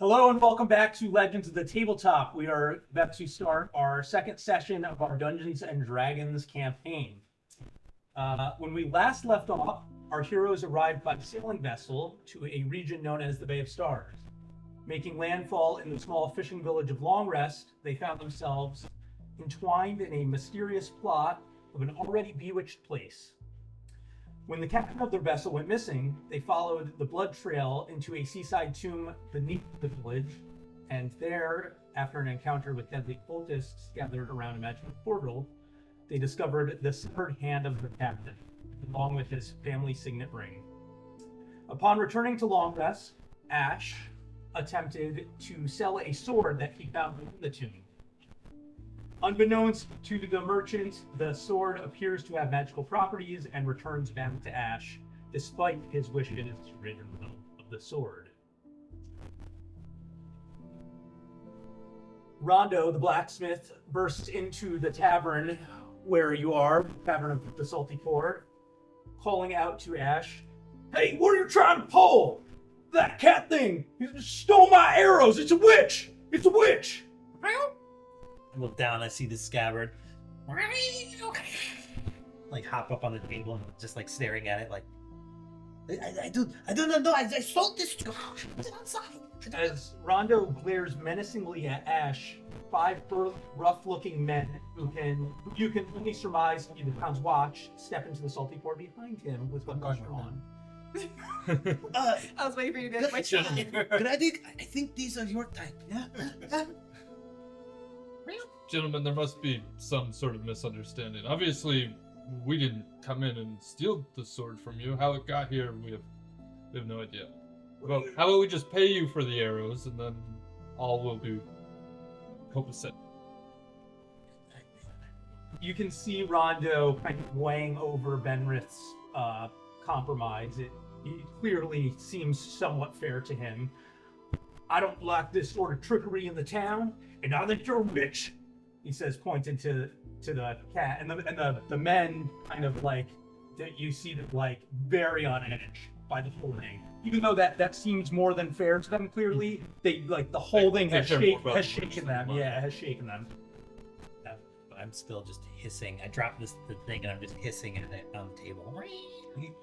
Hello and welcome back to Legends of the Tabletop. We are about to start our second session of our Dungeons and Dragons campaign. When we last left off, our heroes arrived by sailing vessel to a region known as the Bay of Stars. Making landfall in the small fishing village of Long Rest, they found themselves entwined in a mysterious plot of an already bewitched place. When the captain of their vessel went missing, they followed the blood trail into a seaside tomb beneath the village, and there, after an encounter with deadly cultists gathered around a magical portal, they discovered the severed hand of the captain, along with his family signet ring. Upon returning to Long Rest, Ash attempted to sell a sword that he found within the tomb. Unbeknownst to the merchant, the sword appears to have magical properties and returns back to Ash, despite his wishes to rid him of the sword. Rondo, the blacksmith, bursts into the tavern where you are, Tavern of the Salty Ford, calling out to Ash, "Hey, what are you trying to pull? That cat thing! He stole my arrows! It's a witch! It's a witch!" I look down, I see this scabbard. Like hop up on the table and just like staring at it like I don't know, I sold this to As Rondo glares menacingly at Ash, five rough-looking men who you can only surmise to be the town's watch step into the Salty Ford behind him with weapons drawn. I was waiting for you to get my shot. I think these are your type, yeah? Gentlemen, there must be some sort of misunderstanding. Obviously, we didn't come in and steal the sword from you. How it got here, we have no idea. Well, how about we just pay you for the arrows, and then all will be copacetic. You can see Rondo kind of weighing over Benrith's compromise. It clearly seems somewhat fair to him. "I don't like this sort of trickery in the town, and I think you're a witch," he says, pointing to the cat, and the men kind of like that you see them like very on edge by the whole thing. Even though that seems more than fair to them, clearly they like the whole thing has shaken them. Yeah, it has shaken them. I'm still just hissing. I dropped the thing and I'm just hissing at it on the table. You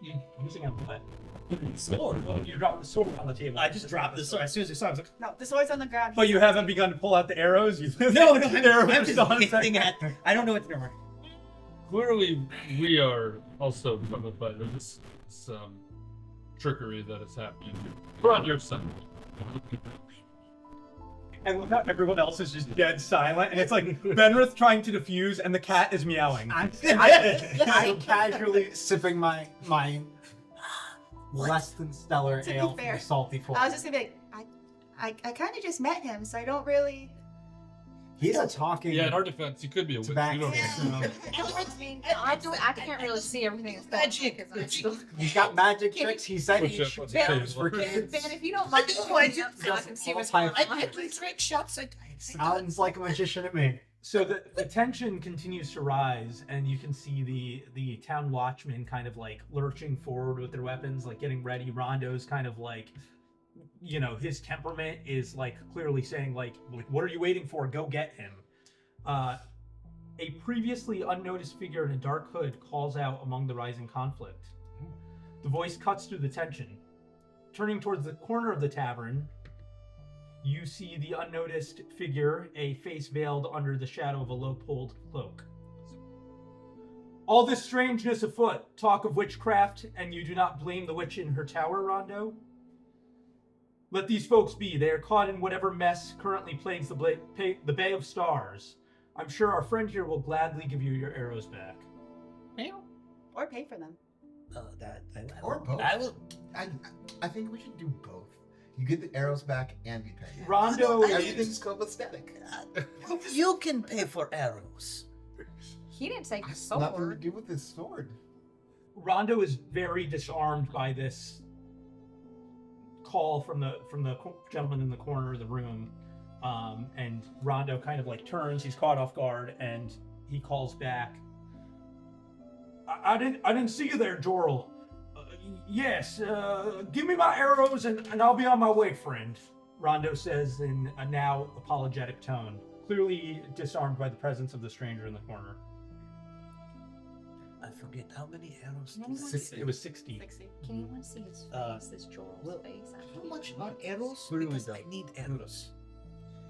hissing on what? Sword. You dropped the sword on the table. I just dropped the sword. As soon as I saw it, I was like, No, the sword's on the ground. But you haven't begun to pull out the arrows? no, I'm just hissing at. I don't know what the number. Clearly, we are also troubled by this trickery that is happening. We're on your side. And everyone else is just dead silent, and it's like Benrith trying to defuse, and the cat is meowing. I'm casually sipping my less than stellar To be ale fair, from the Salty Ford. I was just gonna be like, I kind of just met him, so I don't really. He's a talking. Yeah, in our defense, you could be a witch. You don't know. I can't really see everything. It's magic. He's got magic Can tricks. He said Push he up should on the be table. for kids. Ben, if you don't mind, so I can see what's going going on. on. Trick shots. Sounds like a magician to me. So the tension continues to rise, and you can see the town watchmen kind of like lurching forward with their weapons, like getting ready. Rondo's kind of like, you know, his temperament is like clearly saying like what are you waiting for? Go get him. A previously unnoticed figure in a dark hood calls out among the rising conflict. The voice cuts through the tension. Turning towards the corner of the tavern, you see the unnoticed figure, a face veiled under the shadow of a low-pulled cloak. "All this strangeness afoot, talk of witchcraft, and you do not blame the witch in her tower, Rondo? Let these folks be. They are caught in whatever mess currently plagues the Bay of Stars. I'm sure our friend here will gladly give you your arrows back." or pay for them. Or both. I think we should do both. You get the arrows back and we pay. Rondo, Everything's copacetic. You can pay for arrows. He didn't take the Nothing to sword. do with this sword. Rondo is very disarmed by this call from the gentleman in the corner of the room, and Rondo kind of like turns. He's caught off guard, and he calls back. I didn't see you there, Jorl. Yes, give me my arrows and I'll be on my way, friend. Rondo says in a now apologetic tone, clearly disarmed by the presence of the stranger in the corner. I forget how many arrows. Can anyone Six- see- It was 60. 60. Can anyone see his face? This Joral's well, face. How much are arrows? Really Because don't. I need arrows.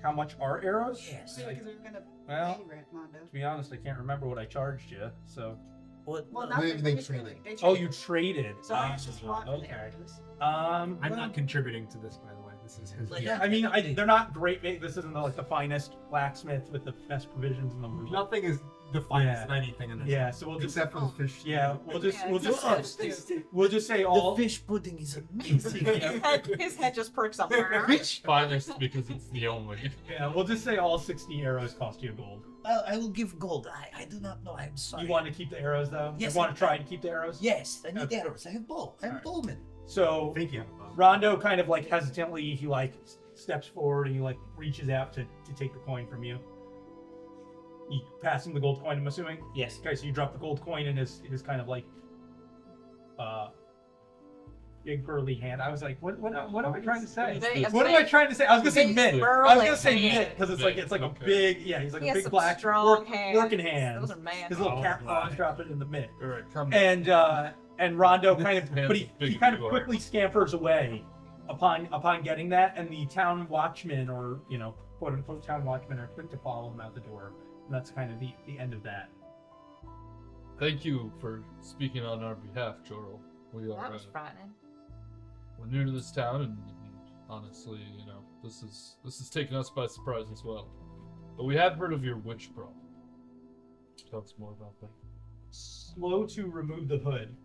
How much are arrows? Yes. Because we're gonna Well, pay Red Mondo. to be honest, I can't remember what I charged you. So, What? Well, no, not Maybe for they this, traded. really. They oh, traded. you traded. So I just want for the okay. arrows. I'm well, not contributing to this, by the way. This is his. Like, Yeah, I mean, they're not great. This isn't like the finest blacksmith with the best provisions in the world. Nothing is the finest Yeah. of anything in this. Yeah, so we'll just Except for the fish. yeah, we'll just Yeah, we'll it's just just- we'll just say all. The fish pudding is amazing. his head just perks up. Finest because it's the only. Yeah, we'll just say all 60 arrows cost you gold. I will give gold. I do not know. I'm sorry. You want to keep the arrows though? Yes, You want I- to try and keep the arrows? Yes, I need Okay. arrows. I have bow. I'm Alright. bowman. So Thank you. Rondo kind of like hesitantly, he like steps forward and he like reaches out to take the coin from you. You passing the gold coin, I'm assuming? Yes. Okay, so you drop the gold coin in his kind of like big burly hand. I was like, what am I trying to say? What am I trying to say? I was gonna say Big mitt. I was burly gonna say hand. mitt because it's like a Okay. big he's like He a has big some black strong hands. working hands. Those are man. His little Oh, cat wow. paws drop it in the mitt. All right, come. And Rondo kind of, Hands but as he big kind as of you are. quickly scampers away upon getting that, and the town watchmen, or quote unquote town watchmen, are quick to follow him out the door, and that's kind of the end of that. Thank you for speaking on our behalf, Joral. We are That was frightening. we're new to this town, and honestly, this is taking us by surprise as well. But we have heard of your witch problem. Tell us more about that. Slow to remove the hood,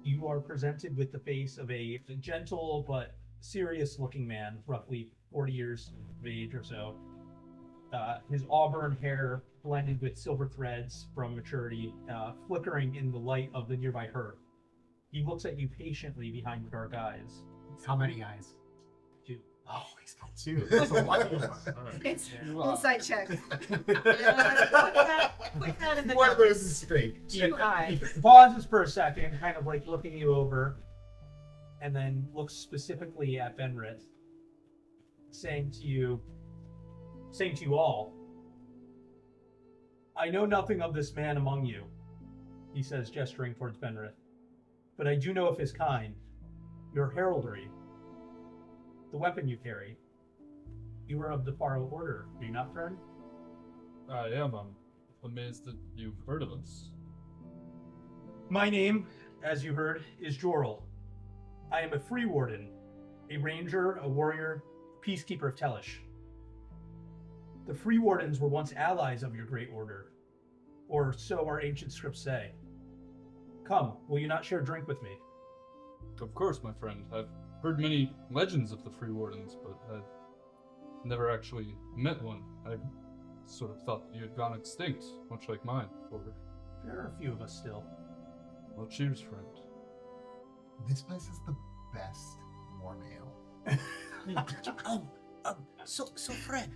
you are presented with the face of a gentle but serious-looking man, roughly 40 years of age or so. His auburn hair blended with silver threads from maturity, flickering in the light of the nearby hearth. He looks at you patiently behind dark eyes. How many eyes? 2. Oh, he's got two. That's a lot. All right. It's Wow. inside check. Put that in the One of notes. those is straight. Two eyes. He pauses for a second, kind of like looking you over, and then looks specifically at Benrith, saying to you all, I know nothing of this man among you, he says, gesturing towards Benrith, but I do know of his kind, your heraldry, the weapon you carry. You are of the Faro Order, are you not, friend? I am. I'm amazed that you've heard of us. My name, as you heard, is Joral. I am a free warden, a ranger, a warrior, peacekeeper of Telesh. The free wardens were once allies of your great order, or so our ancient scripts say. Come, will you not share a drink with me? Of course, my friend. I've heard many legends of the Free Wardens, but I've never actually met one. I sort of thought you had gone extinct, much like mine. There are a few of us still. Well, cheers, friend. This place is the best warm ale. So friend,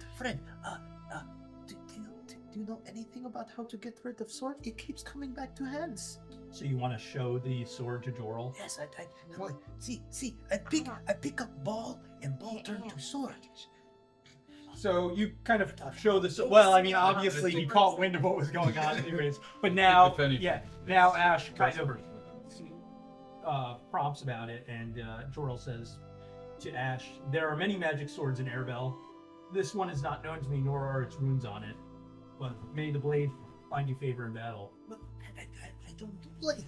do you know anything about how to get rid of sword? It keeps coming back to hands. So you want to show the sword to Joral? Yes, I see. I pick up ball and ball turn to sword. So you kind of show this. Well, I mean, obviously you caught wind of what was going on, anyways. But now, If anything. now Ash kind of prompts about it, and Joral says to Ash, "There are many magic swords in Airbell. This one is not known to me, nor are its runes on it. But may the blade find you favor in battle." But I don't do blade.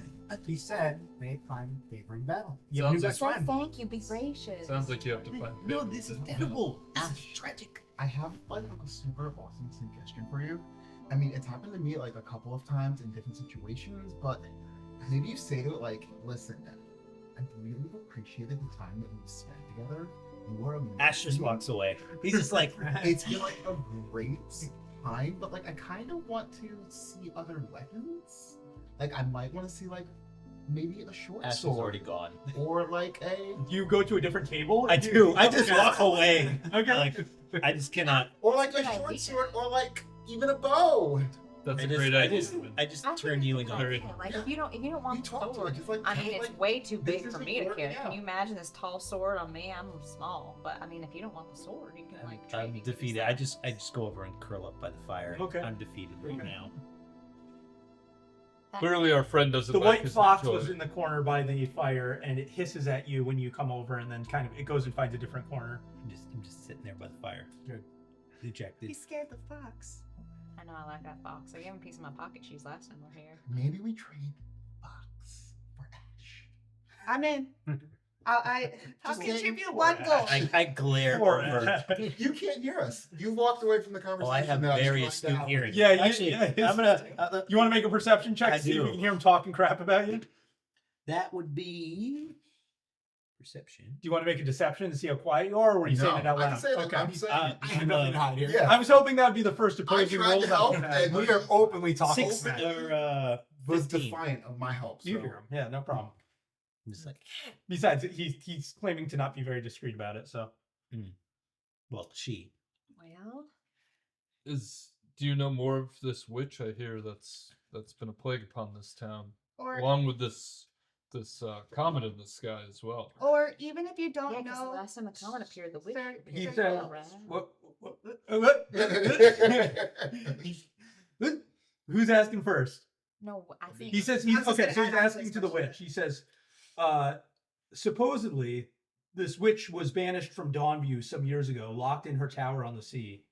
He said, may it find favor in battle. You have a new Sounds best like- friend. Thank you. Be gracious. Sounds like you have to find. No, this is terrible. This is tragic. I have like a super awesome suggestion for you. I mean, it's happened to me like a couple of times in different situations, but maybe you say to it like, listen, I really appreciated the time that we spent together. You were amazing. Ash just walks away. He's just like, It's been like a great time, but like I kind of want to see other weapons. Like I might want to see like maybe a short Ash is sword already gone. or like a You go to a different table. I do. I just walk away. Okay. Like, I just cannot. or like a Good short idea. sword or like even a bow. That's I a just- great I idea. just- Win. I just I think turned it's you a into good Very- idea. Like if you don't want the talk to her, sword, just like, I kinda mean, it's like, way too this big is for me to important, carry. yeah. Can you imagine this tall sword on me? I'm small, but I mean, if you don't want the sword, you can like. trade I'm me for defeated. this I just go over and curl up by the fire. Okay. I'm defeated right now. Clearly, our friend doesn't. The like white his fox toy. was in the corner by the fire, and it hisses at you when you come over, and then kind of it goes and finds a different corner. I'm just sitting there by the fire. Good. Dejected. He scared the fox. I know I like that fox. I gave him a piece of my pocket cheese last time we were here. Maybe we trade Fox for Ash. I'm in. I I'll Just saying. contribute one gold. I glare Or- over. You can't hear us. You walked away from the conversation. Oh, I have that was very trying to astute happen. hearing. Yeah, Actually, yeah, I'm gonna. You want to make a perception check I to see if do. you can hear him talking crap about you? Do That would be perception. you want to make a deception to see how quiet you are, or were you saying No, it out I loud? can say that. Okay. I'm saying I have nothing to hide here. Yeah. I was hoping that would be the first I opposing tried roll. to that help, we had. and We are openly talking. Six smack. or was 15. defiant of my help. You so- hear him? Yeah, no problem. I'm just like, Besides, he's claiming to not be very discreet about it. So well, she. Well, Do you know more of this witch? I hear that's been a plague upon this town, Or along with this comet in the sky as well. or even if you don't yeah, because the know. last time a comet appeared, the witch Sir, appeared. he Sure. said, Right. "Who's asking first?" No, I think He says I he's was just okay. gonna So he's add on to asking this to the question. witch. He says, supposedly, this witch was banished from Dawnview some years ago, locked in her tower on the sea.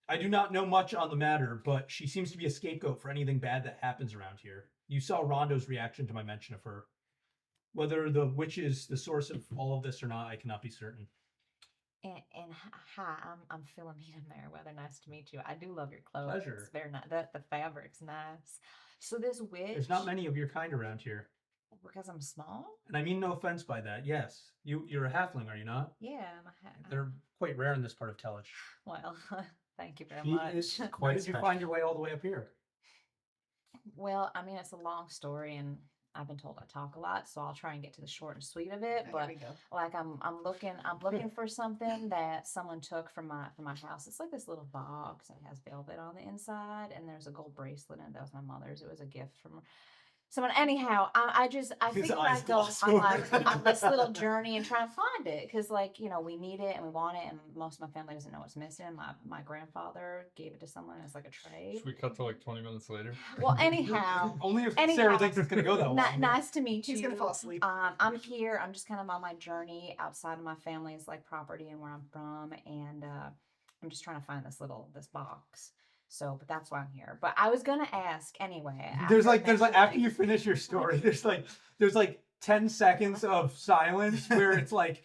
I do not know much on the matter, but she seems to be a scapegoat for anything bad that happens around here. You saw Rondo's reaction to my mention of her. Whether the witch is the source of all of this or not, I cannot be certain. And hi, I'm Philomena Merriweather. Nice to meet you. I do love your clothes. Pleasure. It's very nice. The fabric's nice. So this witch. There's not many of your kind around here. Because I'm small. And I mean no offense by that. Yes, you're a halfling, are you not? Yeah, I'm a They're quite rare in this part of Telich. Well, thank you very He much. is Why quite did you special. find your way all the way up here? Well, I mean, it's a long story, and I've been told I talk a lot, so I'll try and get to the short and sweet of it. There But we go. like, I'm looking for something that someone took from my house. It's like this little box, and it has velvet on the inside, and there's a gold bracelet in it. That was my mother's. It was a gift from someone. Anyhow, I His think eyes I go gloss on like over. on this little journey and try and find it, because like we need it and we want it, and most of my family doesn't know what's missing. My grandfather gave it to someone as like a trade. Should we cut to like 20 minutes later? Well, anyhow. Only if Anyhow, Sarah thinks it's gonna go that long. Nice to meet you. He's gonna fall asleep. I'm here. I'm just kind of on my journey outside of my family's like property and where I'm from, and I'm just trying to find this box. So, but that's why I'm here. But I was gonna ask anyway. There's like mentioning, after you finish your story, there's like 10 seconds of silence where it's like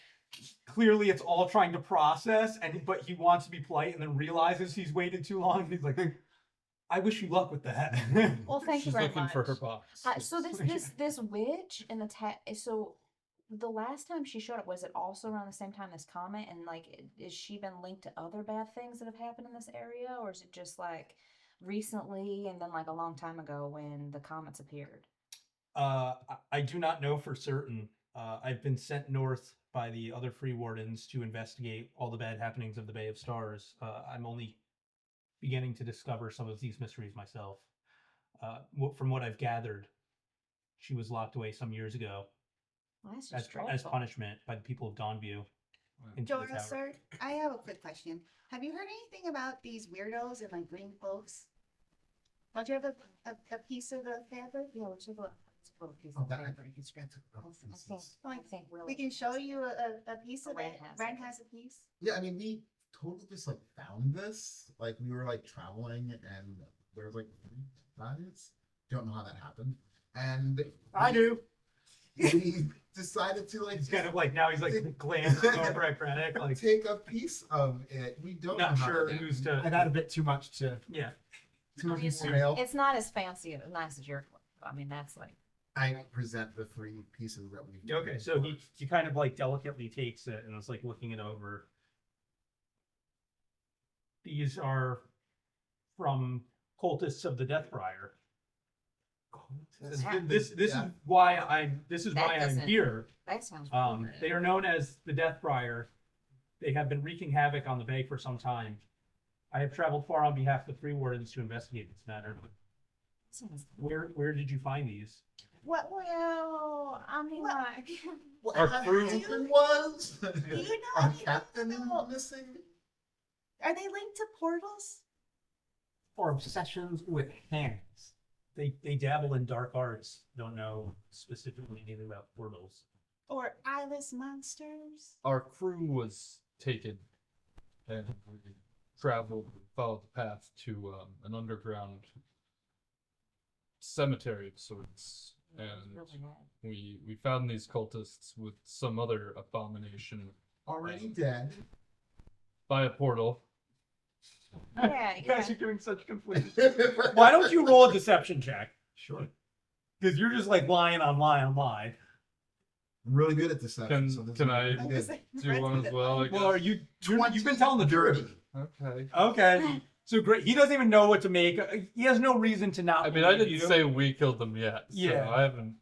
clearly it's all trying to process, but he wants to be polite and then realizes he's waited too long. And he's like, I wish you luck with that. Well, thank She's you very looking much. for her box. So this witch in the so the last time she showed up, was it also around the same time this comet? And like, is she been linked to other bad things that have happened in this area, or is it just like recently and then like a long time ago when the comets appeared? I do not know for certain. I've been sent north by the other free wardens to investigate all the bad happenings of the Bay of Stars. I'm only beginning to discover some of these mysteries myself. From what I've gathered, she was locked away some years ago Well, that's as just dreadful. punishment by the people of Dawnview. Into the Jorah, tower. sir, I have a quick question. Have you heard anything about these weirdos in like green cloaks? Don't you have a piece of the fabric? Yeah, let's take a look. Let's take a little piece Oh, of that, fabric. he's got to go for I think, instance. I think Will. We can show you a piece of Ren it. has Ren it. has a piece. Yeah, I mean, we totally just like found this. Like we were like traveling, and there was like bodies. Don't know how that happened. And I do. we decided to like He's kind of like now he's like glancing over at Krennic, like take a piece of it. We don't not know how sure to- who's I to. got a bit too much to. Yeah. too much It's- detail. It's not as fancy and nice as your. I mean, that's like. I present the 3 pieces that we. Okay, so he kind of like delicately takes it and is like looking it over. These are from cultists of the Deathbriar. This is why I'm doesn't- here. That sounds. They are known as the Deathbriar. They have been wreaking havoc on the Bay for some time. I have traveled far on behalf of the 3 wardens to investigate this matter. Where did you find these? What? Well, I mean, What? like, What Our happened crew- was? do you know Our anything captain about- missing? Are they linked to portals? Or obsessions with hands. They dabble in dark arts. Don't know specifically anything about portals. Or eyeless monsters? Our crew was taken, and we followed the path to an underground cemetery of sorts, and really bad. we found these cultists with some other abomination Already dead. by a portal. Yeah, You guys yeah. are doing such conflicting. Why don't you roll a deception check? Sure. Because you're just like lying on lie on lie. I'm really good at deception. Can so this can is I really good. do one as well? I guess? Well, you've been telling the truth. Okay. Okay. So great. He doesn't even know what to make. He has no reason to not. I mean, I believe didn't you. say we killed them yet. So Yeah. I haven't.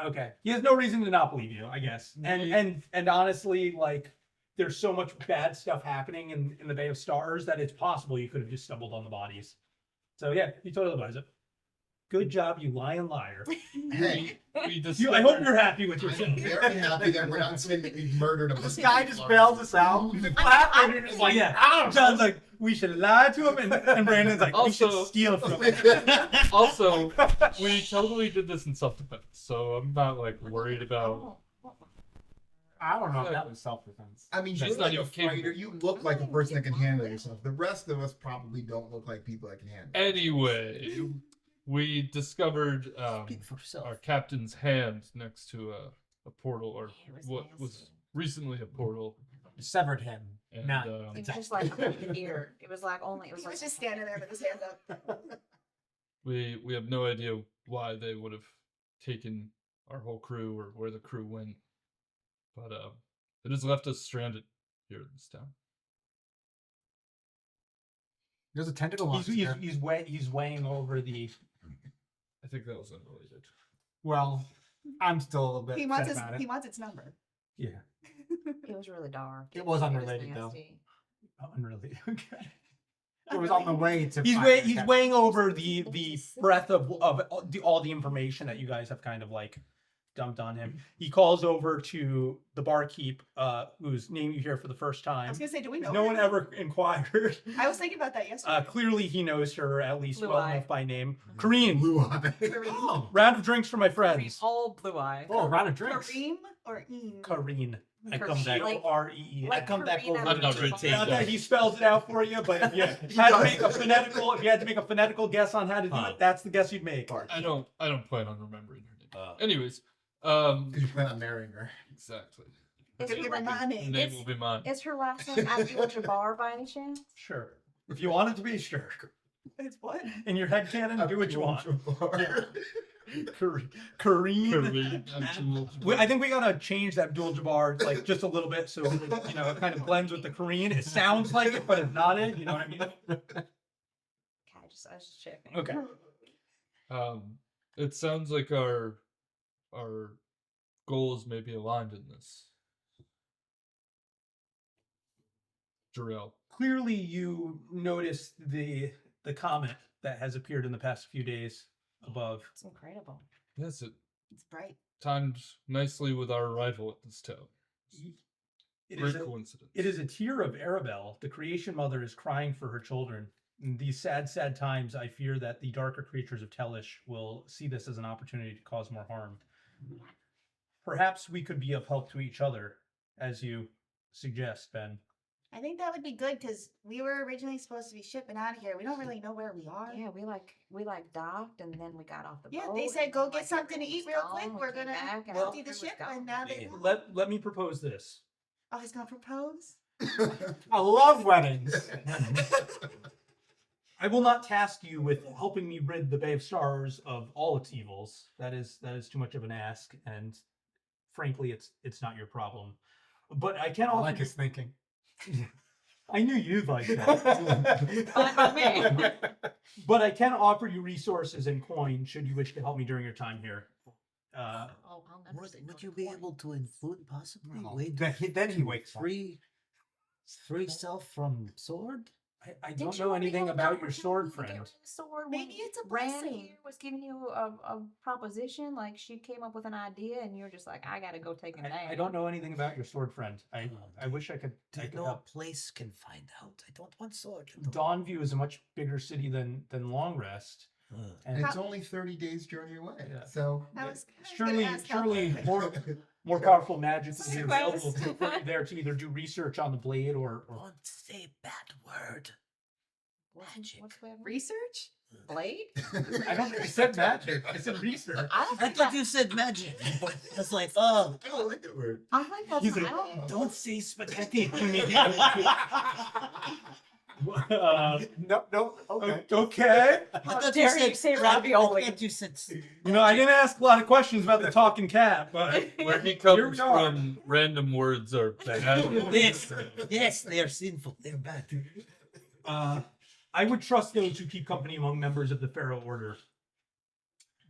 Okay. He has no reason to not believe you, I guess. And honestly, like, there's so much bad stuff happening in the Bay of Stars that it's possible you could have just stumbled on the bodies. So yeah, he totally buys it. Good job, you lying liar. Hey, We I hope you're happy with I'm yourself. very happy that we're not saying that we murdered a This guy just bails us out. We just laugh and you're just like, Yeah. John's like, we should lie to him, and Brandon's like, we Also- should steal from him. Also, we totally did this in self-defense, so I'm not like worried about. Oh, I don't know if that was self-defense. I mean, That's you're not like a even capable. fighter. You look like a person that can handle yourself. The rest of us probably don't look like people that can handle. Anyway, we discovered Speak for yourself. our captain's hand next to a portal, or it was what was nasty. recently a portal. Severed him. And Not. It was just like here. It was like only. It was He like was just standing there with his hand up. we have no idea why they would have taken our whole crew or where the crew went, but it has left us stranded here in this town. There's a tentacle He's monster. he's weighing over the. I think that was unrelated. Well, I'm still a little bit He wants upset about it. he wants its number. Yeah, It was really dark. It was unrelated, though. nasty. unrelated. Okay. It was on the way to. He's find he's the weighing over the Interesting. breadth of all the information that you guys have kind of like dumped on him. He calls over to the barkeep, whose name you hear for the first I time. was gonna say, do we know? No her? one ever inquired. I was thinking about that yesterday. Clearly, he knows her at least Blue well eye. enough by name. Kareem, Blue eye. Oh, round of drinks for my friends. All blue eye. oh, round of drinks. Kareem or Eem? Kareen. I come Kareem. back Like- R-E-E. like I come back Kareen over. out I'm of not the ready bar. to Not that he spells it out for you, but if you had to does. make a phonetical, if you had to make a phonetical guess on how to do it, that's the guess you'd make. I don't plan on remembering her name. Uh. Anyways, Because you plan on marrying her. exactly. Is Give her, her la- my The name. name It's- will be mine. is her last name Abdul-Jabbar by any chance? Sure. If you want it to be, sure. It's what? In your head canon, do what you want. Abdul-Jabbar. Kareem. Kareem, Abdul-Jabbar. I think we gotta change that Abdul Jabbar like just a little bit so you know it kind of blends with the Korean. It sounds like it, but it's not it. You know what I mean? Okay, I was just checking. Okay. It sounds like our goals may be aligned in this. Jarrell. Clearly, you noticed the comet that has appeared in the past few days above. It's incredible. Yes, it It's bright. timed nicely with our arrival at this town. It Great is a, coincidence. it is a tear of Arabelle. The creation mother is crying for her children. In these sad, sad times, I fear that the darker creatures of Tellish will see this as an opportunity to cause more harm. Perhaps we could be of help to each other, as you suggest, Ben. I think that would be good because we were originally supposed to be shipping out of here. We don't really know where we are. Yeah, we docked and then we got off the Yeah, boat. they said and go then, get like, something to everyone eat was real gone, quick. we We're came gonna back, and empty the everyone was ship, gone. and now they. Let me propose this. Oh, he's gonna propose. I love weddings. I will not task you with helping me rid the Bay of Stars of all its evils. That is too much of an ask, and frankly, it's not your problem. But I can I offer like you- his thinking. I knew you'd like that. Fine by me. But I can offer you resources and coin should you wish to help me during your time here. Oh, I'll never Would, say would no you to be coin. able to include possibly No. way Then he wakes up. free self from sword? I Didn't don't you know already anything have an about your sword, opportunity to get friend. rid of the sword Maybe when it's a Randy blessing. here was giving you a proposition, like she came up with an idea and you're just like, I gotta go take a nap. I don't know anything about your sword, friend. I wish I could. Do I you could know a help. place can find out? I don't want sword. Dawnview is a much bigger city than Long Rest, And and it's only 30 days journey away. Yeah. So I was gonna surely ask how- more powerful magic is Sorry, available Quest. for you there to either do research on the blade or Don't say bad word. Magic. What's the research. blade? I don't think I said magic. I said research. I don't I think thought you said magic. It's like, oh, I don't like that word. I think that's He's like, I don't- don't say spaghetti to me. No, okay. Okay. I How thought dare you say ravioli. I thought you said. You know, I didn't ask a lot of questions about the talking cat, but Where he Here comes we are. from, random words are bad. Yes, they are sinful. They're bad. I would trust those who keep company among members of the Pharaoh Order.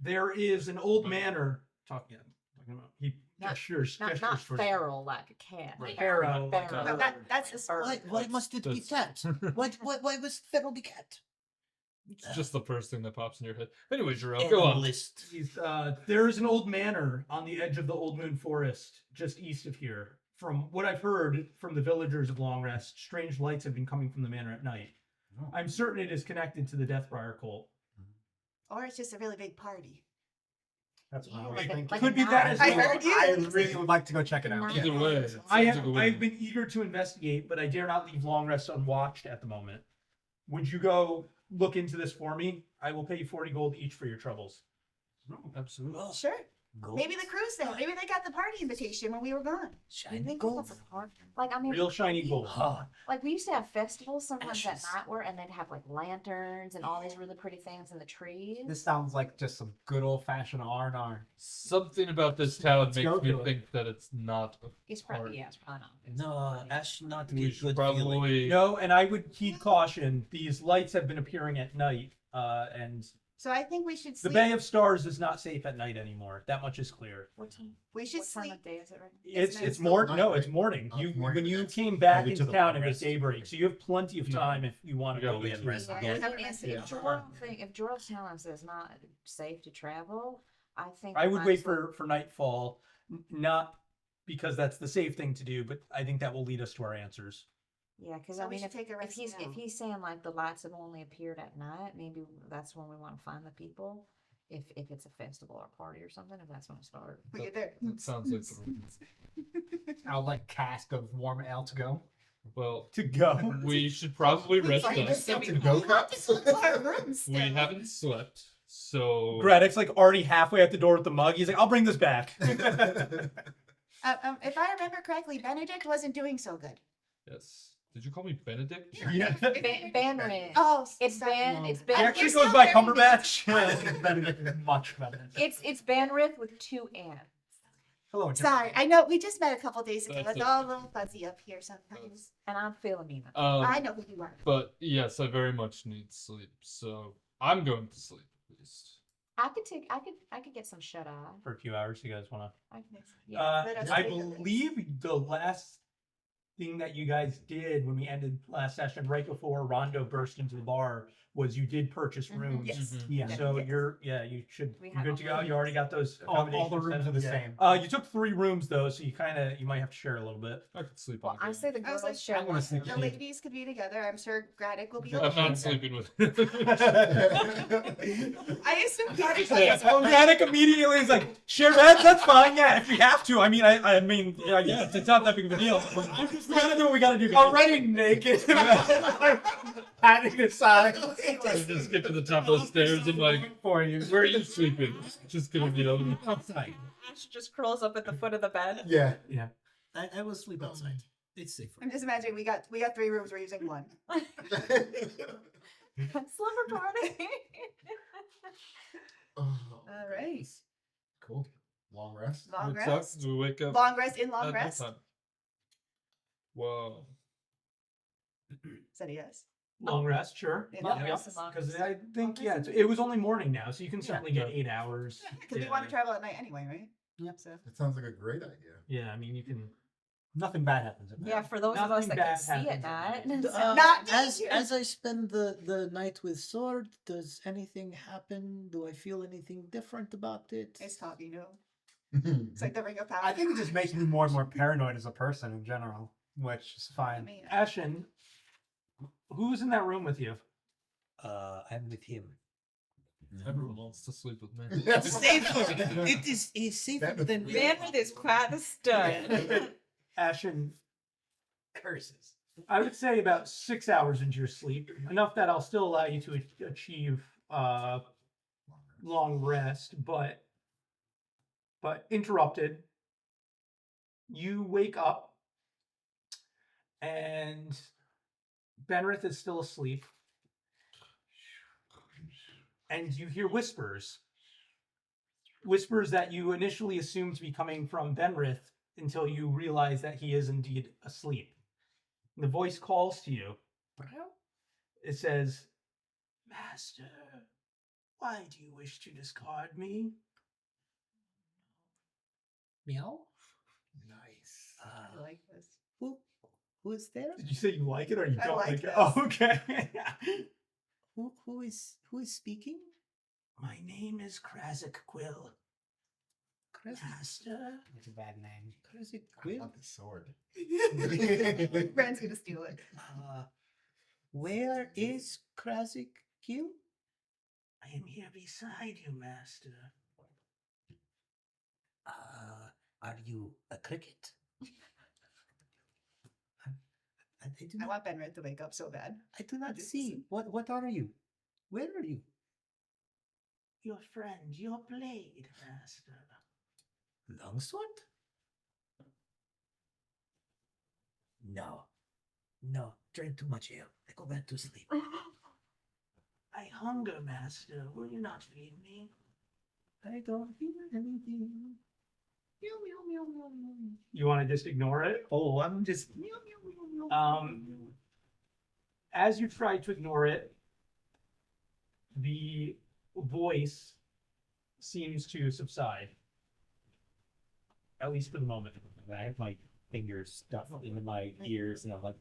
There is an old manor talking about. He Not- gestures not gestures for feral like a cat. Right. Pharaoh. Pharaoh. No, that's a bird. Why must it be cat? Why must Pharaoh be cat? It's just the first thing that pops in your head. Anyway, Jerome, go on. List. There is an old manor on the edge of the Old Moon Forest, just east of here. From what I've heard from the villagers of Long Rest, strange lights have been coming from the manor at night. Oh. I'm certain it is connected to the Deathbriar cult. Or it's just a really big party. That's what I was Like a- thinking. like Could be a that as I well. heard you. I really would like to go check it out. Nice. Either way, it I sounds have like a I've win. been eager to investigate, but I dare not leave Long Rest unwatched at the moment. Would you go look into this for me? I will pay you 40 gold each for your troubles. Absolutely. Well, Sure. gold. Maybe the crew's there. Maybe they got the party invitation when we were gone. You Shiny think gold. that's a part? Like I mean, Real shiny gold. Huh. like we used to have festivals sometimes at Ashes. night where, and they'd have like lanterns and all these really pretty things in the trees. This sounds like just some good old fashioned R&R. Something about this town Let's makes go me to it. think that it's not a It's part. probably it's probably not. No, Ash not We get should good feeling. probably. No, and I would heed caution. These lights have been appearing at night, and So I think we should the sleep. Bay of Stars is not safe at night anymore. That much is clear. What time? We should What time sleep. of day is it right now? It's It's night. more Night, no, it's right? morning. Oh, You morning. when you came back Maybe to into the town, it was rest. daybreak, so you have plenty of No. time if you want to Yeah, go we in. can rest Yeah, again. Never if message. if Joral's telling us it's not safe to travel, I think I we would might wait as well- for nightfall, not because that's the safe thing to do, but I think that will lead us to our answers. Yeah, because So I we mean, should take a if rest he's now. if he's saying like the lights have only appeared at night, maybe that's when we want to find the people. If it's a festival or party or something, if that's when it starts. But you're there. That sounds like the I'll like cask of warm ale to go. well. To go. We should probably rest Sorry, up. this- To go cups. Our rooms We still. haven't slept, so Braddock's like already halfway at the door with the mug. He's like, I'll bring this back. If I remember correctly, Benedict wasn't doing so good. yes. Did you call me Benedict? Yeah. Banrin. Oh, It's sorry. Ban. It's He Ban. actually You're goes still by very Cumberbatch. Much better. It's Banrith with two N's. Hello, Sorry, I know we just met a couple days ago. That's It's it. all a little fuzzy up here sometimes. And I'm Philomena. I know who you are. But yes, I very much need sleep, so I'm going to sleep at least. I could get some shut eye. For a few hours, you guys want to? Yeah. Let us I take a look. believe the last thing that you guys did when we ended last session, right before Rondo burst into the bar, was you did purchase Mhm. rooms. Yes. Mhm. Yeah, Yeah. so Yes. you should We you're have good all to the go. You already got those all the accommodations rooms set are the up. same. You took 3 rooms though, so you might have to share a little bit. I could sleep Well, on I it. say the I was girls like, share I wanna one sleep The room. ladies could be together. I'm sure Graddick will be I'm okay. not sleeping with. I assume Graddick So Organic immediately is like, share beds, that's fine. Yeah, if we have to. I mean, yeah, it's not that big of a deal. We gotta do what we gotta do. guys. Already naked. Hiding inside. Just get to the top of the stairs and like, for you. where are you sleeping? Just gonna be over. Outside. Ash just curls up at the foot of the bed. Yeah. I will sleep outside. It's safer. I'm just imagining we got 3 rooms. We're using 1. Slumber party. Oh, All right. cool. Long rest. Long It rest. sucks. Do we wake up Long rest in long at rest. nighttime? Whoa. Said he is. Long rest, sure. Yeah, long rest is long Because rest. I think it was only morning now, so you can certainly get Yeah. 8 hours. Because we want to travel at night anyway, right? Yep. So That sounds like a great idea. Yeah, I mean you can. Nothing bad happens at night. Yeah, for those of us Nothing that bad can see at happens night. Not as me. as I spend the night with Sword, does anything happen? Do I feel anything different about it? It's talking to him. It's like the ring of power. I think it just makes me more and more paranoid as a person in general, which is I fine. mean, Ashen, who's in that room with you? I'm with him. Everyone wants to sleep with me. Safer. It is safer than Manor is quite the stud. Ashen, curses. I would say about 6 hours into your sleep, enough that I'll still allow you to achieve long rest, but interrupted. You wake up, and Benrith is still asleep, and you hear whispers that you initially assumed to be coming from Benrith until you realize that he is indeed asleep. The voice calls to you. It says, "Master, why do you wish to discard me?" Meow. Nice. I like this. Who is there? Did you say you like it or you I don't like like it? this. Oh, okay. Who is speaking? My name is Krazik Quill. Master. It's a bad name. Crazy I Quill. want the sword. Brand's gonna steal it. Where is Krazik Kill? I am here beside you, Master. Are you a cricket? I do I not, want Benred to wake up so bad. I do not just- see. What are you? Where are you? Your friend, your blade, Master. Longsword? No. Drink too much ale. I go back to sleep. I hunger, Master. Will you not feed me? I don't feel anything. Meow, meow, meow, meow, meow. You want to just ignore it? Oh, I'm just. As you try to ignore it, the voice seems to subside. At least for the moment. I have my fingers stuffed in my ears, and I'm like,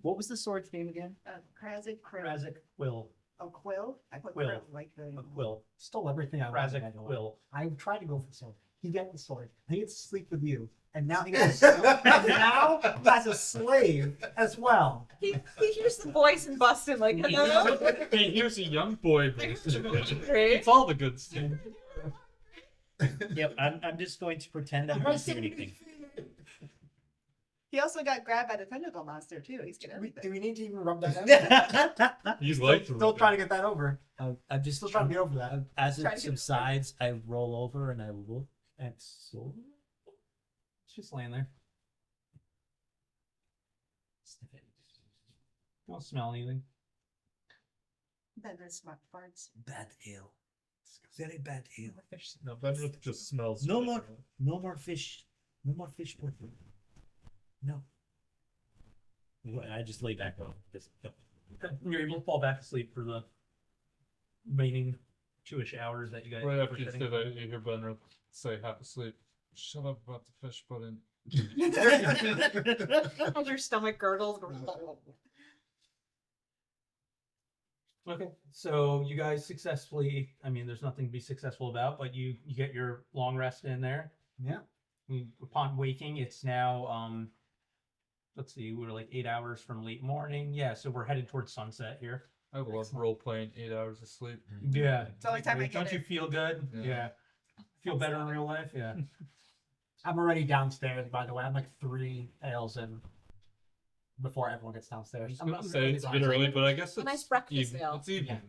what was the sword's name again? Krazik Krill. Krazik Quill. Oh, Quill? I put Quill. Krill like the. Quill. Stole everything I wanted. Krazik I know. Quill. I tried to go for the sword. He got the sword. He gets to sleep with you, and now he gets and now that's a slave as well. He hears the voice and busted like, hello? Hey, here's a young boy. Great. It's all the good stuff. Yep, I'm just going to pretend I don't see anything. He also got grabbed by the tentacle monster too. He's getting Do everything. we need to even rub that out? He's still, like still trying to get that over. I'm just Still trying to get over that. As Trying it to get subsides, I roll over and I look at Sword. It's just laying there. Sniff it. Don't smell anything. Benred smart farts. Bad ale. Very bad ale. No, Benrith just smells. No really more. bad. No more fish. No more fish. No. I just lay back on. You're able to fall back asleep for the remaining 2-ish hours that you guys Right were after you sitting. say that, you hear Benrith say half asleep. Shut up about the fish pudding. As your stomach gurgles. Okay, so you guys successfully, I mean, there's nothing to be successful about, but you get your long rest in there. Yeah. Upon waking, it's now, let's see, we're like 8 hours from late morning. Yeah, so we're headed towards sunset here. I love role playing 8 hours of sleep. Yeah. It's the only time I get Don't you it. feel good? Yeah. Yeah. Feel better in real life? Yeah. I'm already downstairs, by the way. I'm like 3 ales in before everyone gets downstairs. I was gonna say it's a bit early, but I guess it's nice breakfast evening. meal. It's evening.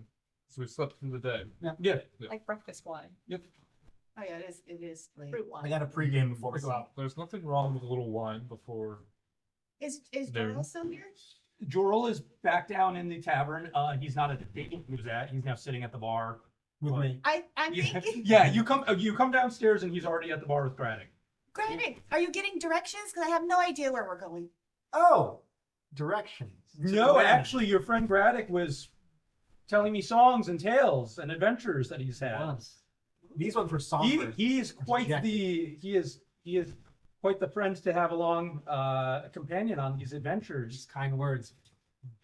So we slept through the day. Yeah. Like breakfast wine. Oh yeah, it is late. Fruit I wine. got a pregame before we go out. There's nothing wrong with a little wine before. Is There. Joel still here? Jorl is back down in the tavern. He's not at the table he was at. He's now sitting at the bar. With What? me. I'm Yeah, thinking. yeah, you come downstairs and he's already at the bar with Braddock. Granted, are you getting directions? Because I have no idea where we're going. Oh! Directions. No, When? actually, your friend Braddock was telling me songs and tales and adventures that he's had. Once. These ones were He songbirds. he is quite Jack. the he is quite the friends to have along a companion on these adventures. Just kind words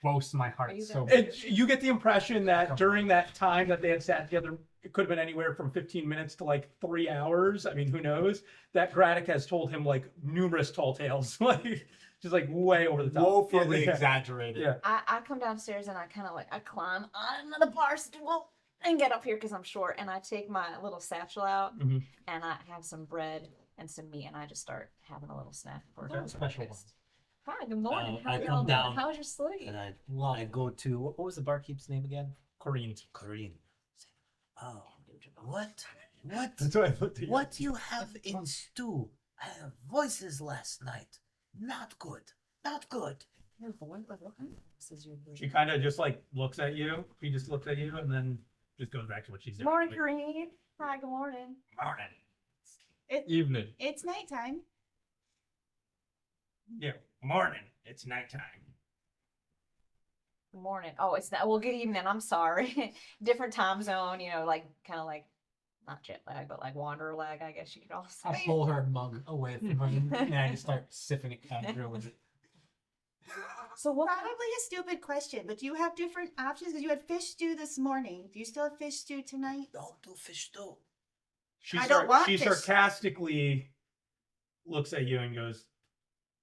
boast my Are heart you so there? much. You get the impression that during that time that they had sat together, it could have been anywhere from 15 minutes to like 3 hours. I mean, who knows? That Braddock has told him like numerous tall tales, like just like way over the top. Woefully Yeah. exaggerated. Yeah. I come downstairs and I kind of like I climb on the bar stool and get up here because I'm short, and I take my little satchel out Mhm. and I have some bread and some meat, and I just start having a little snack for Okay. Special breakfast. Hi, good morning. How I y'all come doing? down How was your sleep? and I go to what was the barkeep's name again? Corinne. Corinne. Oh, what? What? That's why I looked at you. What you have in stew? I have voices last night. Not good. Not good. Your voice, like what kind of voice is your voice? She kind of just like looks at you. He just looks at you and then just goes back to what she's doing. Morning, Green. Hi, good morning. Morning. Evening. It's nighttime. Yeah, morning. It's nighttime. Good morning. Oh, it's not. Well, good evening. I'm sorry. Different time zone. You know, like kind of like not jet lag, but like wanderer lag. I guess you could also. I pull her mug away from her and I just start sipping it casually. So what? Probably a stupid question, but do you have different options? Because you had fish stew this morning. Do you still have fish stew tonight? Don't do fish stew. I don't want she fish. sarcastically looks at you and goes,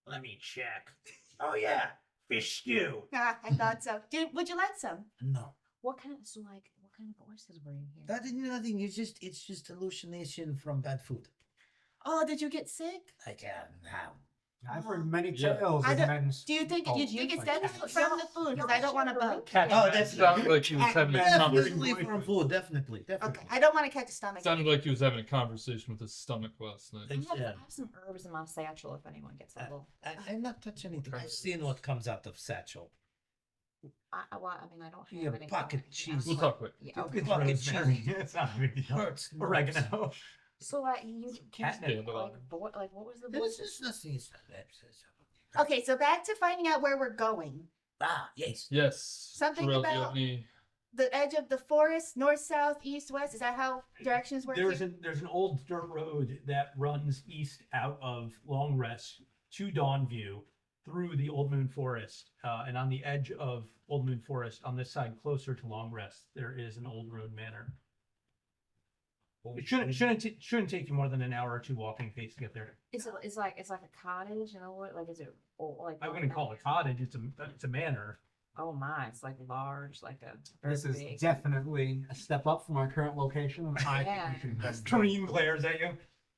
"Let me check." Oh yeah, fish stew. Ah, I thought so. Would you like some? No. What kind of what kind of voices were you hearing? That is nothing. It's just hallucination from bad food. Oh, did you get sick? I can't have. I've heard many Yeah. tales I of don't- men's. Do you think Oh, you think it's like definitely cat. from the food? Because I don't want to bug. Catch Oh, that. that's Sounded like he was having a conversation. Definitely from food. Definitely. Okay, Definitely. I don't want to catch a stomach. Sounded like he was having a conversation with his stomach last night. I Yeah. have some herbs in my satchel if anyone gets a little. I'm not touching anything. I've seen what comes out of satchel. Well, I mean, I don't have Yeah, any. pocket cheese. We'll talk later. Yeah, You okay. can pocket Rosemary. cheese. It's not a big deal. Hurts. Oregano. So like you Catnip. like what was the It's voice? just nothing. It's Okay, so back to finding out where we're going. Yes. Yes. Something Terrell, do you about- have any- The edge of the forest, north, south, east, west. Is that how directions work? There's here? there's an old dirt road that runs east out of Long Rest to Dawnview through the Old Moon Forest, and on the edge of Old Moon Forest, on this side closer to Long Rest, there is an old road manor. It shouldn't take you more than an hour or two walking pace to get there. It's like a cottage, you know what? Like is it like? I wouldn't call it a cottage. It's a manor. Oh my! It's like large, like a. very This is big. definitely a step up from our current location. And I Yeah. think we should invest. Kareem glares at you.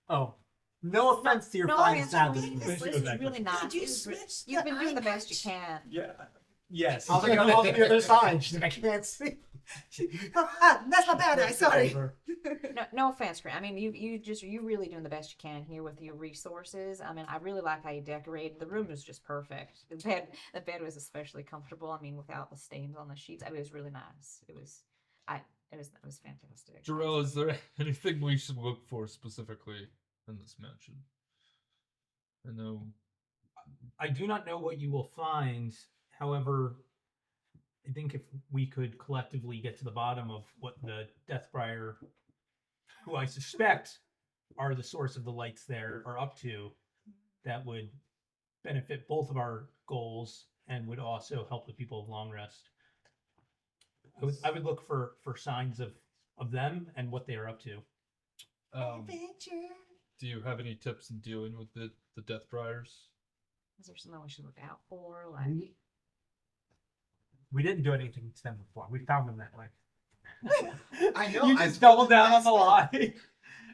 Oh, no offense to your No, fine it's standards. really- Let's this go is back. really nice. Did you It's re- switch You've the been doing the eye best you can. Yeah. Yes. I was like, I'm on the other side. She's like, I can't see. That's my bad eye. Sorry. No offense, Grant. I mean, you really doing the best you can here with your resources. I mean, I really like how you decorated. The room was just perfect. The bed was especially comfortable. I mean, without the stains on the sheets, I mean, it was really nice. It was fantastic. Jarrell, is there anything we should look for specifically in this mansion? I know. I do not know what you will find. However, I think if we could collectively get to the bottom of what the Deathbriar, who I suspect are the source of the lights there, are up to, that would benefit both of our goals and would also help the people of Long Rest. I would look for signs of them and what they are up to. Adventure. Do you have any tips in dealing with the Deathbriars? Is there something we should look out for? Like, We didn't do anything to them before. We found them that way. I know. You I just double down on the lie. Hey,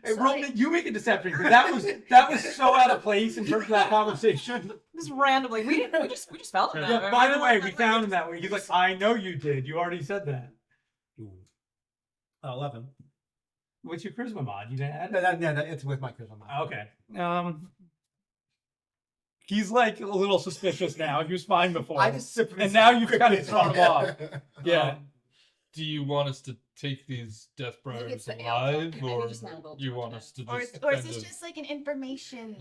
So Roman, I- you make a deception because that was so out of place in terms of that conversation. just randomly, we just felt it. Yeah, by the way, we found him that way. He's like, I know you did. You already said that. 11. What's your charisma mod? You didn't add No, it? no, it's with my charisma. Okay. He's like a little suspicious now. He was fine before. I just sip And now you've kind of thrown him off. Yeah. Do you want us to take these Maybe it's Deathbriars the alive, elf. Maybe or just not go you too want much. us to Or just is kind this of? just like an information?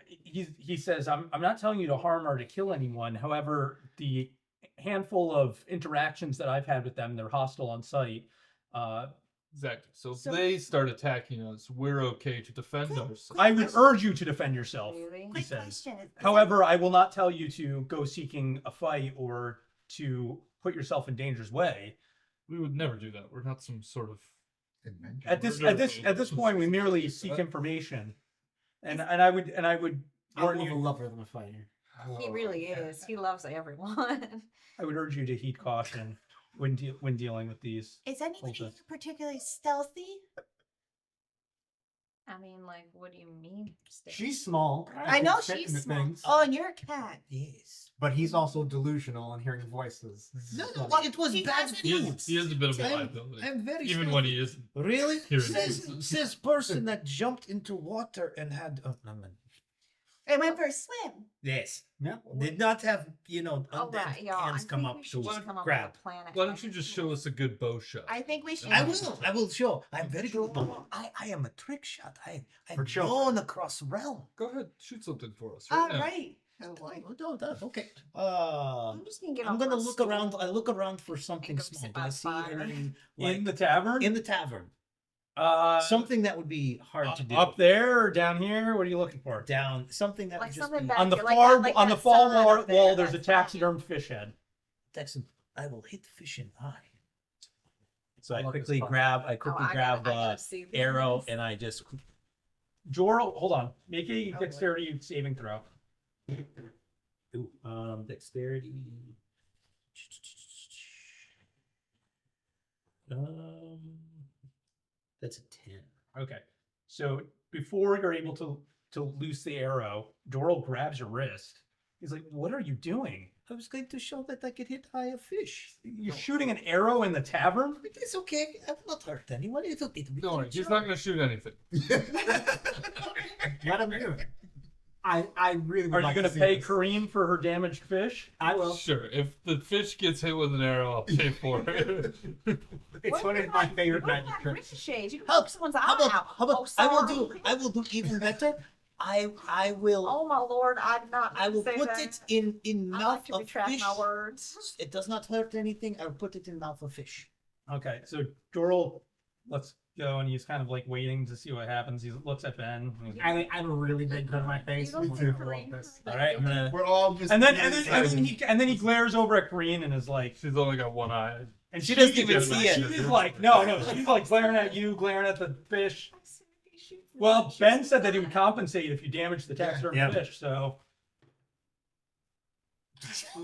He says, I'm not telling you to harm or to kill anyone. However, the handful of interactions that I've had with them, they're hostile on sight. Exactly. So if So- they start attacking us, we're okay to defend ourselves. I would urge you to defend yourself. Really? He Quick says. question. Is that- However, I will not tell you to go seeking a fight or to put yourself in danger's way. We would never do that. We're not some sort of. Invention. At this point, we merely seek information, and I would I'm warn more of a you. lover than a fighter. He really is. He loves everyone. I would urge you to heed caution when dealing with these. Is anybody Bullshit. particularly stealthy? I mean, like, what do you mean? She's small. I know can fit she's into small. things. Oh, and you're a cat. Yes. But he's also delusional and hearing voices. No, So- no, it was She bad doesn't- He is a bit of a I'm- liability, I'm very even stealthy. when he isn't. Really? Here it Says, is. says person that jumped into water and had. Oh, no, man. I went for a swim. Yes. Yeah. Did not have, Oh, undead right, y'all. I hands think come we up should to just come up grab. with a plan. Why don't you just show us a good bow shot? I think we should. I will show. I'm very good. I am a trick shot. I'm For children. known across realm. Go ahead, shoot something for us. All now. right. Oh, okay. I'm just gonna get I'm off gonna my look stool around. I look around for something go small. sit Do by I the see fire. anything In the tavern? in the tavern? Something Something that would be hard to do. up there or down here? What are you looking for? down. Something that Like would just something be back On the here, like far that- like on the that far sign wall, up there, there's a that's fine. taxidermed fish head. Texan. I will hit fish in eye. So I Look, quickly it's fun. grab Oh, I gotta see this. arrow and I just Jor, hold on. Make a Oh, dexterity saving throw. dexterity. That's a 10. Okay. So before you're able to loose the arrow, Doral grabs your wrist. He's like, "What are you doing? I was going to show that I could hit eye a fish. You're shooting an arrow in the tavern?" It is okay. I will not hurt anyone. It will be No, he's not going to shoot anything. Let him do it. I really would Are you like going to see pay this. Kareem for her damaged fish? I will. Sure, if the fish gets hit with an arrow, I'll pay for it. It's What one of about- my favorite what magic about tricks. ricochets? You can How- poke someone's How eye about, out. how about Oh, I will sorry. do even better. I will Oh my lord, I did not. I will say put that. it in I mouth like to of retract fish. my words. It does not hurt anything. I will put it in mouth of fish. Okay. So Doral lets go and he's kind of like waiting to see what happens. He looks at Ben. and he's- I have a really big cut on my face. You Me don't too. see I Kareem love this. for All right, I'm gonna. We're all just. And then he glares over at Kareen and is like, She's only got one eye. and She doesn't even is- see it. She's like, no, she's like glaring at you, glaring at the fish. Well, Ben said that he would compensate if you damaged the taxidermy Yeah. fish, so.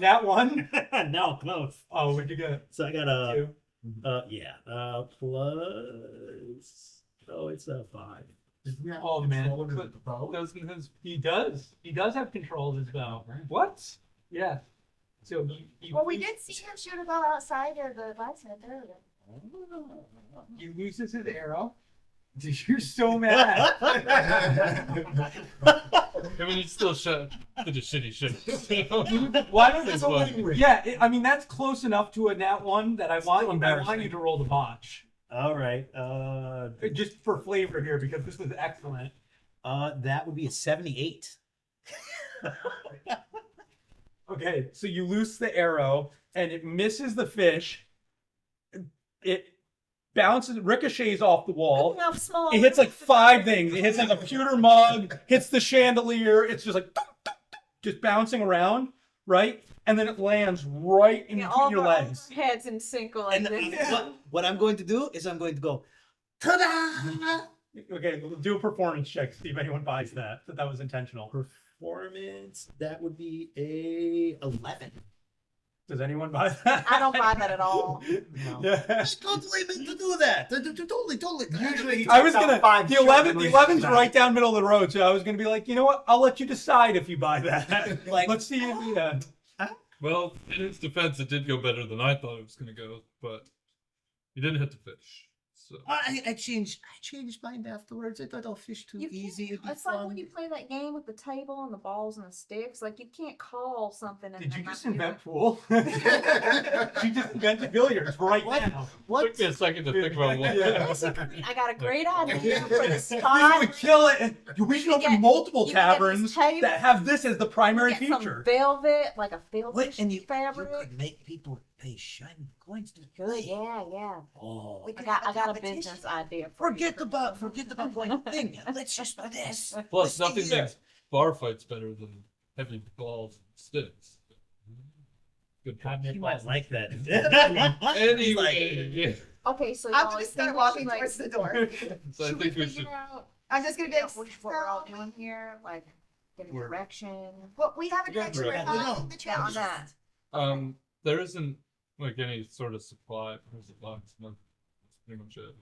That one? No, close. Oh, what'd you get? So I got a Two. plus. Oh, it's a 5. Oh, man. Control over the bow? He does. He does have control of his bow. What? Yeah. So Well, we did see him shoot a bow outside of the blacksmith earlier. he loses his arrow. You're so mad. I mean, he's still shot. Did a shitty shit. Why don't It's you? funny. Yeah, I mean that's close enough to a nat one that I want you embarrassing. to roll the botch. All right. Just for flavor here because this was excellent. That would be a 78. Okay, so you loose the arrow and it misses the fish. It bounces, ricochets off the wall. Enough small. It hits like 5 things. It hits like a pewter mug, hits the chandelier. It's just like just bouncing around, right? And then it lands right in between your legs. Heads in sync like And this. what I'm going to do is I'm going to go, ta-da! Okay, do a performance check. See if anyone buys that. That was intentional. Performance, that would be a 11. Does anyone buy that? I don't buy that at all. No. Yeah. I totally meant to do that. Totally. Usually I was About gonna. 5 The 11's children right down middle of the road, so I was gonna be like, you know what? I'll let you decide if you buy that. Like- Let's see. Yeah. Well, in its defense, it did go better than I thought it was going to go, but you didn't hit the fish. So I changed mind afterwards. I thought I'll fish too You easy. can't- It'd be It's like fun. when you play that game with the table and the balls and the sticks. Like you can't call something. And Did then you not just do invent it. pool? She just invented billiards right now. took me a second to think about what. Yeah. Listen, I got a great idea for the We spot. would kill it. We should You open get- multiple you get taverns this table, that have this as the primary Get some feature. velvet, like a Wait, velvet and you fabric. could make people pay shiny coins to Good. play. Yeah. Oh, We I could got have a a competition. business idea. For you. forget about one thing. Let's just do this. Plus, Listen nothing here. makes bar fights better than heavy balls and sticks. Good point. You might like that. Anyway, Okay, so I'm y'all gonna think start we walking should, like, towards the door. so I should think we figure should. out I'm just gonna be like, what we're all so- doing here? Like, get a We're- direction. Well, we have a Yeah, connection. we're We're at- following the Yeah, on trails. that. There isn't like any sort of supply. There's a box. No, that's pretty much it.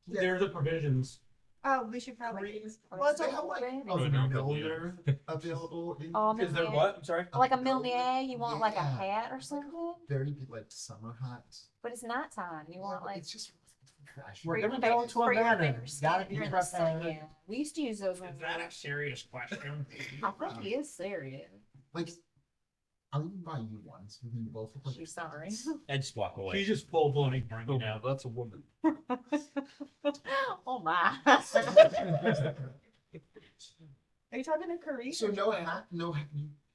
They're the provisions. Oh, we should probably. Or Well, is it's They a it have like open? a Right now, millionaire available in Oh, Is there millionaire. what? I'm sorry. Like a millionaire, you want like a Yeah. hat or something? very like summer hats. But it's nighttime. You want like it's just fashion. We're for gonna your go face- to a for your manor. face Gotta be during the sun, prepared. yeah. We used to use those when Is that a serious question? I think he is serious. Like, I'll even buy you ones. We can both look like She's sorry. I just walk away. She's just full blown ignoring Oh, you now. no, that's a woman. Oh my. Are you talking to Kareem? So no hat, no hat.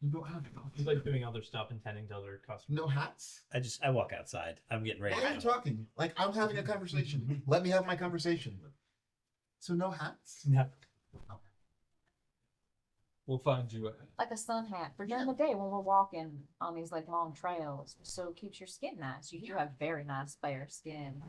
You don't have He's like doing other stuff and tending to other customers. no hats. I walk outside. I'm getting ready. Why are you talking? Like I'm having a conversation. Let me have my conversation. So no hats. No. We'll find you a hat. Like a sun hat for during the day when we're walking on these like long trails. So it keeps your skin nice. You do have very nice fair skin.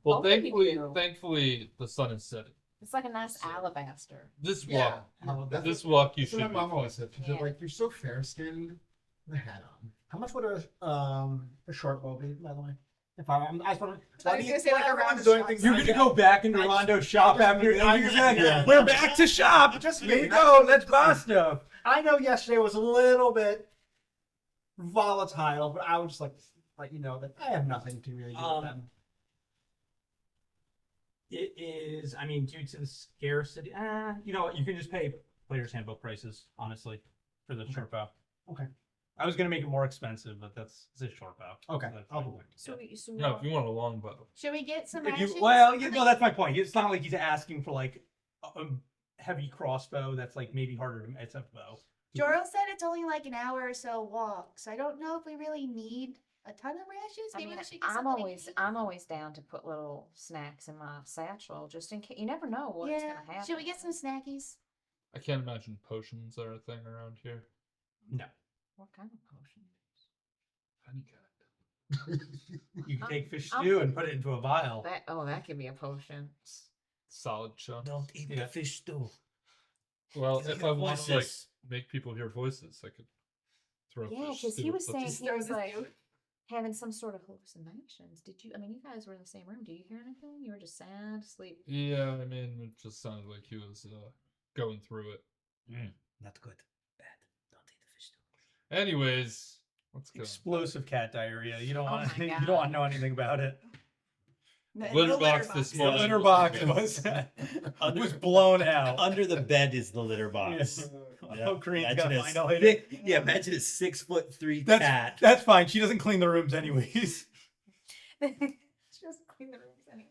Well, Both of you do. thankfully, the sun is setting. It's like a nice alabaster. This Yeah. walk, That's this what- walk, you That's what should my be mom always fine. said. She's Yeah. like, "You're so fair skinned." The hat on. How much would a short bow be, by the way? If I just want to. I was gonna say, like, a round of doing shots. things. You're gonna go back into Rondo's shop after you're Yeah. We're back to shop. Just Here me. you go. Let's buy stuff. I know yesterday was a little bit volatile, but I would just like to let you know that I have nothing to really do with them. It is, I mean, due to the scarcity, you know what? You can just pay player's handbook prices, honestly, for the short bow. Okay. I was gonna make it more expensive, but it's a short bow. Okay, That's I'll fine. do it. So we No, if you want a long bow. Should we get some If actions? you, well, you know, that's my point. It's not like he's asking for like a heavy crossbow that's like maybe harder to. It's a bow. Jorl said it's only like an hour or so walk, so I don't know if we really need a ton of rations. I Maybe mean, we should get I'm something always to eat. I'm always down to put little snacks in my satchel just in case. You never know what's Yeah. gonna happen. Should we get some snackies? I can't imagine potions are a thing around here. No, What kind of potion? Any kind. you can take fish I'm- stew and put it into a vial. That could be a potion. Solid chunk. Don't eat Yeah. the fish stew. Well, He's if got I want to like voices. make people hear voices, I could throw. Yeah, fish because he stew was at saying the- he was like having some sort of hallucinations. Did you? I mean, you guys were in the same room. Did you hear anything? You were just sad, sleep. Yeah, I mean, it just sounded like he was going through it. Not good. Bad. Don't eat the fish stew. Anyways, let's go. Explosive cat diarrhea. You don't Oh want. my You God. don't want to know anything about it. Litter box this The morning. litter box was blown out. Under the bed is the litter box. Yes. Yeah. Oh, Kareem's Imagine gonna a find out later. thick- yeah, imagine a 6'3" cat. That's fine. She doesn't clean the rooms anyways. Just clean the rooms anyway.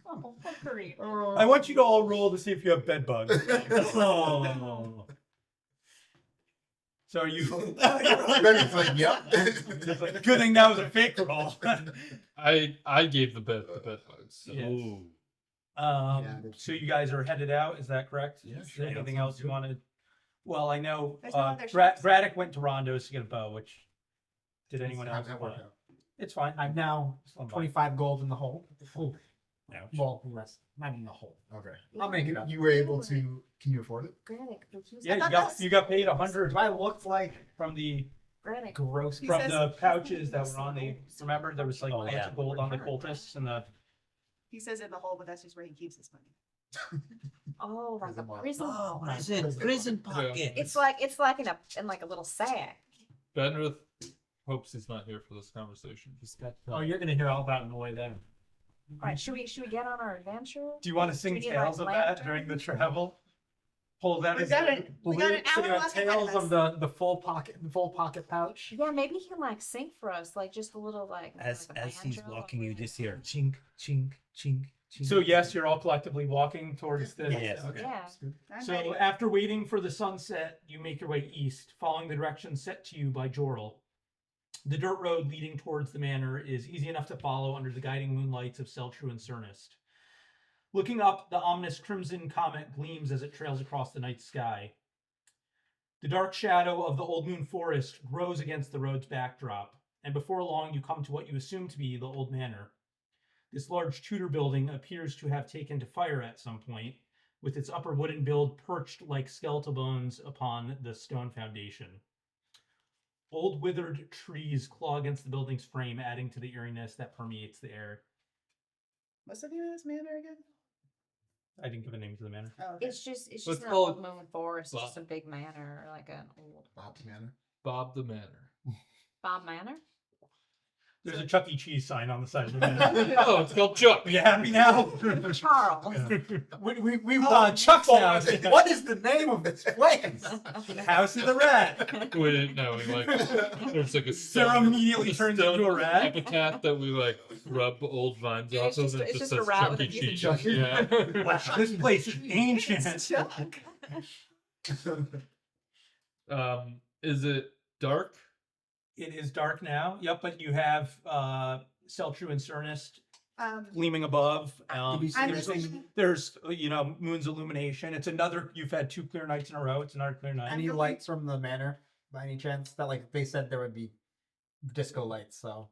Oh, poor Kareem. I want you to all roll to see if you have bed bugs. Oh. So are you? Benny's like, "Yep." Good thing that was a fake roll. I gave the bed bugs. So. Yeah. Ooh. So you guys are headed out. Is that correct? Yeah, Is sure. there anything else you wanted? Well, I know There's no other Brad, shops. Braddock went to Rondo's to get a bow. Which did anyone How'd else? that want? work out? It's fine. I'm now 25 gold in the hole. Ouch. Well, less. Not in the hole. Okay. I'll make it up. You were able to. Can you afford it? Granite cookies. Yeah, thought you got that's- you got paid 100 Do I look like from the Granite. gross? He from says- the pouches that were on the. Remember, there was like Oh, a bunch yeah. of gold on the cultists and the. He says in the hole, but that's just where he keeps his money. Oh, like a Prison wallet. prison. Oh, wallet. prison pocket. It's like in like a little sack. Benrith hopes he's not here for this conversation. He's got. Oh, you're gonna hear all about it on the way there. All right, should we get on our adventure? Do you want to sing we need, tales like, of that lantern? during the travel? Hold that. We as got a- an hour walk ahead Tales of of the full pocket pouch. Yeah, maybe he can like sing for us, like just a little like. As like a he's banjo walking, or you just whatever. hear chink, chink, chink, chink. So yes, you're all collectively walking towards the. Yes. Okay. Yeah. I'm So ready. after waiting for the sunset, you make your way east, following the directions set to you by Jorl. The dirt road leading towards the manor is easy enough to follow under the guiding moonlights of Seltru and Cernist. Looking up, the ominous crimson comet gleams as it trails across the night sky. The dark shadow of the Old Moon Forest grows against the road's backdrop, and before long you come to what you assume to be the old manor. This large Tudor building appears to have taken to fire at some point, with its upper wooden build perched like skeletal bones upon the stone foundation. Old withered trees claw against the building's frame, adding to the eeriness that permeates the air. What's the name of this manor again? I didn't give a name to the manor. Oh, okay. It's just Let's an call old it moon forest. It's Bob. just a big manor, like an old Bob's Manor. Bob the Manor. Bob Manor. There's a Chuck E. Cheese sign on the side of the manor. Oh, it's called Chuck. Are you happy now? Charles. We want Chuck's now. What is the name of this place? House of the Rat. We didn't know. We like there's like a Sarah stone, immediately turns into a rat. epitaph that we like rub old vines Yeah, off it's of. just- And it's just just a says rat Chuck with a E. piece of Cheese. Chuck E. Yeah. Wow, this place is ancient. Chuck. Is it dark? It is dark now. Yep, but you have Seltru and Cernist Um, gleaming above. I'm There's, just thinking- there's moon's illumination. It's another. You've had 2 clear nights in a row. It's another clear night. Any lights from the manor by any chance? That like they said there would be disco lights. So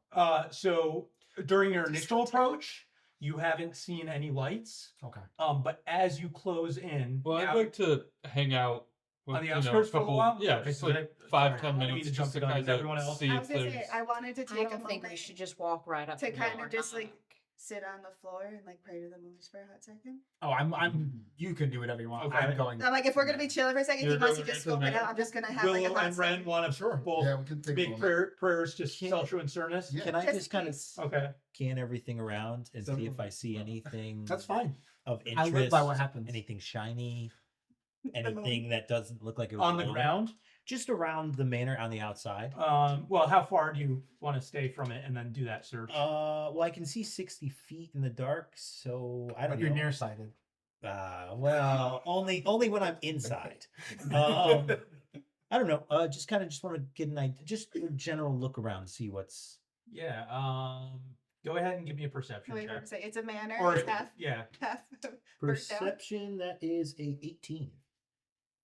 So during your initial approach, you haven't seen any lights. okay. But as you close in, Well, now- I'd like to hang out with, on the you know, outskirts for a couple- while. Yeah, Okay, just so like that- 5-10 I don't mean minutes to just jump to the gun, kind as everyone of else. see I if was gonna say, there's. I wanted to I take a don't think we moment should just walk right up to to the kind door of just knock. like sit on the floor and like pray to the moons for a hot second. Oh, I'm. You can do whatever you want. Okay. I'm going. I'm like, if we're gonna be chilling for a second, if You're he wants to going just right to the scope it manor? out, I'm just gonna have like a Willow hot and Ren second. want to both Yeah, we can take a big moment. prayers to Can't- Seltru and Cernist. Yeah. Can I Just just kind of Okay. scan everything around and see if I see anything That's fine. of I interest? live by what happens. Anything shiny? moon. Anything that doesn't look like it was On the alone? ground. Just around the manor on the outside. Well, how far do you want to stay from it and then do that search? Well, I can see 60 feet in the dark, so I But don't you're know. nearsighted. Well, only when I'm inside. I don't know. Just want to get an idea, just a general look around, see what's. Yeah. Go ahead and give me a perception Wait, check. say it's a manor. Or It's half yeah, half burnt down. Perception. That is a 18.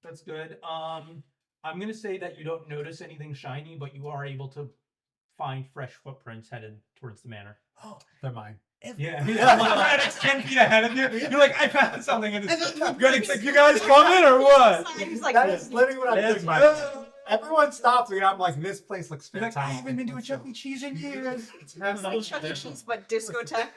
that's good. I'm gonna say that you don't notice anything shiny, but you are able to find fresh footprints headed towards the manor. Oh, They're mine. Yeah, Granite's 10 feet ahead of you. You're like, I found something, and it's Granite's like, you guys coming or what? He's like, That is literally what I'm That's doing. good. Everyone stops me, and I'm like, this place looks You're like, I fantastic. haven't been to a Chuck E. Cheese in years. it's like Chuck E. Cheese, but discotheque.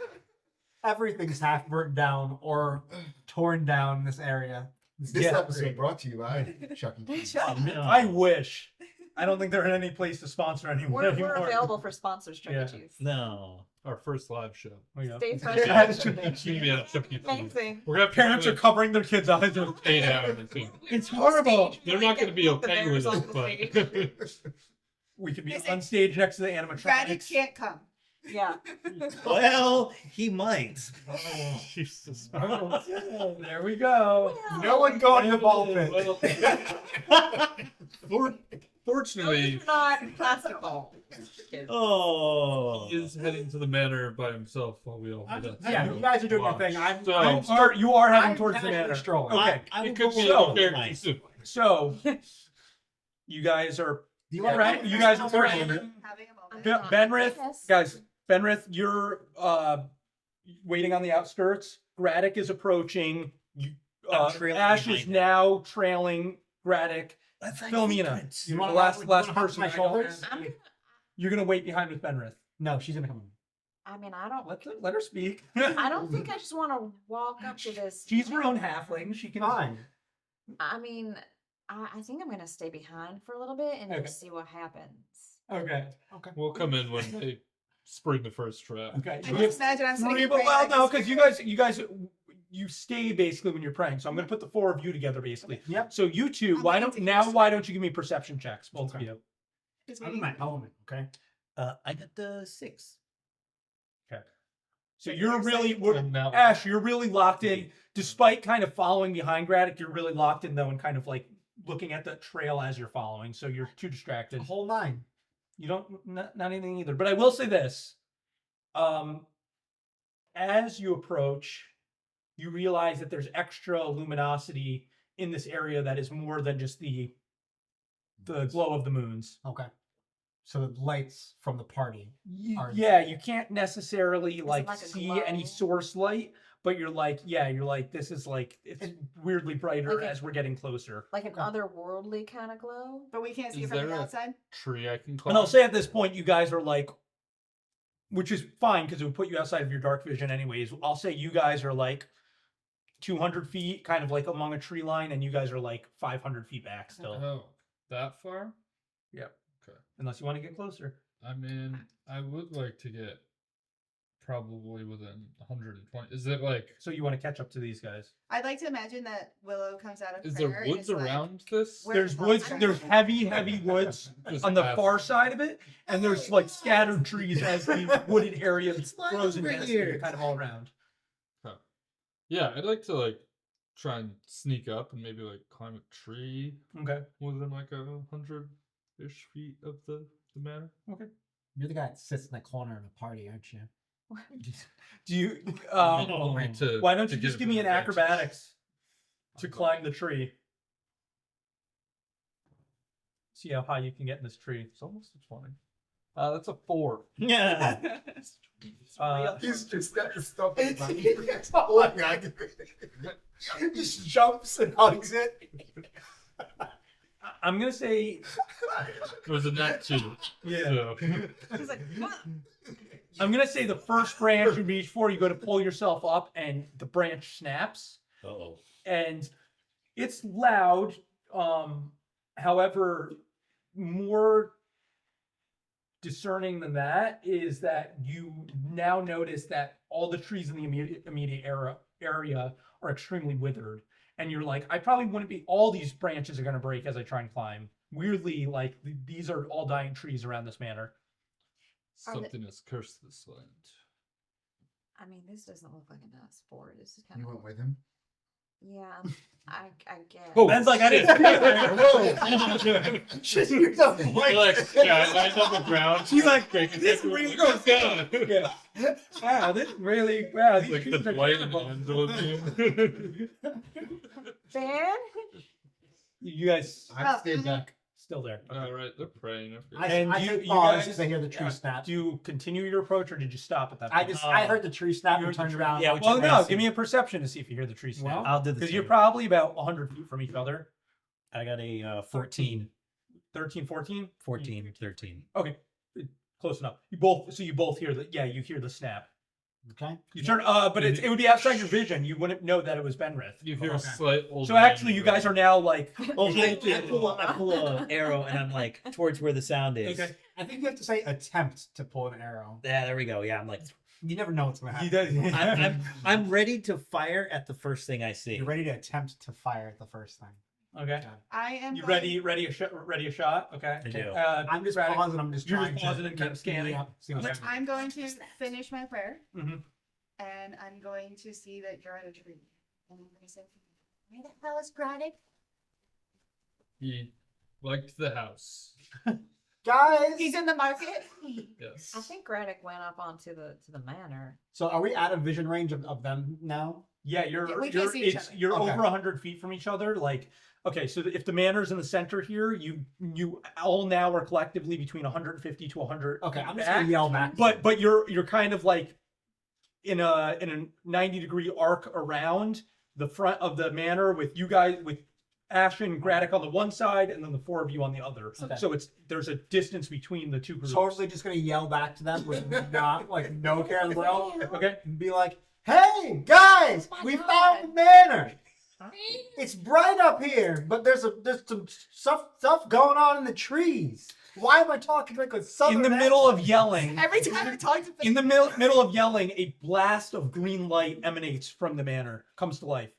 Everything's half burnt down or torn down in this area. This Yeah. episode brought to you by Chuck E. Cheese. I wish. I don't think they're in any place to sponsor anyone We're anymore. available for sponsors, Chuck Yeah. E. Cheese. No. Our first live show. Oh, yeah. Stay fresh. That's true. It's gonna be at Chuck E. Cheese. Amazing. We're gonna have Parents are covering their kids' eyes. 8 hours. Too. It's horrible. They're not gonna be The okay bears with on it, the but stage. We could be They say- on stage next to the Granite animatronics. can't come. Yeah. Well, he might. oh, Jesus. Oh, there we go. No one go in the ball pit. Fortunately, Those are not plastic balls. kids. Oh. he is heading to the manor by himself while we all head up. Yeah, you guys are doing your thing. You are heading I'm towards the casually manor. strolling. Okay. I It will could be go a with character mine. too. So, you guys are Do you all want right. You guys are Having a moment. Benrith. Yes. Guys, Benrith, you're waiting on the outskirts. Braddock is approaching. I'm trailing Ash behind is him. now trailing Braddock. Let's find Philomena, footprints. you wanna last hop- last you wanna hop person. my I know. shoulders? You're gonna wait behind with Benrith. No, she's gonna come in. I mean, I don't. Let her speak. I don't think I just want to walk up to this. She's her own halfling. She can. Fine. I mean, I think I'm gonna stay behind for a little bit and Okay. just see what happens. Okay. We'll come in when they spring the first trap. Okay. I just imagine I'm sitting here But praying well, like no, this. because you guys, you stay basically when you're praying. So I'm gonna put the 4 of you together basically. Yep. So you two, I'm why waiting don't to now? hear Why don't you give me perception checks, both of Okay. you? Just I'm in waiting. my element, okay? I got the 6. So you're really, And now, Ash, you're really locked in. Despite kind of following behind Braddock, you're really locked in though, and kind of like looking at the trail as you're following. So you're too distracted. A whole 9. You don't not anything either. But I will say this: as you approach, you realize that there's extra luminosity in this area that is more than just the glow of the moons. Okay. So the lights from the party. Yeah, you can't necessarily like like a see glow? any source light, but you're like, this is like it's weirdly brighter Like as we're getting closer. Like an otherworldly kind of glow. But we can't see Is from the there a- outside. Tree I can climb. And I'll say at this point, you guys are like, which is fine because it would put you outside of your dark vision anyways. I'll say you guys are like 200 feet, kind of like along a tree line, and you guys are like 500 feet back still. Oh, that far? Yep. Okay. Unless you want to get closer. I mean, I would like to get probably within 120. Is it like? So you want to catch up to these guys. I'd like to imagine that Willow comes out of Is prayer there and woods is like, around this? Where- There's woods. There's heavy woods Just on the past- far side of it, and there's like scattered trees as the wooded area grows in over density here. kind of all around. Yeah, I'd like to like try and sneak up and maybe like climb a tree Okay. within like 100-ish feet of the manor. You're the guy that sits in the corner of the party, aren't you? Do you? Only to- Why don't to you just get give me an advantage. acrobatics to climb the tree? See how high you can get in this tree. It's almost a 20. That's a 4. Yeah. He's just got the stuff in his mouth. It's not like I can. He just jumps and hugs it. I'm gonna say, It was a nat 2. yeah. So. He's like, I'm gonna say the first branch you reach for, you go to pull yourself up, and the branch snaps, Oh. and it's loud. However, more discerning than that is that you now notice that all the trees in the immediate area are extremely withered, and you're like, I probably wouldn't be. All these branches are gonna break as I try and climb. Weirdly, like these are all dying trees around this manor. Are the- Something has cursed this land. I mean, this doesn't look like a nice sport. This is kind You of. went with him? Yeah, I guess. Oh, Ben's like, I didn't see it there. Whoa. Just you're the Like, yeah, I lined up the ground. She's like, breaking this it. really Let's go. Yeah. Wow, this really. Wow, It's these like trees the are blight terrible. and Angela. Ben? You guys I stayed back. still there. All right, they're praying. Okay. And I you- hit you pause guys- because I hear the tree snap. Do you continue your approach or did you stop at that point? I heard the tree snap You and heard the turned tree- around. yeah, Like, which Well, is no, massive. give me a perception to see if you hear the tree snap. Well, I'll do the Because you're same. probably about 100 feet from each other. I got a 14. 13, 14? 14, 13. Okay, close enough. You both hear you hear the snap. okay. You turn, but it would be outside your vision. You wouldn't know that it was Benrith. You hear a Okay. slight old. So man actually, you guys are now like, Oh, I pull an arrow and I'm like towards where the sound is. okay. I think you have to say attempt to pull an arrow. Yeah, there we go. Yeah, I'm like, You never know what's going to He happen. does. I'm ready to fire at the first thing I see. You're ready to attempt to fire at the first thing. Okay. I am. You going- ready a shot? Okay. I do. I'm just Braddock, pausing. I'm just you're trying just pausing and kind of scanning. Yeah, see what's Okay. happening. I'm going to finish my prayer, Mhm. and I'm going to see that you're at a tree. And I'm going to say, "Where the hell is Granick?" He liked the house. Guys! He's in the market. Yes. I think Granick went up onto the manor. So are we out of vision range of them now? Yeah, Yeah, we can't see each other. you're Okay. over 100 feet from each other. Like, okay, so if the manor's in the center here, you all now are collectively between 150 to 100. Okay, I'm just back. gonna yell back. But you're kind of like in a 90-degree arc around the front of the manor with you guys with Ashton and Braddock on the one side and then the four of you on the other. Okay. So there's a distance between the two groups. Totally just gonna yell back to them with not like no care in the world. Okay. And be like, hey guys, Oh my we God. found the manor. It's bright up here, but there's some stuff going on in the trees. Why am I talking like a southern In the middle of accent? yelling, Every time I talk to in the middle of yelling, a blast of green light emanates from the manor, comes to life.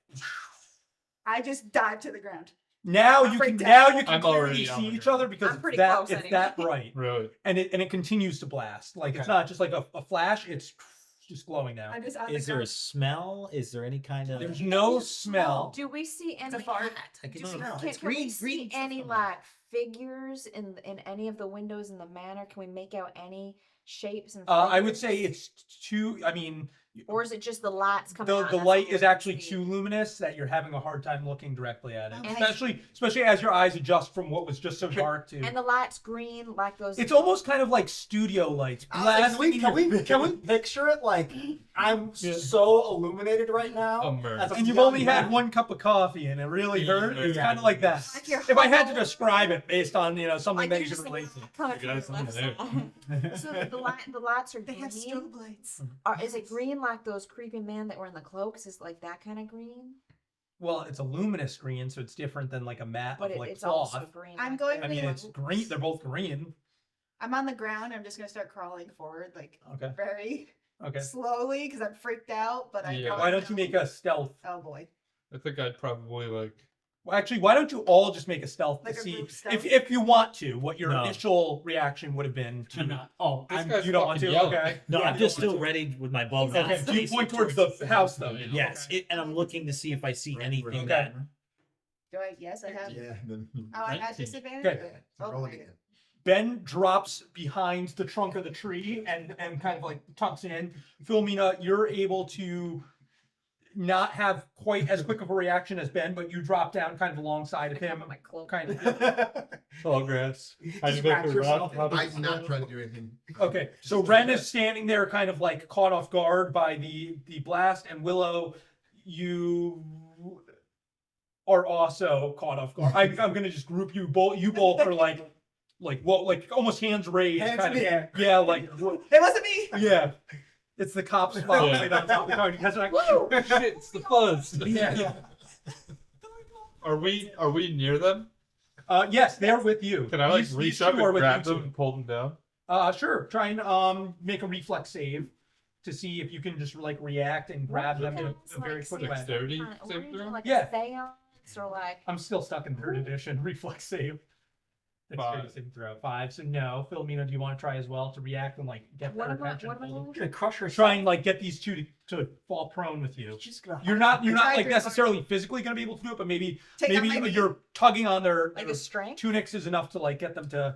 I just dive to the ground. Now I'm you can freaked clearly I'm already see on the each ground. other because I'm pretty that close it's anyway. that bright, Really? and it continues to blast. Like it's Okay. not just like a flash; it's just glowing now. I'm just on Is the there a ground. smell? Is there any kind of? There's no smell. Do we see any? It's a fart. I can Do, smell. can, It's can we green. see Green. any like figures in any of the windows in the manor? Can we make out any shapes and? I would figures? say it's too. I mean, Or is it just the lights coming out? the and that's light all is we can actually see? too luminous that you're having a hard time looking directly at it, Okay. especially as your eyes adjust from what was just so dark to. And the lights green like those. It's almost kind of like studio lights. blasting in your Can we face. picture it like I'm Yeah. so illuminated right now? Immersed. as a And you've young only had man? one cup of coffee and it really hurt. It's Yeah. kind of like that. Like you're If I had to huddled. describe it based on something Like that you're you just can like relate to. coming You from your guys left over side. So the lights are They green. have strobe lights. Is it green like those creepy men that were in the cloaks? Is it like that kind of green? Well, it's a luminous green, so it's different than like a matte But of like it's cloth. also green. I'm like going I those mean, it's cloaks. green. They're both green. I'm on the ground. I'm just gonna start crawling forward, like Okay. very Okay. slowly, because I'm freaked out. But I. Yeah. probably Why don't you know- make a stealth? Oh boy. I think I'd probably like. Well, actually, why don't you all just make a stealth Like to a see group stealth? if you want to? What your No. initial reaction would have been to not. Oh, This I'm, guy's you don't want fucking to. yelling. Okay. No, Yeah, I'm you just don't still want ready with my bow. He's now. Okay. So you point towards the house, though. Yes, Okay. and I'm looking to see if I see anything. Okay. that- Do I? Yes, I have. Yeah. Then, Oh, I got 19. disadvantage. Okay. Oh, roll my it again. Ben drops behind the trunk of the tree and kind of like tucks in. Philomena, you're able to not have quite as quick of a reaction as Ben, but you drop down kind of alongside of I cover him. my cloak. Kind of. Oh, grass. I Just make wrap a yourself rock. in I did not try to do anything. Okay, so Ren is standing there, kind of like caught off guard by the blast, and Willow, you are also caught off guard. I'm gonna just group you both. You both are like almost hands raised, Hands kind in of. the air. Yeah, like It wasn't me. yeah. It's the cops following Yeah. on top of the car. You guys are like, Woo! Shit, it's the fuzz. yeah. Are we near them? Yes, they're with you. Can I like These reach two up are and with grab you them and pull them down? too. Sure. Try and make a reflex save to see if you can just like react and grab them in a very quick way. Dexterity Were save you throw? doing like Yeah. a seance or like? I'm still stuck in third edition. Reflex save. Dexterity 5. saving throw. 5. So no. Philomena, do you want to try as well to react and like get What their am I? attention? What am I Hold them? doing? Crush her. Try and like get these two to fall prone with you. She's gonna. You're not Try like three necessarily physically gonna be able to do it, but maybe Take out my maybe knee. you're tugging on their Like a strength? tunics is enough to like get them to.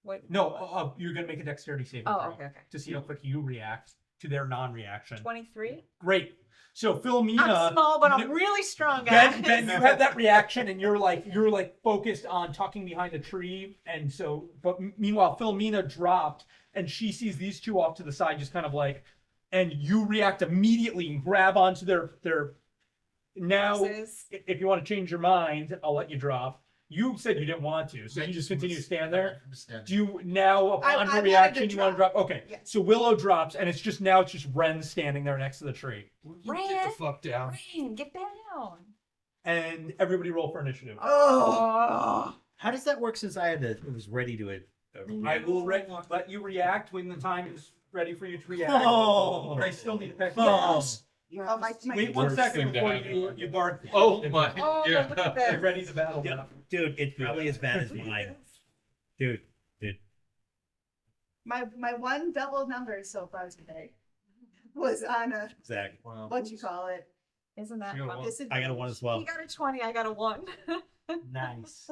Wait. No, you're gonna make a dexterity saving Oh, throw okay, okay. to see how quick you react to their non-reaction. 23. Great. So Philomena, I'm small, but I'm n- really strong, guys. Ben, you have that reaction, and you're like focused on tucking behind the tree, and so. But meanwhile, Philomena dropped, and she sees these two off to the side, just kind of like, and you react immediately and grab onto their. Now, This is- if you want to change your mind, I'll let you drop. You said you didn't want to, so you just continue to stand there. Do you now, upon I her wanted reaction, to you want to drop? Okay. Yes. So Willow drops, and it's just Ren standing there next to the tree, Get Ran, the fuck down. Ran, get down. and everybody roll for initiative. Oh. How does that work? Since I had it was ready to it. I will let you react when the time is ready for you to react. Oh. But I still need to pick. Oh. Oh, my Wait 1 Worst second thing to before happen. you bark. Oh my. Oh, yeah. look at Get that. ready to battle. Yeah. Dude, it's probably as bad as mine. Dude. My one double number so far today was on a Exactly. Wow. what you call it. Isn't that You got a fun? one. Disadvantage. I got a 1 as well. You got a 20, I got a 1. Nice.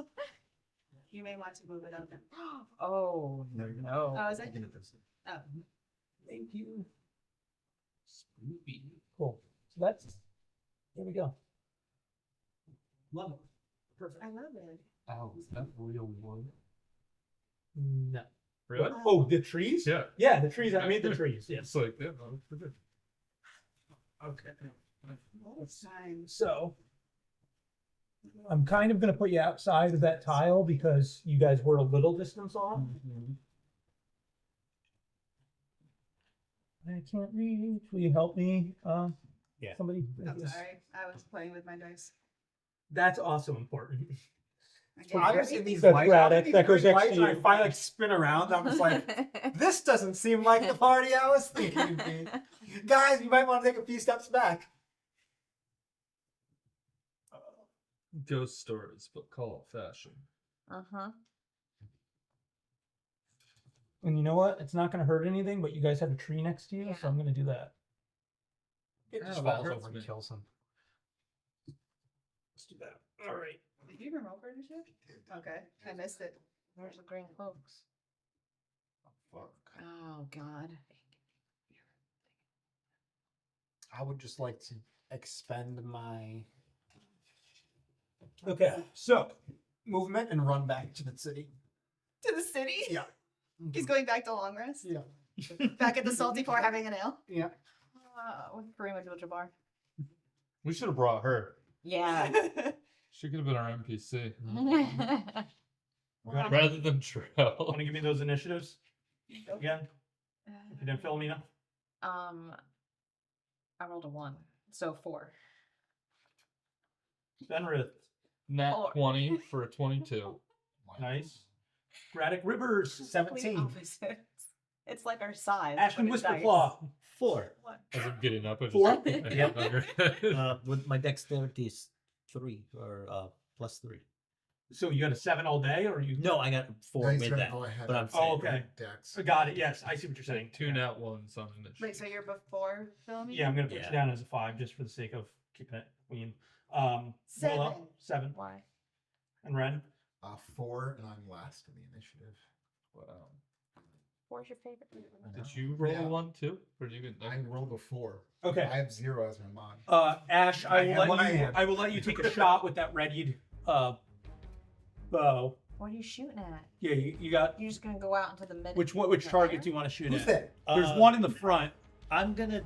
You may want to move it up. Oh, no. Oh, is it? Oh. Thank you. Spoopy. Cool. So that's. There we go. Love it. Perfect. I love it. Oh, is that real wood? No. Really? Oh, the trees? Yeah. Yeah, the trees. I made the trees. Yes. It's like, yeah, no, it's good. Okay. It's time. So I'm kind of going to put you outside of that tile because you guys were a little distance off. I can't reach. Will you help me? Yeah. Somebody. I'm sorry. I was playing with my dice. That's also important. I Well, I get was in these That's lights. rad. I'm in these That goes green next lights, to and I you. finally like spin around. I'm just like, this doesn't seem like the party I was thinking it'd be. Guys, you might want to take a few steps back. Ghost stories, but call it fashion. Uh-huh. And you know what? It's not going to hurt anything, but you guys have a tree next to you, Yeah. so I'm going to do that. It just Ow, that falls hurts over and me. kills him. Let's do that. All right. Did you even roll for initiative? Okay, I missed it. Where's the green cloaks? Fuck. Oh God. I would just like to expend my Okay. So movement and run back to the city. To the city? Yeah. He's going back to long rest? Yeah. Back at the salty pour having an ale? Yeah. With Kareem Abdul-Jabbar. We should have brought her. Yeah. She could have been our NPC Well, rather than Trell. want to give me those initiatives again? If you didn't fill me now. I rolled a 1, so 4. Benrith. Nat Oh. 20 for a 22. Nice. Braddock Rivers. 17. Opposites. It's like our size. Ashton but it's dice. Whisperclaw. 4. What? As I'm getting up, I just Four? put my hand on your head. With my dexterity is 3 or +3. So you got a 7 all day, or you? No, I got 4 He's with gonna that. go ahead But I'm and saying, Oh, okay. Dex. I got it. Yes, I see what you're saying. Two nat ones on initiative. Wait, so you're before filming? Yeah, I'm gonna put Yeah. you down as a 5 just for the sake of keeping it clean. Seven. Willow, 7, Why? and Ren. 4, and I'm last in the initiative. Wow. 4's your favorite? Did you roll Yeah. a 1 too? Or did you get I rolled a 4. Okay. I have 0 as my mod. Ash, I am what I I am. will let you take a shot with that readied bow. What are you shooting at? Yeah, you got You're just gonna go out into the middle. which target do you want to shoot Who's at? that? There's one in the front. I'm gonna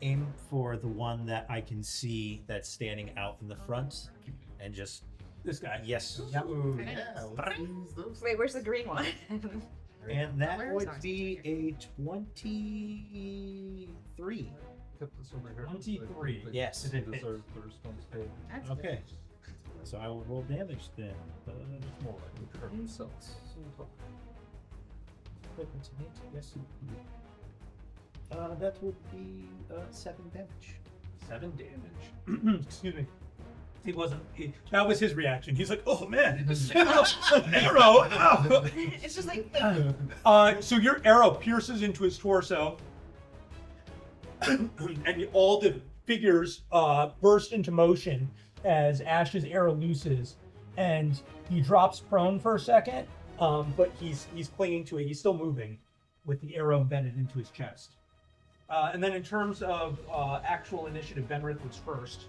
aim for the one that I can see that's standing out in the front, and just This guy. yes, Ooh, Yeah, let's use those. Wait, where's the green one? and that Where is would ours? be a 23. Put this over here. 23. Yes. Is it- Deserve the responsibility. That's Okay, so I will roll damage then. It's more like we hurt ourselves. Yes. That would be 7 damage. 7 damage. Excuse me. That was his reaction. He's like, "Oh man, an arrow!" Ow." It's just like, So your arrow pierces into his torso, and all the figures burst into motion as Ash's arrow looses, and he drops prone for a second. But he's clinging to it. He's still moving, with the arrow embedded into his chest. And then in terms of actual initiative, Benrith was first.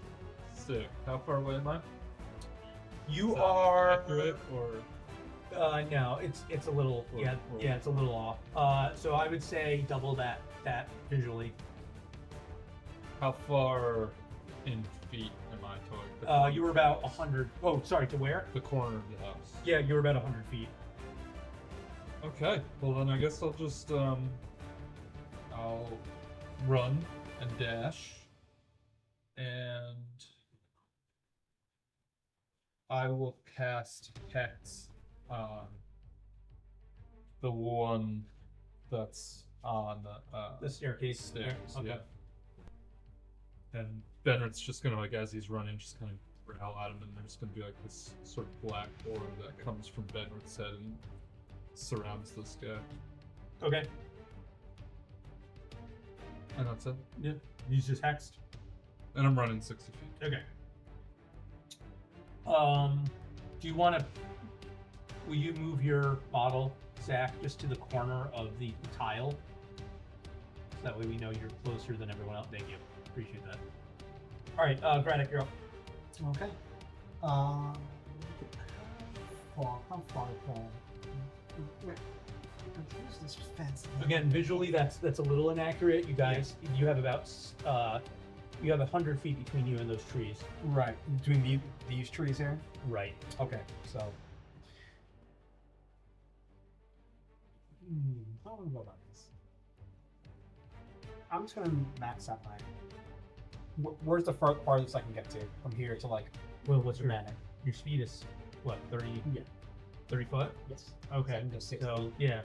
Sick. How far away am I? You Is that are accurate or no, it's a little yeah, it's a little off. So I would say double that visually. how far in feet am I toward the corner You were of the about house? 100. Oh, sorry, to where? The corner of the house. Yeah, you were about 100 feet. Okay. Well then I guess I'll just I'll run and dash, and I will cast Hex on the one that's on The staircase. stairs. Okay. Yeah. And Bennett's just gonna, like, as he's running, just kind of growl at him, and there's gonna be like this sort of black aura that comes from Bennett's head and surrounds this guy. Okay. And that's it. Yeah. He's just hexed. And I'm running 60 feet. Okay. Do you want to? Will you move your bottle, Zach, just to the corner of the tile? So that way we know you're closer than everyone else. Thank you. Appreciate that. All right, Granick, you're up. Okay. How far from? Where's this fence? Again, visually, that's a little inaccurate. You guys, you have about you have 100 feet between you and those trees. Right, between these trees here. Right. Okay, so. How do we go about this? I'm just gonna max out my. Where's the farthest I can get to from here to like? Well, what's your Manic? your speed is what 30? Yeah. 30 foot. Yes. Okay. So I can go 60. So yeah,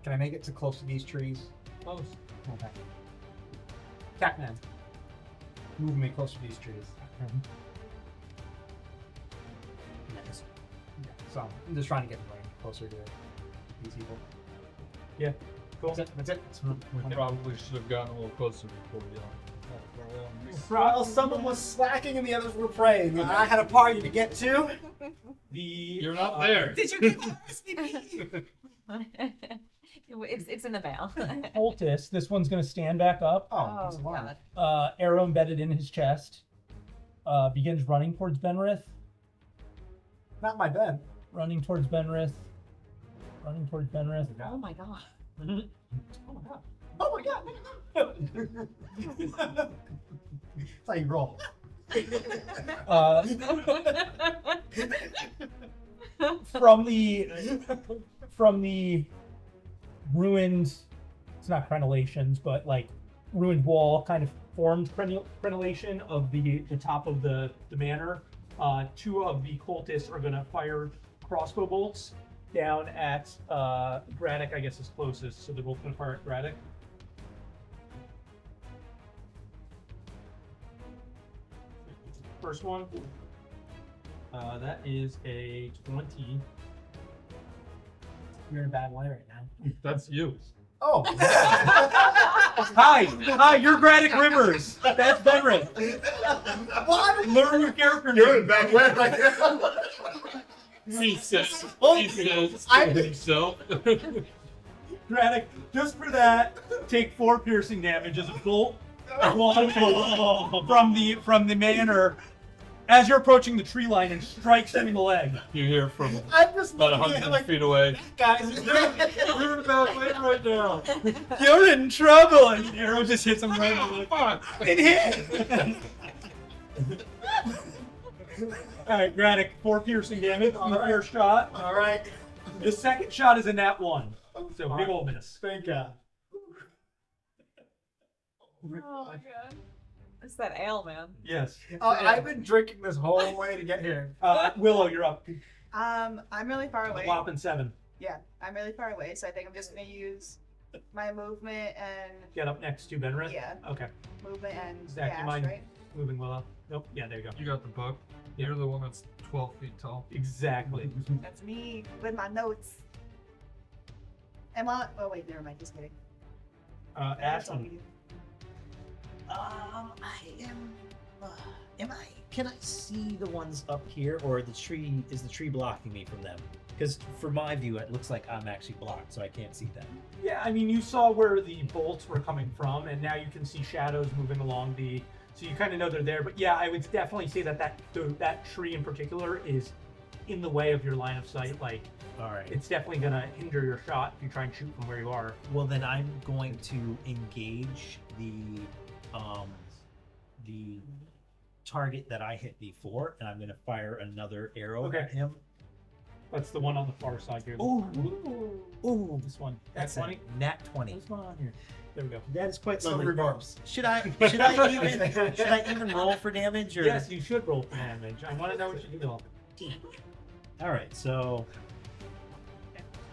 Can I make it to close to these trees? close. Okay. Catman. Move me close to these trees. Nice. Yeah, so I'm just trying to get right closer to these people. Yeah. Cool. That's it. We probably should have gotten a little closer before we Well, someone was slacking and the others were praying, and I had a party to get to. You're not there. Did you get the RSVP? It's in the mail. Cultist. This one's gonna stand back up. Oh, God. Arrow embedded in his chest. Begins running towards Benrith. Not my bed. Running towards Benrith. Running towards Benrith. Oh my God. Mhm. Oh my god. Oh my god. That's how you roll. Uh, from the ruined, it's not crenellations, but like ruined wall kind of formed crenellation of the top of the manor. Two of the cultists are gonna fire crossbow bolts down at Braddock, I guess is closest, so they're both gonna fire at Braddock. First one, that is a 20. You're in a bad way right now. That's you. Oh. Hi, you're Braddock Rivers. That's Benrick. What? Learn your character You're name. in bad way right now. He says I- himself. Braddock, just for that, take 4 piercing damage as a bolt from the manor as you're approaching the tree line and strikes him in the leg. You hear from I'm just about looking at 100 like, feet away. guys, You're in a bad way right now. You're in trouble, and the arrow just hits him right in the leg. Fuck. It hit. All right, Braddock, 4 piercing damage on the first shot. all right. The second shot is a nat 1, so big ol' miss. Thank God. Oh my God. It's that ale, man. Yes. I've been drinking this whole way to get here. Willow, you're up. I'm really far away. Whopping 7. Yeah, I'm really far away, so I think I'm just gonna use my movement and Get up next to Benrith. Yeah. Okay. movement and Zach, you dash, mind right? moving Willow? Nope. Yeah, there you go. You got the book. You're the one that's 12 feet tall. Exactly. That's me with my notes. Am I? Oh wait, never mind. Just kidding. That's all we Ashton. do. Can I see the ones up here, or is the tree blocking me from them? Because for my view, it looks like I'm actually blocked, so I can't see them. Yeah, I mean, you saw where the bolts were coming from, and now you can see shadows moving along the. So you kind of know they're there. But yeah, I would definitely say that tree in particular is in the way of your line of sight. Like, All right. it's definitely gonna hinder your shot if you try and shoot from where you are. Well, then I'm going to engage the target that I hit before, and I'm going to fire another arrow Okay. at him. That's the one on the far side here. Ooh, ooh, This one. that's Nat a 20. nat 20. This one on here. There we go. That is quite Silver lovely. barbs. Should I even roll for damage, or? Yes, you should roll for damage. I want to know what you do. All right, so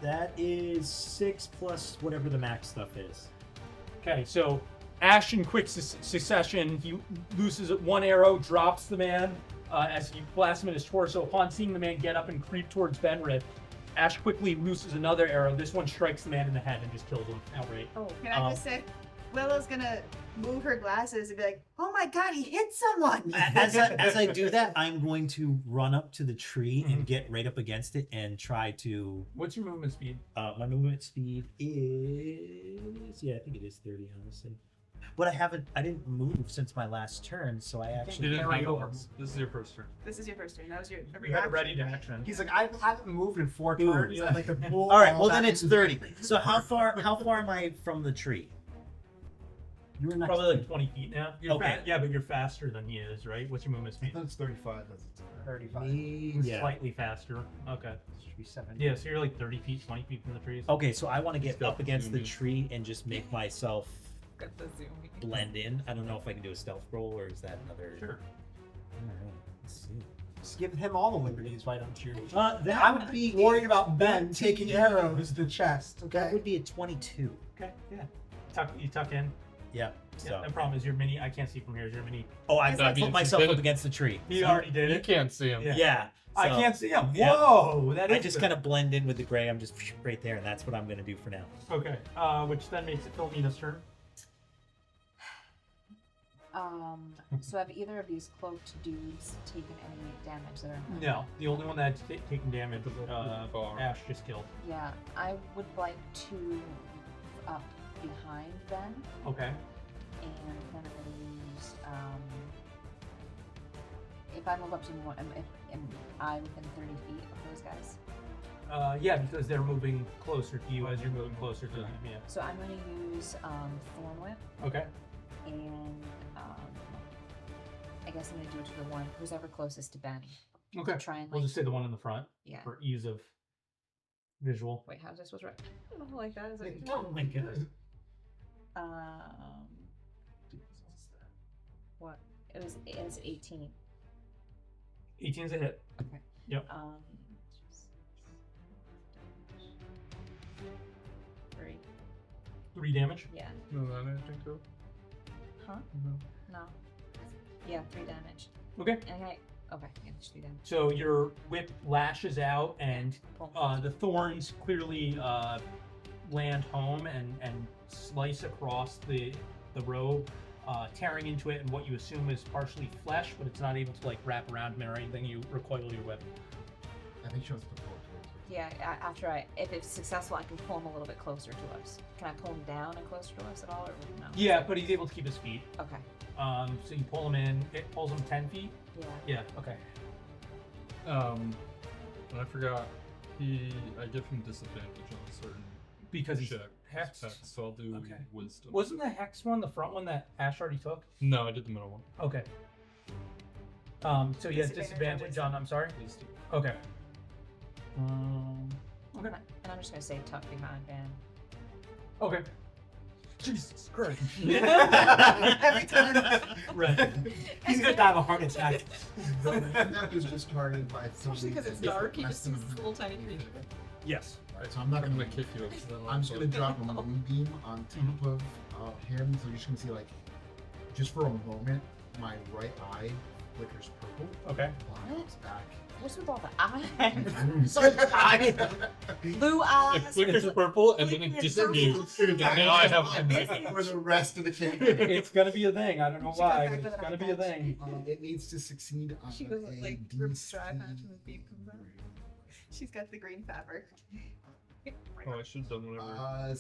that is 6 plus whatever the max stuff is. Okay, so Ash in quick succession, he looses one arrow, drops the man as he blasts him in his torso. Upon seeing the man get up and creep towards Benrith, Ash quickly looses another arrow. This one strikes the man in the head and just kills him outright. Oh, can I just say, Willow's gonna move her glasses and be like, "Oh my God, he hit someone!" As I do that, I'm going to run up to the tree and get right up against it and try to. What's your movement speed? My movement speed is, I think it is 30, honestly. But I didn't move since my last turn, so I You actually. didn't carry have over. it. This is your first turn. This is your first turn. That was your You had a ready to action. He's like, I haven't moved in 4 Ooh. turns. I'd like to pull All right, all well then that it's into- 30. So how far am I from the tree? You were next. Probably like 20 feet now. You're Okay. yeah, but you're faster than he is, right? What's your movement I speed? thought it's 35. That's 35. Me, yeah. Slightly faster. Okay. Should be 7. Yeah, so you're like 30 feet, 20 feet from the trees. Okay, so I want to get He's got up against the zoom in. tree and just make myself Got the zoom. blend in. I don't know if I can do a stealth roll, or is that another? Sure. All right, let's see. Just give him all the liberties, why don't you? That I'm would be worried about Ben taking arrows to the chest, That okay? would be a 22. Okay, yeah. You tuck in. Yeah. Yeah, So. the problem is your mini. I can't see from here. Is your mini? Oh, I Is I it- put myself Did up it? against the tree. He already did You it. can't see him. Yeah. Yeah. I so can't see him. Yeah. Whoa, that is. I just kind of blend in with the gray. I'm just right there, and that's what I'm gonna do for now. Okay. Which then makes it Philomeno's turn. So have either of these cloaked dudes taken any damage that are No, the only one that's taking damage, Far. Ash just killed. Yeah, I would like to move up behind Ben, Okay. and then I'm gonna use if I move up to more, am I within 30 feet of those guys? Yeah, because they're moving closer to you as you're moving closer to them. Yeah. So I'm gonna use Thorn Whip, Okay. and I guess I'm gonna do it to the one who's ever closest to Ben. Okay. To try and We'll like, just say the one in the front yeah. for ease of visual. Wait, how's this was right? I don't know, like that is it? Oh my god. What? It was 18. 18's a hit. Okay. Yep. 3. 3 damage. Yeah. No, I didn't think so. Huh? No. No. Yeah, 3 damage. Okay. And okay, yeah, just 3 damage. So your whip lashes out, and Cool. the thorns clearly land home and slice across the robe, tearing into it, and what you assume is partially flesh, but it's not able to like wrap around him or anything. You recoil your whip. I think she wants to pull it towards her. Yeah, after if it's successful, I can pull him a little bit closer to us. Can I pull him down and closer to us at all, or no? Yeah, but he's able to keep his feet. Okay. So you pull him in. It pulls him 10 feet. Yeah. Yeah. Okay. And I forgot. I give him disadvantage on a certain Because he's check. hex. So I'll do Okay. wisdom. Wasn't the hex one the front one that Ash already took? No, I did the middle one. Okay. So he has disadvantage on. I'm sorry. Wisdom. Okay. Okay. And I'm just gonna say tuck behind Ben. Okay. Jesus Christ. Every time. Right. He's gonna die of a heart attack. That was just targeted by Especially because it's dark, he just sees this little tiny creature. Yes. Alright, so I'm not I'm gonna gonna kick you. So then I'm just gonna drop a moonbeam on top Mhm. of him, so you're just gonna see like, just for a moment, my right eye flickers purple. Okay. It's back. What's with all the eyes? Blue It eyes. flickers purple and then it disappears. And now I have for the rest of the campaign. It's gonna be a thing. I don't know She got why, back but with it's an gonna eye be a patch. thing. It needs to succeed on She goes a like DC. rips dry patch and the beam comes out. She's got the green fabric. Oh, I should have done whatever.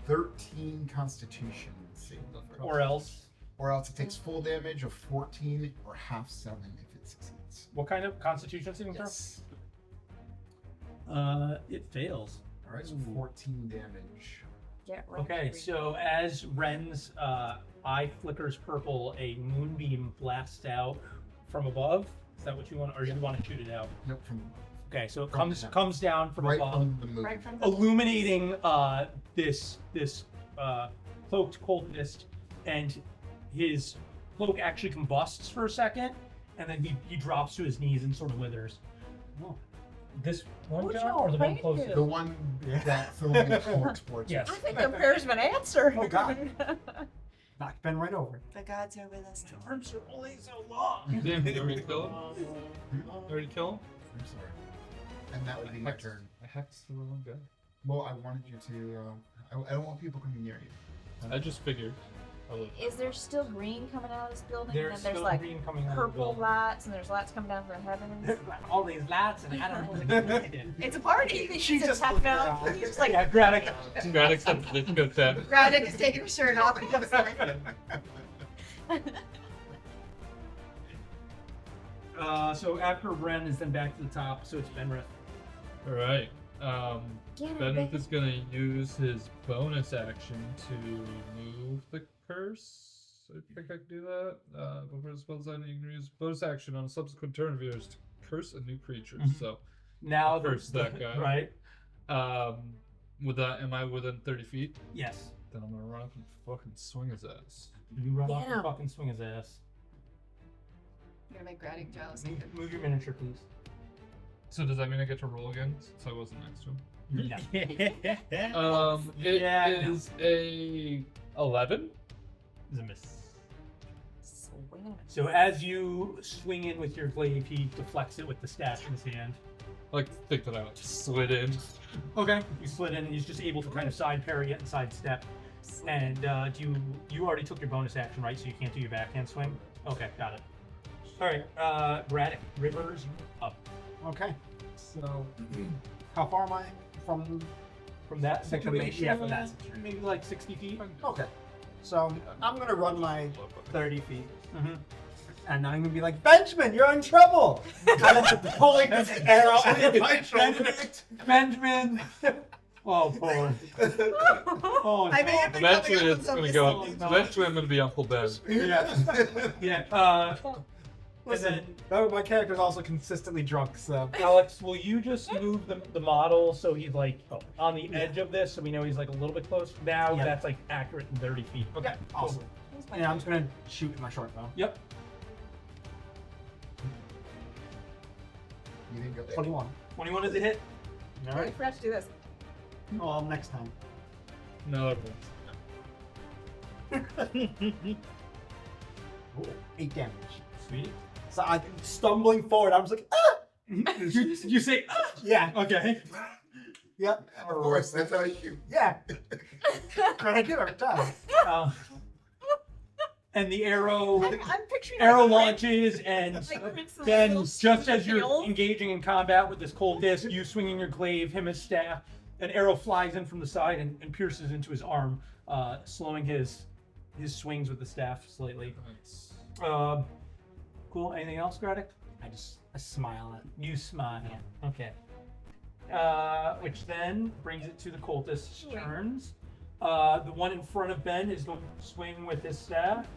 13 Constitution save. Or else, Or else it takes full damage of 14 or half 7 if it succeeds. what kind of Constitution saving throw? Yes. It fails. Alright, so 14 damage. Get right. Okay, so as Ren's eye flickers purple, a moonbeam blasts out from above. Is that what you want, or do you want to shoot it out? Nope, from Okay, so it From comes down from right above, on the moon. Right from the illuminating this cloaked cultist, and his cloak actually combusts for a second, and then he drops to his knees and sort of withers. Oh. This one Who'd John you or the one pray closest? to? The one that Philomena talks towards. Yes. I think the prayer's been answered. Oh, God. Knocked Ben right over. The gods are with us. Arms are only so long. Damn, you already kill him? You already kill him? I'm sorry. And that would be my turn. I hexed the wrong guy. Well, I wanted you to. I don't want people coming near you. I just figured. I would. Is there still green coming out of this building? There's and there's still like green coming out of the purple building. lights, and there's lights coming down from the heavens. All these lights, and I don't know what to do. It's a party. She's just a looked techno. around. He's like, Yeah, Graddock. Graddock said let's go 10. Radek is taking his shirt off. And comes So after Ren is then back to the top, so it's Benrith. Alright. get it, Benrith baby. is gonna use his bonus action to move the curse. I think I can do that. Before the spell's ending, you can use bonus action on a subsequent turn of yours to curse a new creature. Mhm. So, Now I'll curse that guy. Right? with that, am I within 30 feet? Yes. Then I'm gonna run up and fucking swing his ass. You run off Get and him. fucking swing his ass. I'm gonna make Radek jealous. Move your miniature, please. So does that mean I get to roll again? Since I wasn't next to him. No. It Yeah, no. is a 11. Is a miss. Swing and a miss. So as you swing in with your glaive, he deflects it with the staff in his hand. I like to think that I just slid in. Okay. You slid in, and he's just able to kind of side parry it and sidestep. And you already took your bonus action, right? So you can't do your backhand swing. Okay, got it. All right, Braddock, Rivers, you're up. Okay. So, how far am I from? From that situation, Yeah, from that situation. maybe like 60 feet. Okay. So I'm gonna run my 30 feet, Mm-hmm. and I'm gonna be like, Benjamin, you're in trouble. And I'm pulling this arrow out of my shoulder. Benjamin. Oh, poor. Oh, I may have been Eventually, coming up it's with gonna some go. mistakes. Eventually, I'm gonna be Uncle Ben. yeah. Yeah. Listen, my character's also consistently drunk, so. Alex, will you just move the model so he's like on the edge of this, so we know he's like a little bit close? Now Yeah. that's like accurate in 30 feet. Okay, Awesome. Yeah, I'm just gonna shoot with my short bow. Yep. You didn't go there. 21. 21 is a hit. All I right. forgot to do this. Well, next time. No, it Ooh, 8 damage. Sweet. So I'm stumbling forward. I'm just like, ah! you say, "Ah!" Yeah. Okay. Yep. Of course, that's how I shoot. Yeah. I do every time. And the arrow I'm picturing arrow like, launches, and like Prince of then Wales just as you're field. engaging in combat with this cold disc, you swinging your glaive, him his staff, an arrow flies in from the side and pierces into his arm, slowing his swings with the staff slightly. Nice. Cool. Anything else, Braddock? I smile at. You smile. Okay. Which then brings it to the cultist's Wait. turns. The one in front of Ben is going to swing with his staff.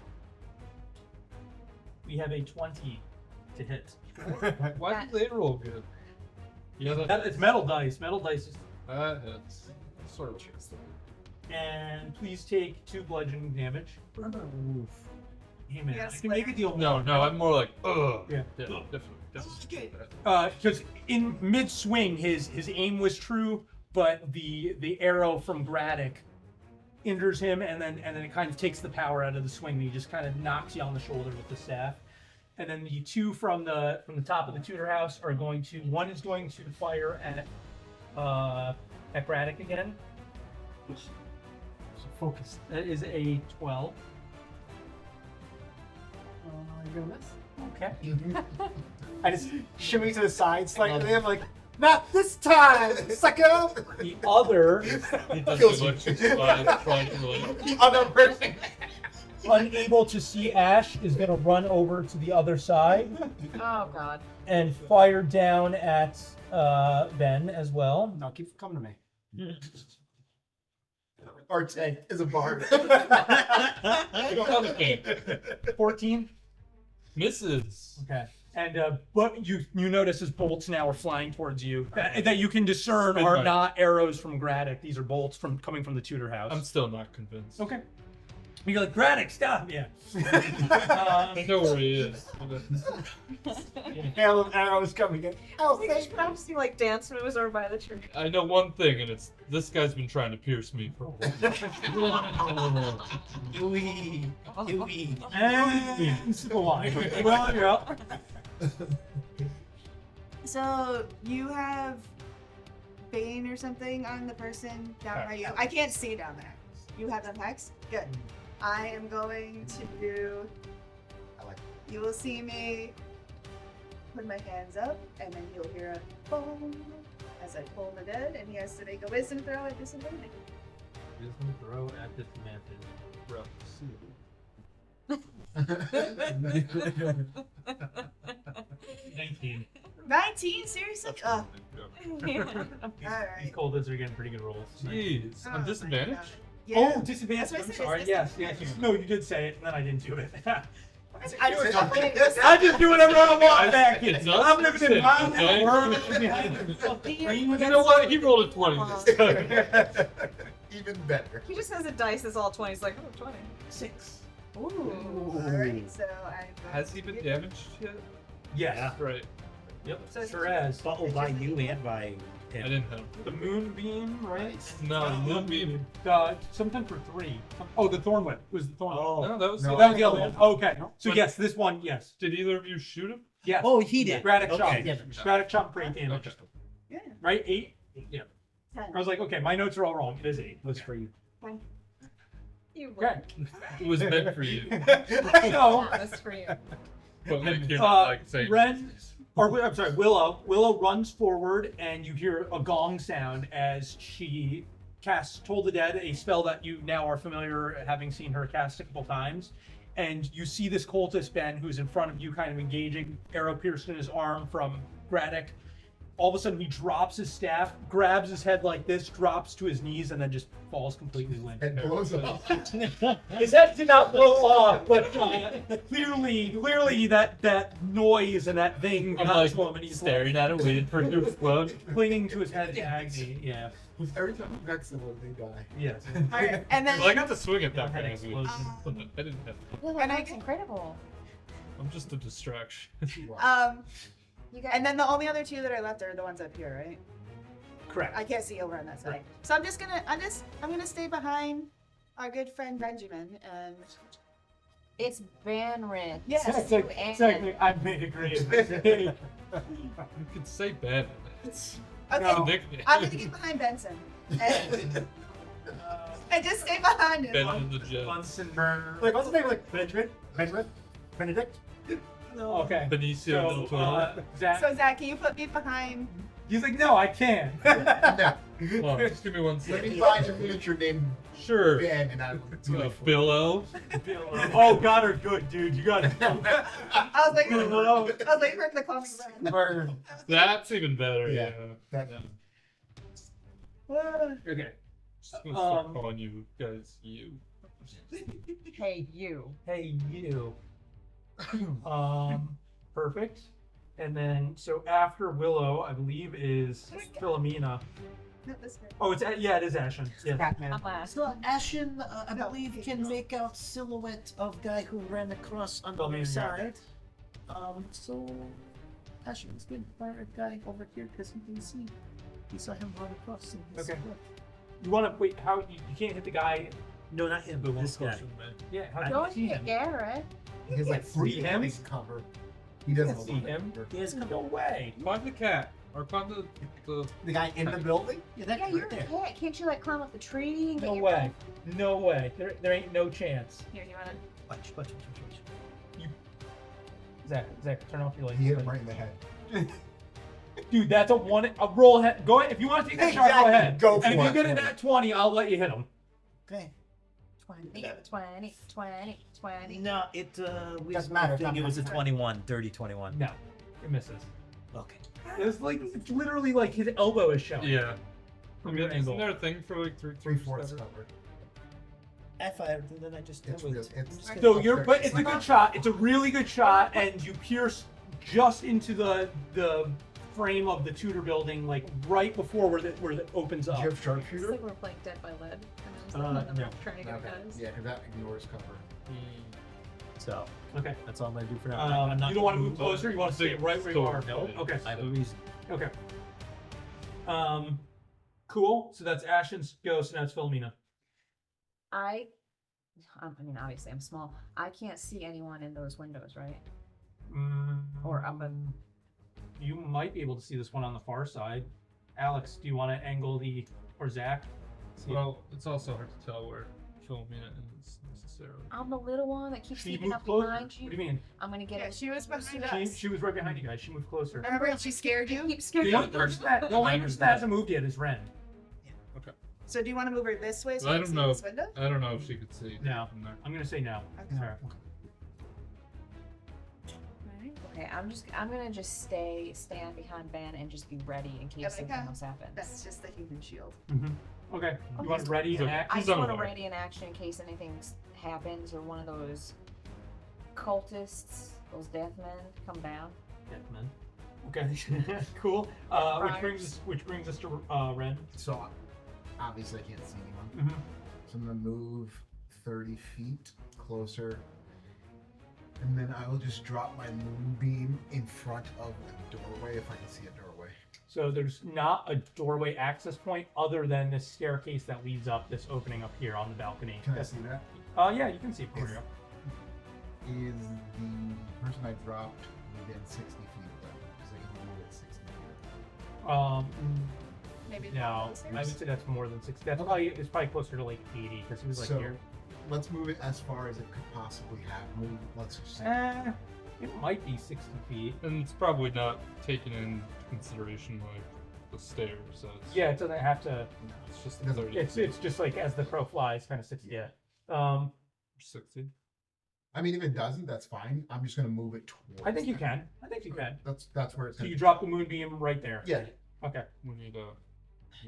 We have a 20 to hit. Why did they roll good? Yeah, It's metal dice. Metal dice. that hits. Sort of true. And please take 2 bludgeoning damage. Hey man, Yes, I can make a deal. No, I'm more like, ugh. Yeah. Definitely. Because in mid swing, his aim was true, but the arrow from Braddock injures him, and then it kind of takes the power out of the swing. And he just kind of knocks you on the shoulder with the staff. And then the 2 from the top of the Tudor house are going to. One is going to fire at Braddock again. Focus. That is a 12. You're gonna miss. Okay. I just shimmy to the side slightly. I'm like, not this time, sucker. The other He does the electric slide, trying to like. The other person. unable to see Ash is going to run over to the other side Oh god. and fire down at Ben as well. No, keep coming to me. Arte is a bard. 14. Misses. Okay. And but you notice as bolts now are flying towards you that you can discern are Right. not arrows from Braddock. These are bolts coming from the Tudor house. I'm still not convinced. Okay. You're like, Braddock, stop! Yeah. I know where he is. Hail of arrows coming in. I think he's practicing like dance moves over by the tree. I know one thing, and it's this guy's been trying to pierce me for a while. Ooey, ooey. And sip of wine. Well, you're up. So you have Bane or something on the person down by you. I can't see down there. You have them hex? Good. I am going to do. You will see me put my hands up, and then you'll hear a boom as I pull the dead, and he has to make a wisdom throw at disadvantage. Wisdom throw at disadvantage. Rough. 19. 19? Seriously? Oh, These alright. cold are getting pretty good rolls. Jeez. Oh On my disadvantage? God. Yeah. Oh, disadvantage. That's what I I'm said, sorry. it's Yes, disadvantage. No, you did say it, and then I didn't do it. I I just do whatever I want back here. It's us. I'm living in my Okay. world. You know what? He rolled a 20 this time. Even better. He just has a dice that's all 20. He's like, oh, 20. 6. Ooh. Alright, so I'm going Has he been damaged yet? Yes. Right. Yep, So sure has. Oh, by you and by I him. didn't have. The moonbeam, right? No, moonbeam. Something for 3. Oh, the thorn whip. It was the thorn whip. Oh, No, that was. No. That was the other one. Okay. So But- yes, this one, yes. Did either of you shoot him? Yes. oh, he did. Braddock shot. Okay. Braddock shot for 8 damage. Okay. Yeah. Right? 8? Yeah. 10. I was like, okay, my notes are all wrong. It is 8. Was for you. You Okay. It was meant for you. So, That's for you. But like, you're not like saying. Ren, or I'm sorry, Willow. Willow runs forward, and you hear a gong sound as she casts Toll the Dead, a spell that you now are familiar, having seen her cast a couple times. And you see this cultist Ben, who's in front of you, kind of engaging, arrow pierced in his arm from Braddock. All of a sudden, he drops his staff, grabs his head like this, drops to his knees, and then just falls completely limp. And blows up. His head did not blow off, but clearly that noise and that thing I'm got like to him, and he's staring at it, waiting for it to explode. clinging to his head in agony. Yeah. Every time we got someone, they die. Yes. Alright, and then Well, I got to swing at that Head guy. explosion. I didn't have. Willow, And I that's can- incredible. I'm just a distraction. You got and then the only other 2 that are left are the ones up here, right? Correct. I can't see over on that side. Right. So I'm gonna stay behind our good friend Benjamin and it's Banrit. Yes. Exactly. I made a great mistake. You could say Ben. It's okay. No. a nickname. I'm gonna get behind Benson. And just stay behind him. Ben and the Jet. Bunsen burner. Like, what's his name? Like, Benjamin? Benedict? Okay. Benicio del Toro. Zach, So Zach, can you put me behind? he's like, no, I can't. No. Hold on, just give me 1 Let second. me find a miniature named Sure. Ben, and I will do it for you. Billow. Oh, got her good, dude. You got it. I was waiting for him to call me Ben. That's even better. Yeah. Yeah. That- Okay. Just gonna start calling you guys you. Hey, you. Hey, you. Perfect. And then, so after Willow, I believe is Philomena. No, this way. Oh, it is Ashen. Yes. I'm last. So Ashen, I No, believe, he's can not. make out silhouette of guy who ran across on the Tell me other exactly. side. So Ashen is going to fire a guy over here because he can see. He saw him run across. In his Okay. silhouette. You want to wait? How you can't hit the guy? No, not him, but this guy. Yeah. How do Go you and see hit him? Garrett. He has like See 3 him? enemies cover. He doesn't See him? He has No way. Find the cat. Or find the The guy in the building? Yeah, that Yeah, right you're a there. cat. Can't you like climb up the tree and get No your way. No way. There ain't no chance. Here, you wanna? Watch. Zach, turn off your lights. He hit him right in the head. Dude, that's a roll ahead. Go ahead. If you want to take that shot, go Exactly. ahead. Go And for if you it. get it at 20, I'll let you hit him. Okay. 20. No, it we Doesn't matter, think it was a it's not 21, dirty 21. No, it misses. Okay. It's literally like his elbow is showing. Yeah. From your Isn't angle. there a thing for like 3/4 cover. I fired and then I just It's real. It's So but it's a good shot. It's a really good shot, and you pierce just into the frame of the Tudor building, like right before where it opens Do up. you have It's sharpshooter? like we're playing Dead by Lead. And I was No. trying to get Okay. guys. Yeah, because that ignores cover. So Okay. that's all I'm gonna do for now. I'm not You don't want to gonna move closer. You want to stay right where you are. No. Okay. I have a reason. Okay. Cool. So that's Ashen's ghost, and that's Philomena. I mean, obviously, I'm small. I can't see anyone in those windows, right? Or up in. You might be able to see this one on the far side. Alex, do you want to angle or Zach? See- Well, it's also hard to tell where Philomena is necessarily. I'm the little one that keeps She sneaking moved up closer. behind you. What do you mean? I'm gonna get Yeah, it. she was behind She, us. she was right behind you guys. She moved closer. Remember when she scared you? Keep scaring The me. only person that hasn't moved yet is Ren. So do you want to move her this way so I you don't can see know. this window? I don't know if she could see. No. From there. I'm gonna say no. Okay. Sorry. Okay, I'm gonna just stand behind Ben and just be ready in case Yeah, something okay. else happens. That's just the human shield. Okay. You want ready So- and act? I He's just want to unaware. ready in action in case anything happens or one of those cultists, those death men, come down. Man. Okay. Cool. Which brings us to Ren. So obviously I can't see anyone. Mhm. So I'm gonna move 30 feet closer And then I will just drop my moonbeam in front of the doorway if I can see a doorway. So there's not a doorway access point other than this staircase that leads up this opening up here on the balcony. Can I see that? Yeah, you can see from here. Is the person I dropped within 60 feet of them? Because I can move at 60 feet. Maybe No, downstairs? I would say that's more than 60. That's probably it's probably closer to like 80 because he was like So, here. let's move it as far as it could possibly have moved. Let's just say. It might be 60 feet. And it's probably not taking into consideration like the stairs. So it's, Yeah, it doesn't have to. it's just It doesn't- 30. It's just like as the crow flies, kind of 60. Yeah. 60. I mean, if it doesn't, that's fine. I'm just gonna move it towards. I think you them. can. I think you can. That's where it's. So Gonna you drop the moonbeam right there. Yeah. Okay. We need a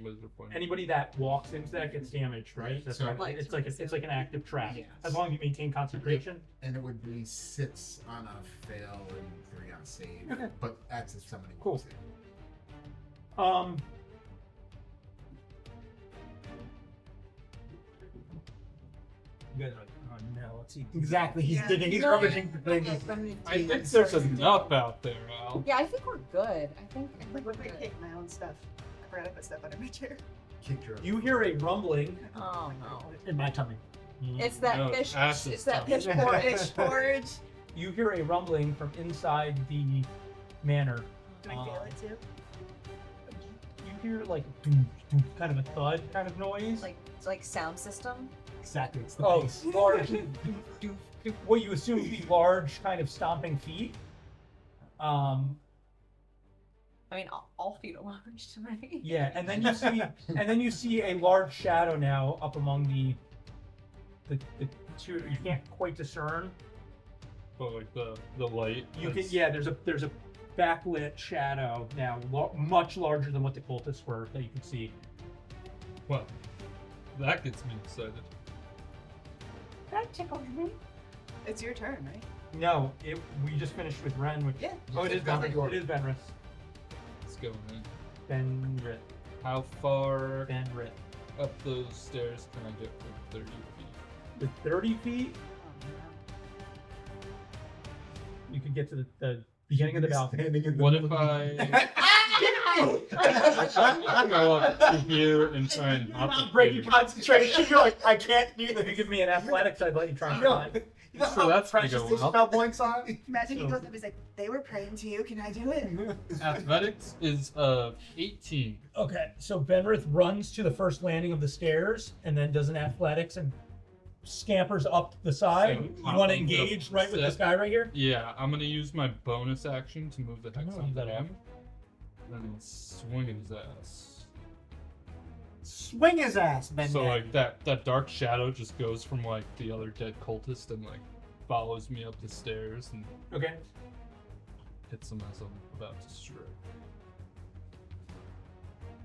laser pointer. Anybody that walks into that gets damaged, right? That's So- right. It's like an active trap. Yes. As long as you maintain concentration. And it would be 6 on a fail and 3 on save. Okay. But that's if somebody Cool. wants it. You guys are like, oh no, let's see. Exactly. He's Yeah. digging. He's No, rummaging for things. I think there's enough out there, Al. Yeah, I think we're good. I think Like, we're what if I good. kick my own stuff? I forgot I put stuff under my chair. Kick your. You hear a rumbling. Oh no. In my tummy. It's that No, fish. Ash's It's that tummy. fish porridge. Fish porridge. You hear a rumbling from inside the manor. Do I feel it too? You hear like doom, doom, kind of a thud kind of noise. Like sound system. Exactly. It's the Oh, base. large. What you assume to be large, kind of stomping feet. I mean, all feet are large to me. Yeah, and then you see a large shadow now up among the two. You can't quite discern. But like the light. You can that's- yeah. There's a backlit shadow now, much larger than what the cultists were that you can see. Well, that gets me excited. That tickles me. It's your turn, right? No, we just finished with Ren. Which, Yeah. Oh, it is Benris. It is Benris. Let's go in. Benrit. How far Benrit. up those stairs can I get with 30 feet? With 30 feet, Oh, you could get to the beginning of the balcony. Standing in the What if middle. I go up to here and try and Not breaking concentration. You're like, I can't do If you this. give me an athletics, I'd let you try and No. climb. You know So how that's gonna precious go this well. spell points are? Imagine he So- goes up, he's like, they were praying to you, can I do it? Athletics is 18. Okay, so Benrith runs to the first landing of the stairs and then does an athletics and scampers up the side. So, You want to engage right with this guy right here? Yeah, I'm gonna use my bonus action to move the hex No, on leave that him. And swing his ass. Swing his ass, Ben. So like that dark shadow just goes from like the other dead cultist and like follows me up the stairs and Okay. hits him as I'm about to strike.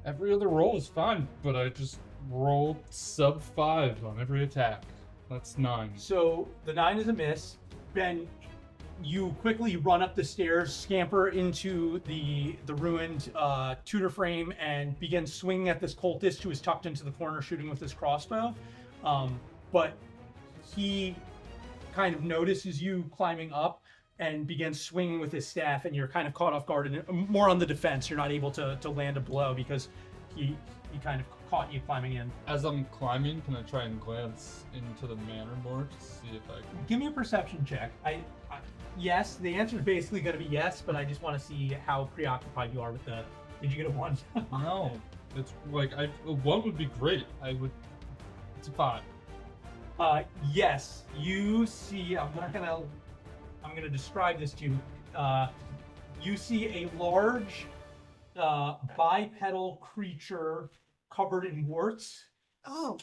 Every other roll is fine, but I just rolled sub 5 on every attack. That's 9. So the 9 is a miss. Ben, you quickly run up the stairs, scamper into the ruined Tudor frame, and begin swinging at this cultist who is tucked into the corner, shooting with his crossbow. But he kind of notices you climbing up and begins swinging with his staff, and you're kind of caught off guard and more on the defense. You're not able to land a blow because he kind of caught you climbing in. As I'm climbing, can I try and glance into the manor more to see if I can? Give me a perception check. Yes, the answer is basically going to be yes, but I just want to see how preoccupied you are with the. Did you get a 1? No, it's like a 1 would be great. It's a 5. Yes, you see. I'm gonna describe this to you. You see a large bipedal creature covered in warts. Oh,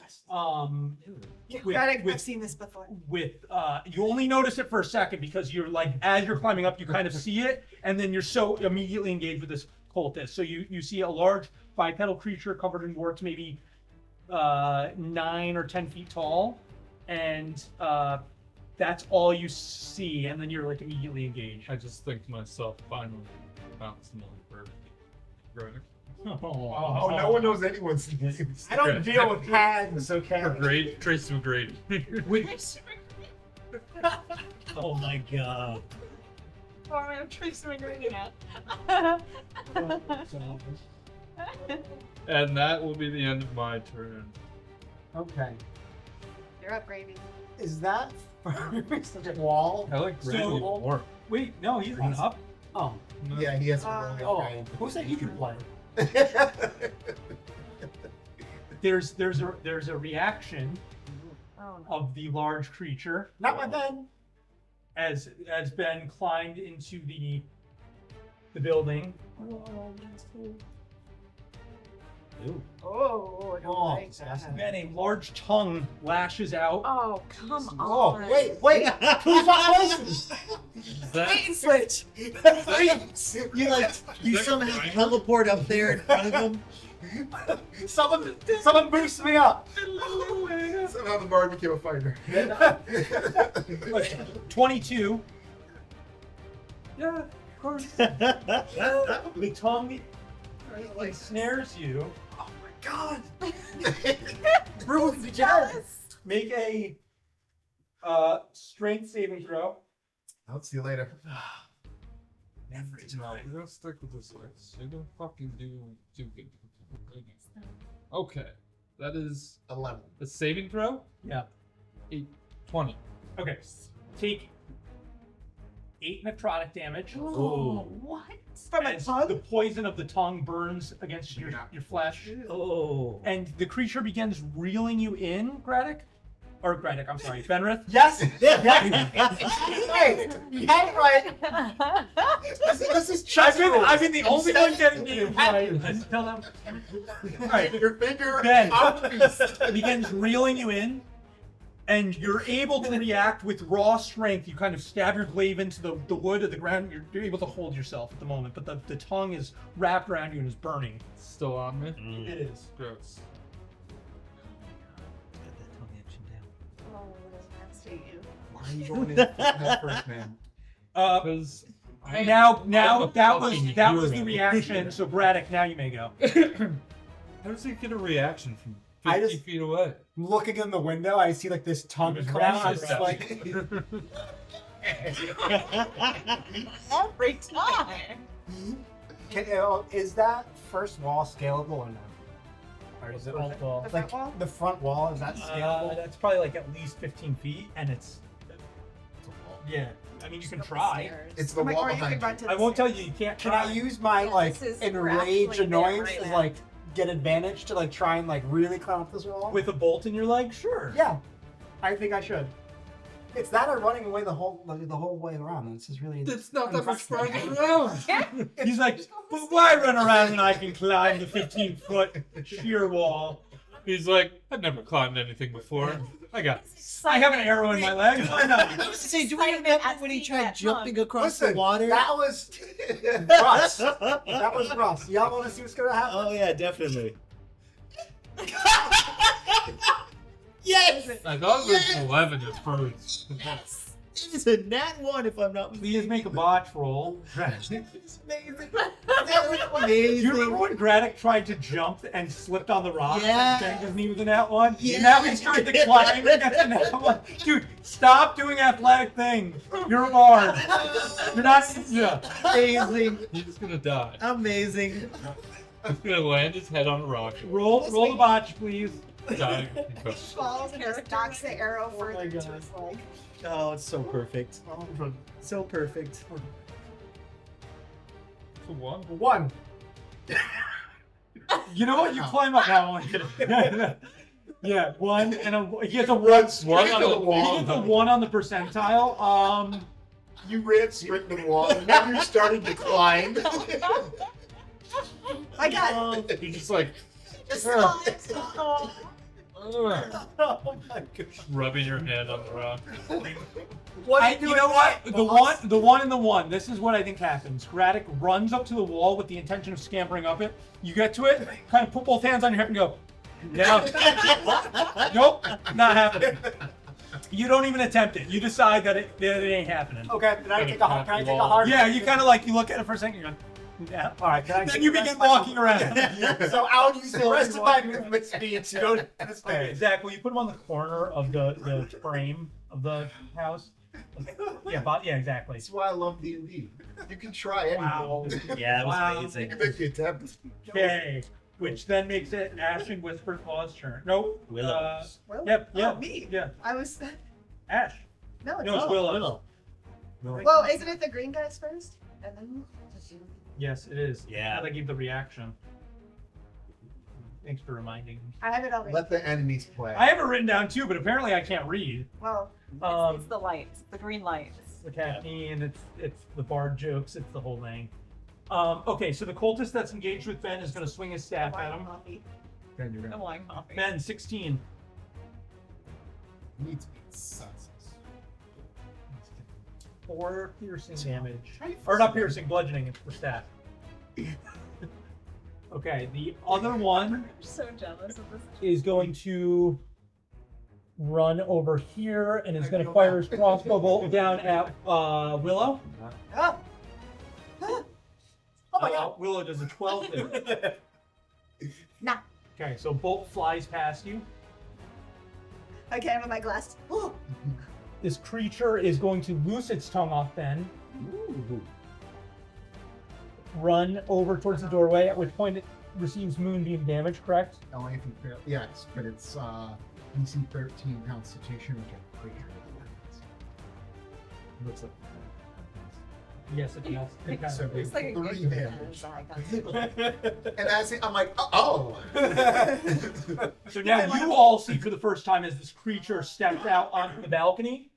With- I've with- seen this before. You only notice it for a second because you're like, as you're climbing up, you kind of see it, and then you're so immediately engaged with this cultist. So you see a large bipedal creature covered in warts, maybe 9 or 10 feet tall, and that's all you see, and then you're like immediately engaged. I just think to myself, finally found someone for Greg. Oh, no one knows anyone's names. I don't deal with tags, okay? For grade, Trace of grade. Oh my god. Oh, I'm tracing my grading out. And that will be the end of my turn. Okay. You're upgrading. Is that such a wall? I like Grady So- more. Wait, no, he's not up. Oh. Yeah, he has to Oh. really Who said you could play? There's a reaction Oh, no. of the large creature Not my bed. as Ben climbed into the building. Ooh. Oh, I don't Oh, like disgusting. that. And a large tongue lashes out. Oh, come Oh, on. wait. Who's on places? Is that, Bait and switch. You like you somehow teleport up there in front of him. Someone boost me up. Somehow the bard became a fighter. 22. Yeah, of course. The tongue snares you. Oh my god. Ruins the jealous. Make a strength saving throw. I'll see you later. Never is no, we're gonna stick with this list. You're gonna fucking do good. Okay. That is 11. a saving throw? Yeah. 20. Okay. Take 8 necrotic damage. Oh. What? From a As tongue? the poison of the tongue burns against your flesh. Oh. And the creature begins reeling you in, Graddock? Or Graddock, I'm sorry, Fenrith. Yes. Hey, right. This is chess rules. I've been the only one getting the right. Let's tell them. All right, Your finger Ben mouthpiece. begins reeling you in, and you're able to react with raw strength. You kind of stab your glaive into the wood of the ground. You're able to hold yourself at the moment, but the tongue is wrapped around you and is burning. It's still on me? It is. Gross. Got that tongue action down. Oh, that's nasty. Why are you going in head first, man? Because Now I'm that a was fucking the hero. reaction. So Braddock, now you may go. how does he get a reaction from I 50 just- feet away? Looking in the window, I see like this tongue come out. I'm just like, Every time. is that first wall scalable or no? Or is it Front wall. The like front wall? the front wall? Is that scalable? That's probably like at least 15 feet, and it's yeah. I mean, you can try. It's the I'm like, wall or you behind could you. run to the I won't tell stairs. you. You can't Can try. I use my like This is enrage actually annoyance there to right like get advantage to like try and like really climb up this wall? with a bolt in your leg? Sure. Yeah, I think I should. It's that or running away the whole way around. This is really. It's not that much farther unprecedented. around. He's like, but why run around when I can climb the 15-foot sheer wall? He's like, I've never climbed anything before. I got this. I have an arrow in my leg. Why I not? was to say, do we remember when he tried jumping across the Listen, water? that was Russ. That was Russ. Y'all want to see what's gonna happen? Oh yeah, definitely. Yes! I thought it was 11 at first. It is a nat 1 if I'm not Please mistaken. make a botch roll. It's amazing. That was amazing. Do you remember when Graddock tried to jump and slipped on the rock? Yeah. And banged his knee with a nat one? Yeah. Now he's trying to climb and get the nat one. Dude, stop doing athletic things. You're a bard. You're not. Yeah. Amazing. He's gonna die. Amazing. He's gonna land his head on a rock. Roll the botch, please. Die. Falls and just knocks the arrow further my into God. his leg. Oh, it's so perfect. So perfect. For one. One. You know what? You climb up now. Yeah, one and he has a one. One on the wall. He gets a 1 on the percentile. You ran straight to the wall, and now you're starting to climb. I got He's just like Oh my god. rubbing your hand on the rock. You know what? The one and the one. This is what I think happens. Graddock runs up to the wall with the intention of scampering up it. You get to it, kind of put both hands on your hip and go, no. Nope, not happening. You don't even attempt it. You decide that it ain't happening. Okay, can I take a hard? Yeah, you kind of like, you look at it for a second, you're going, yeah. All right, can I Then you begin walking around. So I'll use the rest of my movement speed to go to the Okay, stairs. Zach, will you put him on the corner of the frame of the house? Yeah, exactly. That's why I love D&D. You can try anything. Wow. Yeah, that was Wow. amazing. You can make the attempt. Okay. Which then makes it Ash and Whisper Claw's turn. Nope. Willows. Willow? Yep. Oh, Yeah. me. Yeah. I was. Ash. No, it's No, it's not. Willow. Well, isn't it the green guys first? And then. Yes, it is. Yeah. I gave the reaction. Thanks for reminding me. I have it already. Let the enemies play. I have it written down too, but apparently I can't read. Well, It's the lights, the green lights. The caffeine, it's the bard jokes, it's the whole thing. Okay, so the cultist that's engaged with Ben is going to swing his staff at him. coffee. Then you're The gonna wine coffee. Ben, 16. need to be sus. 4 piercing damage. Or not piercing, bludgeoning for staff. Okay, the other one I'm so jealous of this. is going to run over here and is going to fire his crossbow bolt down at Willow. Oh. Oh my god. Willow does a 12 hit. Nah. Okay, so bolt flies past you. Okay, I'm with my glass. Oh. This creature is going to loose its tongue off Ben. Run over towards the doorway, at which point it receives moonbeam damage, correct? Oh, if you fail. Yes, but it's DC 13 Constitution, which I'm pretty sure it looks like. Yes, it does. It does. So It's like a three good damage. damage. And as I'm like, oh. So now you all see for the first time as this creature steps out onto the balcony.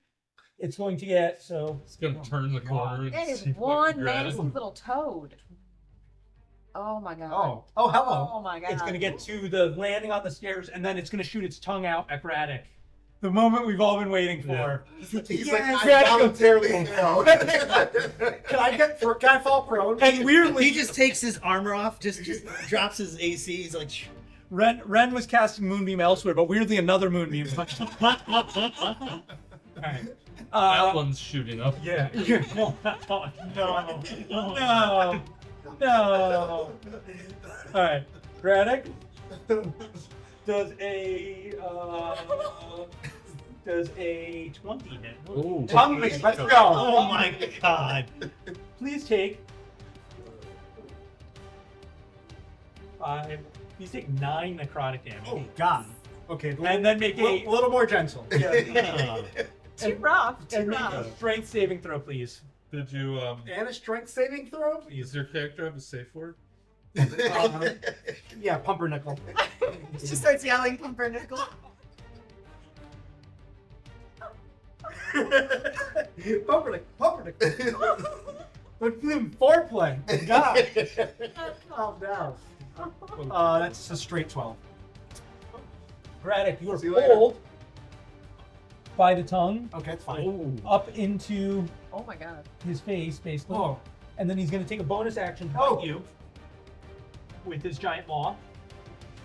It's going to get, so It's gonna turn the corner. and That is see what one you're at. nasty little toad. Oh my god. Oh, hello. Oh my god. it's going to get to the landing on the stairs, and then it's going to shoot its tongue out at Braddock. The moment we've all been waiting for. He's Yes, like, I voluntarily failed. Can I fall prone? And weirdly, He just takes his armor off, just drops his AC. He's like, Ren was casting Moonbeam elsewhere, but weirdly another Moonbeam. Alright. That one's shooting up. Yeah. No. No. No. Alright. Braddock does a 20 hit. Ooh. Let's go. oh my god. Please take 5. Please take 9 necrotic damage. Oh God. Okay. And then make a little more gentle. Too rough. Too and make rough. a strength saving throw, please. Did you And a strength saving throw. does your character have a safe word? Yeah, pumpernickel. She starts yelling pumpernickel. Pumpernickel. But flume foreplay. God. Calm down. That's a straight 12. Braddock, you are See you later. pulled by the tongue Okay, it's fine. up into Oh my god. his face, basically. Oh. And then he's going to take a bonus action to Oh. bite you with his giant maw.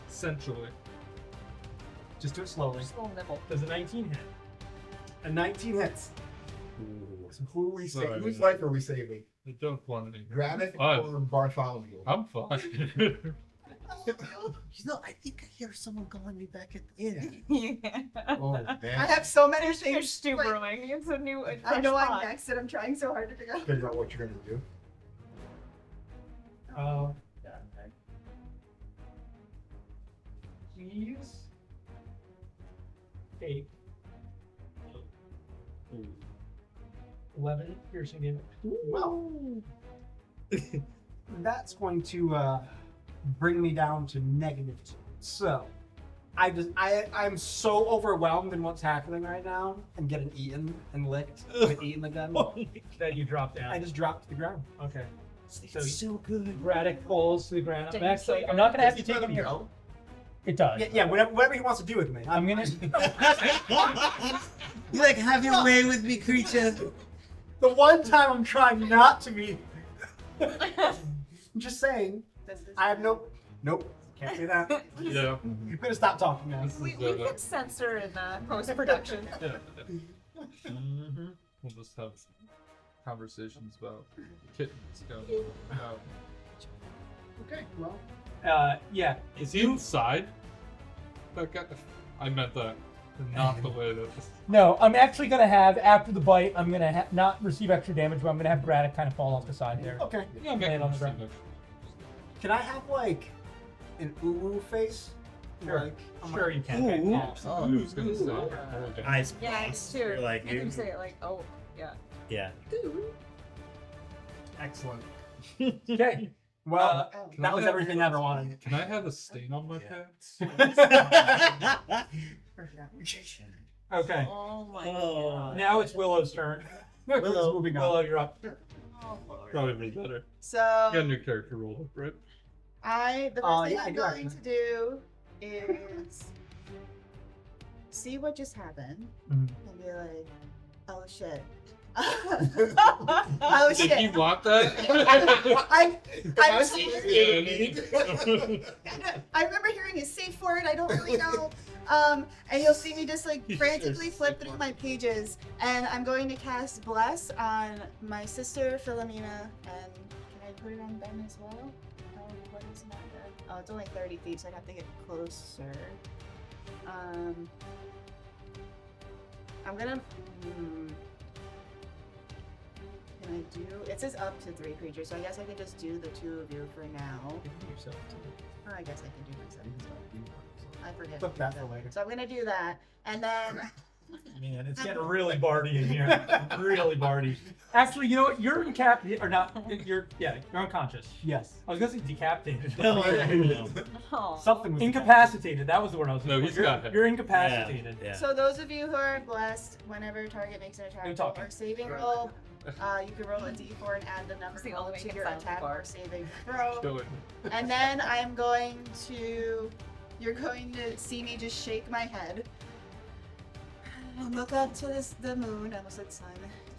Essentially. Just do it slowly. Just a little nibble. Does a 19 hit? A 19 hits. So who are we Sorry. saving? Whose life are we saving? I don't want any. Granite Fine. or Bartholomew? I'm fine. You know, I think I hear someone calling me back at the inn. Yeah. Oh, man. I have so many There's things. stew like, brewing. It's a new. I know I'm fresh next, and I'm trying so hard to figure out. Figure out what you're gonna do. Please take 11 piercing damage. Well, that's going to bring me down to -2. So, I'm so overwhelmed in what's happening right now and getting eaten and licked and eaten again. That you drop down. I just dropped to the ground. Okay. It's so good. Braddock falls to the ground. Did I'm you actually, say- I'm not going to have you Just let take any. him go. It does. Yeah, whatever he wants to do with me. I'm going to. You like have your way with me, creature. The one time I'm trying not to be. I'm just saying. I have no. Nope. Can't say that. Yeah. You could have stopped talking now. This is, We can censor in post production. yeah. We'll just have conversations about kittens going out. Okay, well. Yeah. Is he inside? That guy? I meant that. Not the way that this. No, I'm actually gonna have after the bite. I'm gonna not receive extra damage, but I'm gonna have Braddock kind of fall off the side here. Okay. Yeah, Land on the ground. Can I have like an ooh face? Sure. Like, Sure, you can. Ooh. Okay, yeah. I was gonna say. Okay. Eyes Yeah, crossed. it's too. You're like, You can say it like, oh, yeah. yeah. excellent. Okay. Well, Can that I was have- everything I ever wanted. Can I have a stain on my pants? Okay. Oh my Oh. god. Now it's Willow's turn. Willow. Moving Willow, on. you're up. Probably was better. You So got a new character roll up, right? the first thing yeah, I I'm do going actually. to do is see what just happened Mhm. and be like, oh shit. Oh Did shit. you want that? I Yeah. I remember hearing a safe word. I don't really know. And you'll see me just like frantically flip through my pages, and I'm going to cast Bless on my sister Philomena. And can I put it on Ben as well? Oh, what is my Ben? Oh, it's only 30 feet, so I'd have to get closer. I'm gonna. Can I do? It says up to 3 creatures, so I guess I can just do the 2 of you for now. Oh, I guess I can do myself as well. I forget. Flip that for later. So I'm gonna do that, and then Man, it's getting really bardy in here. Really bardy. Actually, you know what? You're incapacitated, or not? You're unconscious. Yes. I was gonna say decapitated. No, no. Oh. Something was Incapacitated. That was the word I was No, looking he's for. got it. You're incapacitated. Yeah. so those of you who are blessed, whenever target makes an attack Who roll talking? or saving roll, you can roll a d4 and add the number It's the only way to you your can sound attack far. or saving throw. Kill it. And then I'm going to, you're going to see me just shake my head. And look up to the moon, I almost said sun.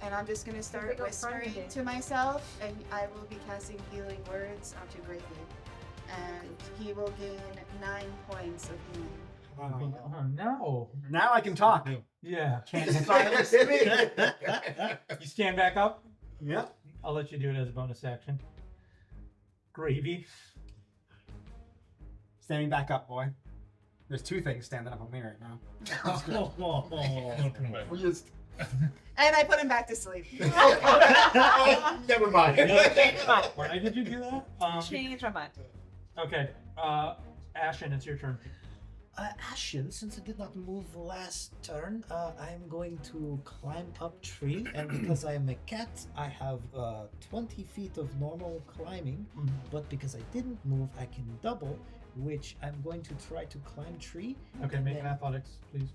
And I'm just going to start Big old sun whispering today. to myself, and I will be casting healing words onto Gravy. And he will gain 9 points of healing. Oh no. Now I can talk. Yeah. Can't silence me. You stand back up. Yep. I'll let you do it as a bonus action. Gravy. Standing back up, boy. There's 2 things standing up on me right now. We just. And I put him back to sleep. Never mind. Why did you do that? Change my mind. Okay. Ashen, it's your turn. Ashen, since I did not move last turn, I'm going to climb up tree, and because I am a cat, I have 20 feet of normal climbing, but because I didn't move, I can double, which I'm going to try to climb tree. Okay, and make an then, athletics, please.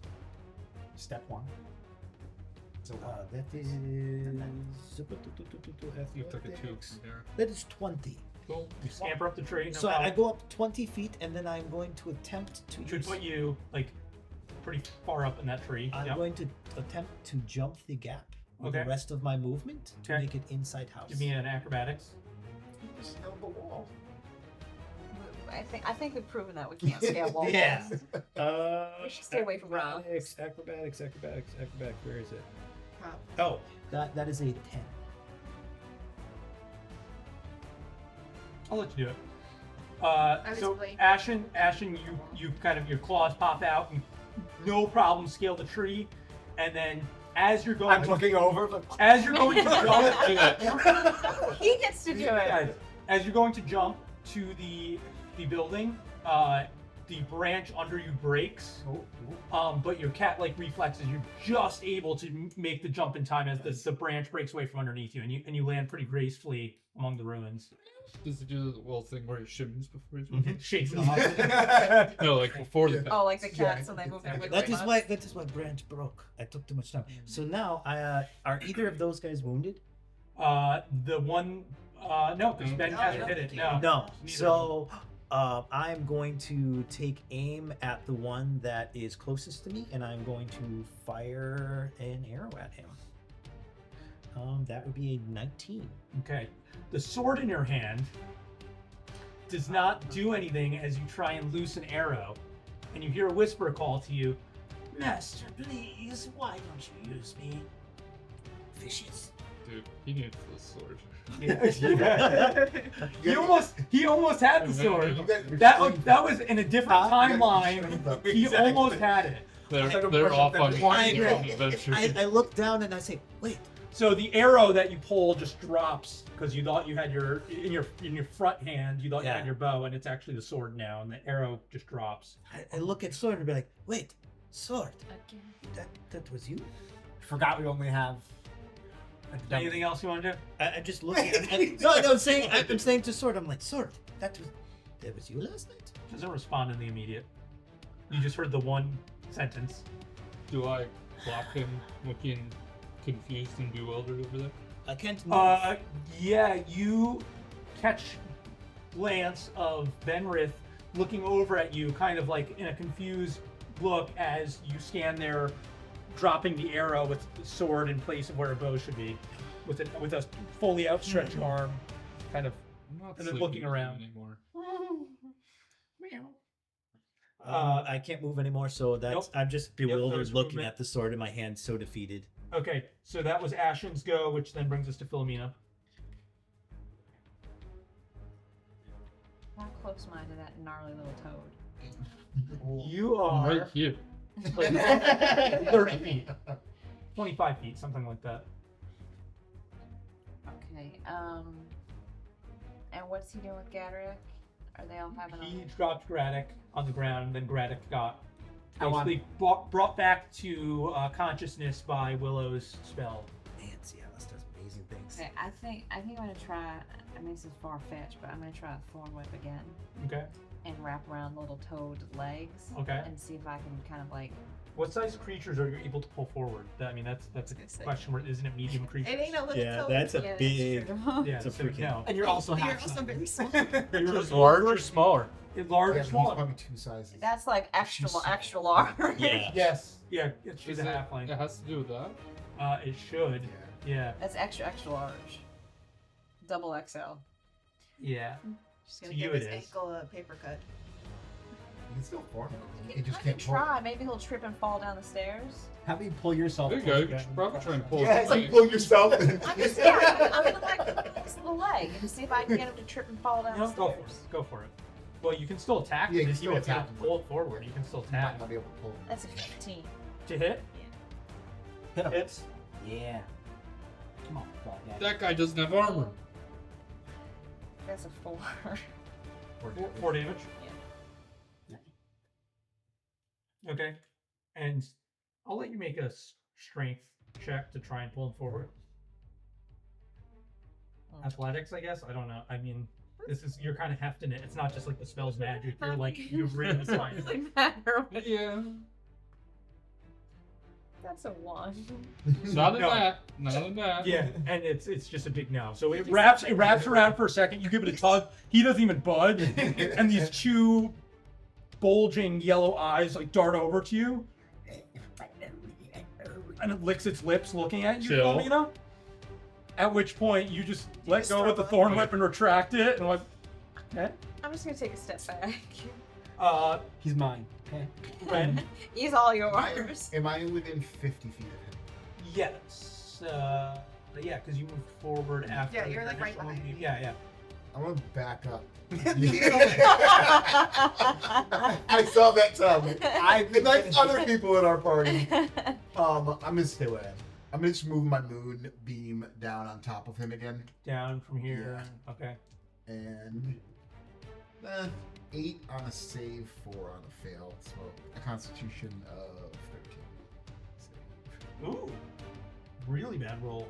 Step 1. So that is... You took a 2 athletics. from here. That is 20. Cool. You scamper up the tree. No So I problem. go up 20 feet, and then I'm going to attempt to Should use... put you like pretty far up in that tree. I'm Yep. going to attempt to jump the gap with Okay. the rest of my movement to Okay. make it inside house. Give me an acrobatics. I think we've proven that we can't scale walls. Yeah. We should stay away from rocks. Acrobatics. Where is it? Oh, that is a 10. I'll let you do it. was So playing. Ashen, you kind of your claws pop out and no problem scale the tree, and then as you're going, I'm looking over. But as you're going to jump, He gets to do it. as you're going to jump to the building, the branch under you breaks. But your cat-like reflexes, you're just able to make the jump in time as the branch breaks away from underneath you, and you land pretty gracefully among the ruins. Does he do the little thing where he shimmies before he's moving? Shakes it off. No, like before the Oh, like the cats when they move their wiggly That is butts. why branch broke. I took too much time. So now, are either of those guys wounded? The one, no, because Ben hasn't hit it. No. No. neither So I'm going to take aim at the one that is closest to me, and I'm going to fire an arrow at him. That would be a 19. Okay. The sword in your hand does not do anything as you try and loose an arrow, and you hear a whisper call to you, "Master, please, why don't you use me?" Fishes. Dude, he needs the sword. He almost had the sword. That was in a different timeline. He almost had it. They're off on I- their own adventure. I look down and I say, wait. So the arrow that you pull just drops because you thought you had your in your front hand. You thought you Yeah. had your bow, and it's actually the sword now, and the arrow just drops. I look at sword and be like, wait, sword. Again. That was you? Forgot we only have. Anything else you want to do? I'm just looking. No, I'm saying to sword. I'm like, sword. That was you last night. Doesn't respond in the immediate. You just heard the one sentence. Do I block him looking confused and bewildered over there? I can't move. Yeah, you catch glance of Benrith looking over at you, kind of like in a confused look as you stand there, dropping the arrow with the sword in place of where a bow should be, with a fully outstretched arm, kind of, I'm not and then sleeping looking with him around. anymore. I can't move anymore, so that's Nope. I'm just Yep, bewildered there's looking movement. at the sword in my hand, so defeated. Okay, so that was Ashen's go, which then brings us to Philomena. How close am I to that gnarly little toad? You I'm are right here. 30 feet, 25 feet, something like that. Okay. And what's he doing with Gadrick? Are they all having He a... dropped Graddock on the ground, then Graddock got I want- basically brought back to consciousness by Willow's spell. Man, Cialis does amazing things. Okay, I think I'm gonna try. I mean, this is far fetched, but I'm gonna try a thorn whip again Okay. and wrap around little toad's legs. Okay. And see if I can kind of like. What size creatures are you able to pull forward? I mean, that's a question. Where isn't it medium creatures? It ain't a little Yeah, toad. that's a Yeah, big. true. Yeah, It's a so freaking- no. And you're also You're half. also very small. You're Large or smaller? large Yeah, or he's smaller? probably two sizes. That's like extra, She's- extra large. Yeah. Yes. Yeah. She's Is a it- halfling. It has to do with that. It should. Yeah. Yeah. That's extra, extra large. Double XL. Yeah. Just gonna To you give his it is. ankle a paper cut. You can still form him. I You just can can't pull. try. Maybe he'll trip and fall down the stairs. How about you pull yourself? There you go. You closer should and probably try and pull Yeah, his it's like leg. pull yourself. I'm just yeah, I'm gonna like fix the leg and see if I can get him to trip and fall down No, the go for stairs. it. Go for it. Well, you can still attack. Yeah, you him, can still even if you attack don't him. pull it forward. You can still You might attack not be able to pull. That's a 15. to hit. Hit him. Hits. Yeah. Come on, dog. That guy doesn't have armor. That's a 4. Four damage. Okay. And I'll let you make a strength check to try and pull him forward. Athletics, I guess. I don't know. I mean, you're kind of hefting it. It's not just like the spell's magic. You're like you've written It doesn't really matter. Yeah. That's a 1. Not in No. that. Not in that. Yeah, and it's just a big no. So it wraps around for a second. You give it a tug. He doesn't even budge, and these two bulging yellow eyes like dart over to you, and it licks its lips, looking at you, Chill. Philomena. At which point you just let go with the thorn whip and retract it, and like, okay. I'm just gonna take a step back. He's mine. Okay. Ren, He's all Am I, yours. am I within 50 feet of him? yes, yeah, because you moved forward after. Yeah, you're, the like, right initial behind move. me. Yeah. I'm gonna back up. I saw that tongue. And like other people in our party. I'm gonna stay with him. I'm gonna just move my moon beam down on top of him again. Down from here. Okay. And 8 on a save, 4 on a fail. So a constitution of 13. Save. Ooh. Really bad roll.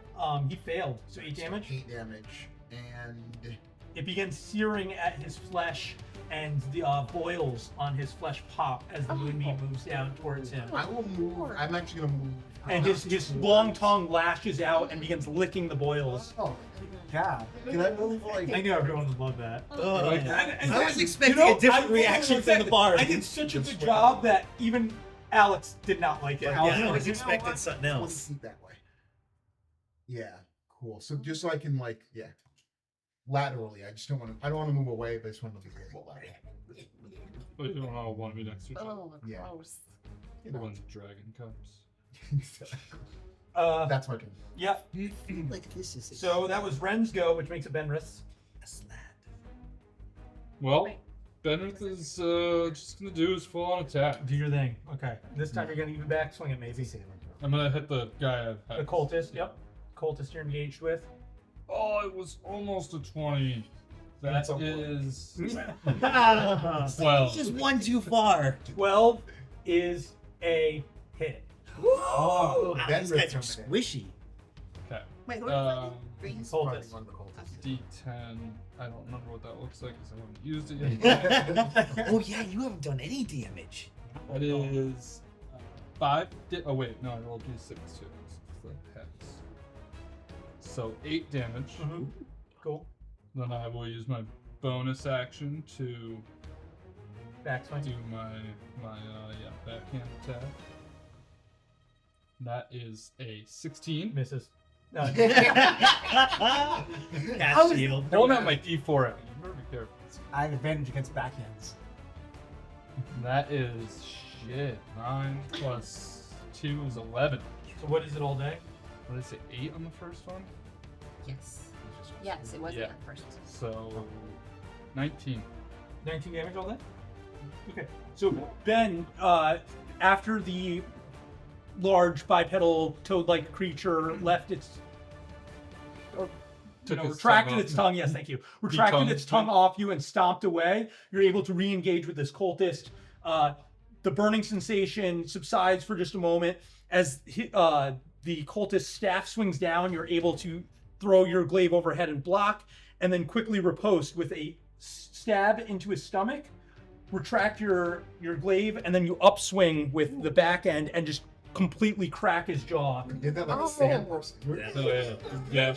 He failed. So 8 damage. 8 damage. And It begins searing at his flesh, and the boils on his flesh pop as the moonbeam moves down towards him. I will move. I'm actually gonna move. And his long tongue lashes out and begins licking the boils. Oh, God. can I move like? I knew everyone would love that. I was expecting a different reaction from the bard. I did such a good job that even Alex did not like it. Yeah, I like, was you know expecting what? something I wanna else. keep that way. Yeah, cool. So just so I can laterally. I don't want to move away, but I just want to be able to laterally. But you don't all want to be next to each other. Oh, Yeah. gross. You The know, one's dragon cups. that's my turn. Yeah. Do you feel like this is So that was Ren's go, which makes it Benris. a slad? Well, Wait. Benrith is just gonna do his full-on attack. Do your thing. Okay. This time you're gonna even back swing it, maybe. I'm gonna hit the guy I've had. The cultist. Yep. Cultist you're engaged with. Oh, it was almost a 20. That is 12. Just one too far. 12 is a hit. Oh, Wow, Ben these guys are Rick's coming squishy. Okay. Wait, who Um, Cultist. One of the cultists. D10. I don't remember what that looks like because I haven't used it yet. Oh yeah, you haven't done any damage. That is 5. Oh wait, no, I rolled D6 too. It's the hex. So 8 damage. Mm-hmm. Cool. Then I will use my bonus action to Back swing. do my backhand attack. That is a 16. Misses. No. Cast shield. Pulling out my D4 out. You better be careful. I have advantage against backhands. That is shit. 9 plus 2 is 11. So what is it all day? What did I say? 8 on the first one? Yes. Yes, it was Yeah. the first. So 19. 19 damage all day? Okay. So Ben, after the large bipedal toad-like creature left its retracted its tongue. Yes, thank you. Retracted its tongue off you and stomped away. You're able to re-engage with this cultist. The burning sensation subsides for just a moment. As the cultist's staff swings down, you're able to throw your glaive overhead and block, and then quickly riposte with a stab into his stomach. Retract your glaive, and then you upswing with the back end and just completely crack his jaw. Did that like a sand person. Yeah.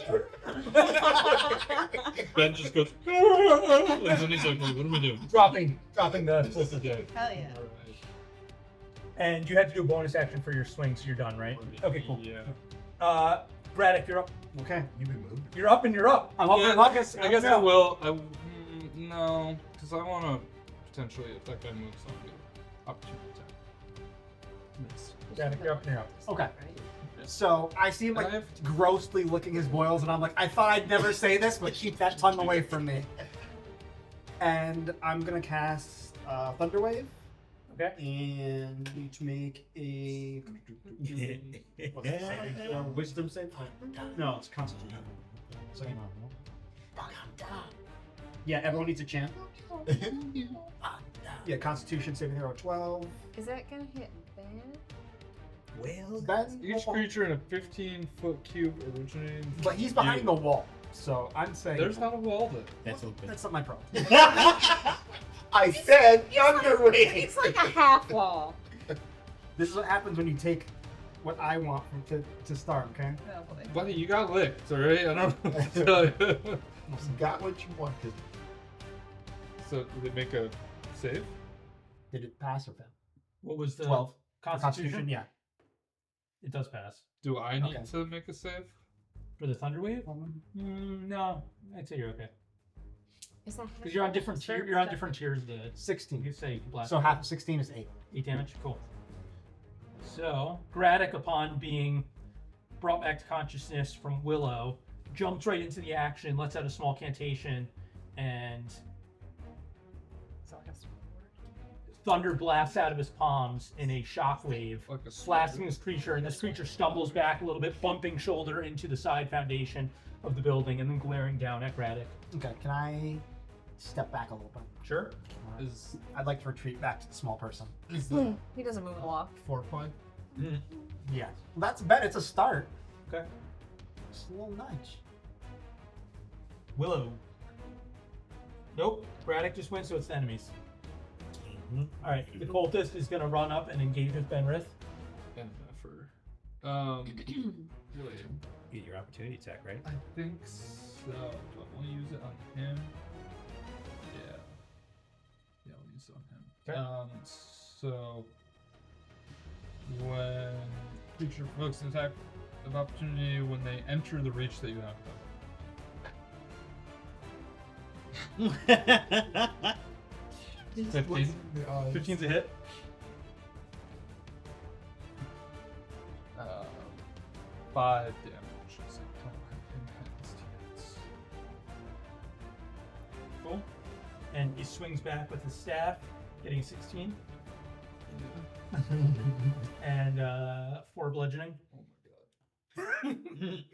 Ben just goes, and then he's like, what are we doing? Dropping the Okay. Hell yeah. And you had to do a bonus action for your swing, so you're done, right? Okay, cool. Yeah. Braddock, you're up. Okay. You been moved. You're up and you're up. I'm up Yeah, and up. I guess I will. No, because I want to potentially, if that guy moves, I'll get opportunity attack. Braddock, you're up and you're up. Okay. So I see him And like I have to- grossly licking his boils, and I'm like, I thought I'd never say this, but keep that tongue away from me. And I'm gonna cast Thunder Wave, Okay. and need to make a what's the saving throw? Wisdom save. No, it's Constitution. So, yeah, everyone needs a chant. Yeah, Constitution saving throw 12. Is that gonna hit Ben? Well, Ben, Each creature in a 15-foot cube originating. but he's behind the wall, so I'm saying There's not a wall there. that's open. That's not my problem. I said Thunder Wave. It's like a half wall. This is what happens when you take what I want to start. Okay. Oh, boy. Buddy, you got licked, alright? I don't know what to tell you. Got what you wanted. So, did they make a save? Did it pass or fail? What was the 12. Constitution? Yeah. It does pass. Do I need Okay. to make a save? For the Thunder Wave? No, I'd say you're okay. Is that Because you're on different tier. You're on different tiers. Of the 16. you say blast. So half of 16 is 8. 8 damage. Cool. So Braddock, upon being brought back to consciousness from Willow, jumps right into the action, lets out a small cantation, and thunder blasts out of his palms in a shockwave, Like a blasting this creature, and this creature stumbles back a little bit, bumping shoulder into the side foundation of the building, and then glaring down at Braddock. Okay. Can I step back a little bit? Sure. Is I'd like to retreat back to the small person. He doesn't move a lot. 4 point? Yeah. Well, that's bet. It's a start. Okay. Just a little nudge. Willow. Nope. Braddock just went, so it's the enemies. All right. The cultist is going to run up and engage with Benrith. And for. Really? Get your opportunity attack, right? I think so. Do I want to use it on him? Yeah. Yeah, I'll use it on him. Okay. So when creature provokes an attack of opportunity when they enter the reach that you have covered. 15. 15's a hit. 5 damage. So I don't have enhanced hits. Cool. and he swings back with his staff, getting a 16. And 4 bludgeoning.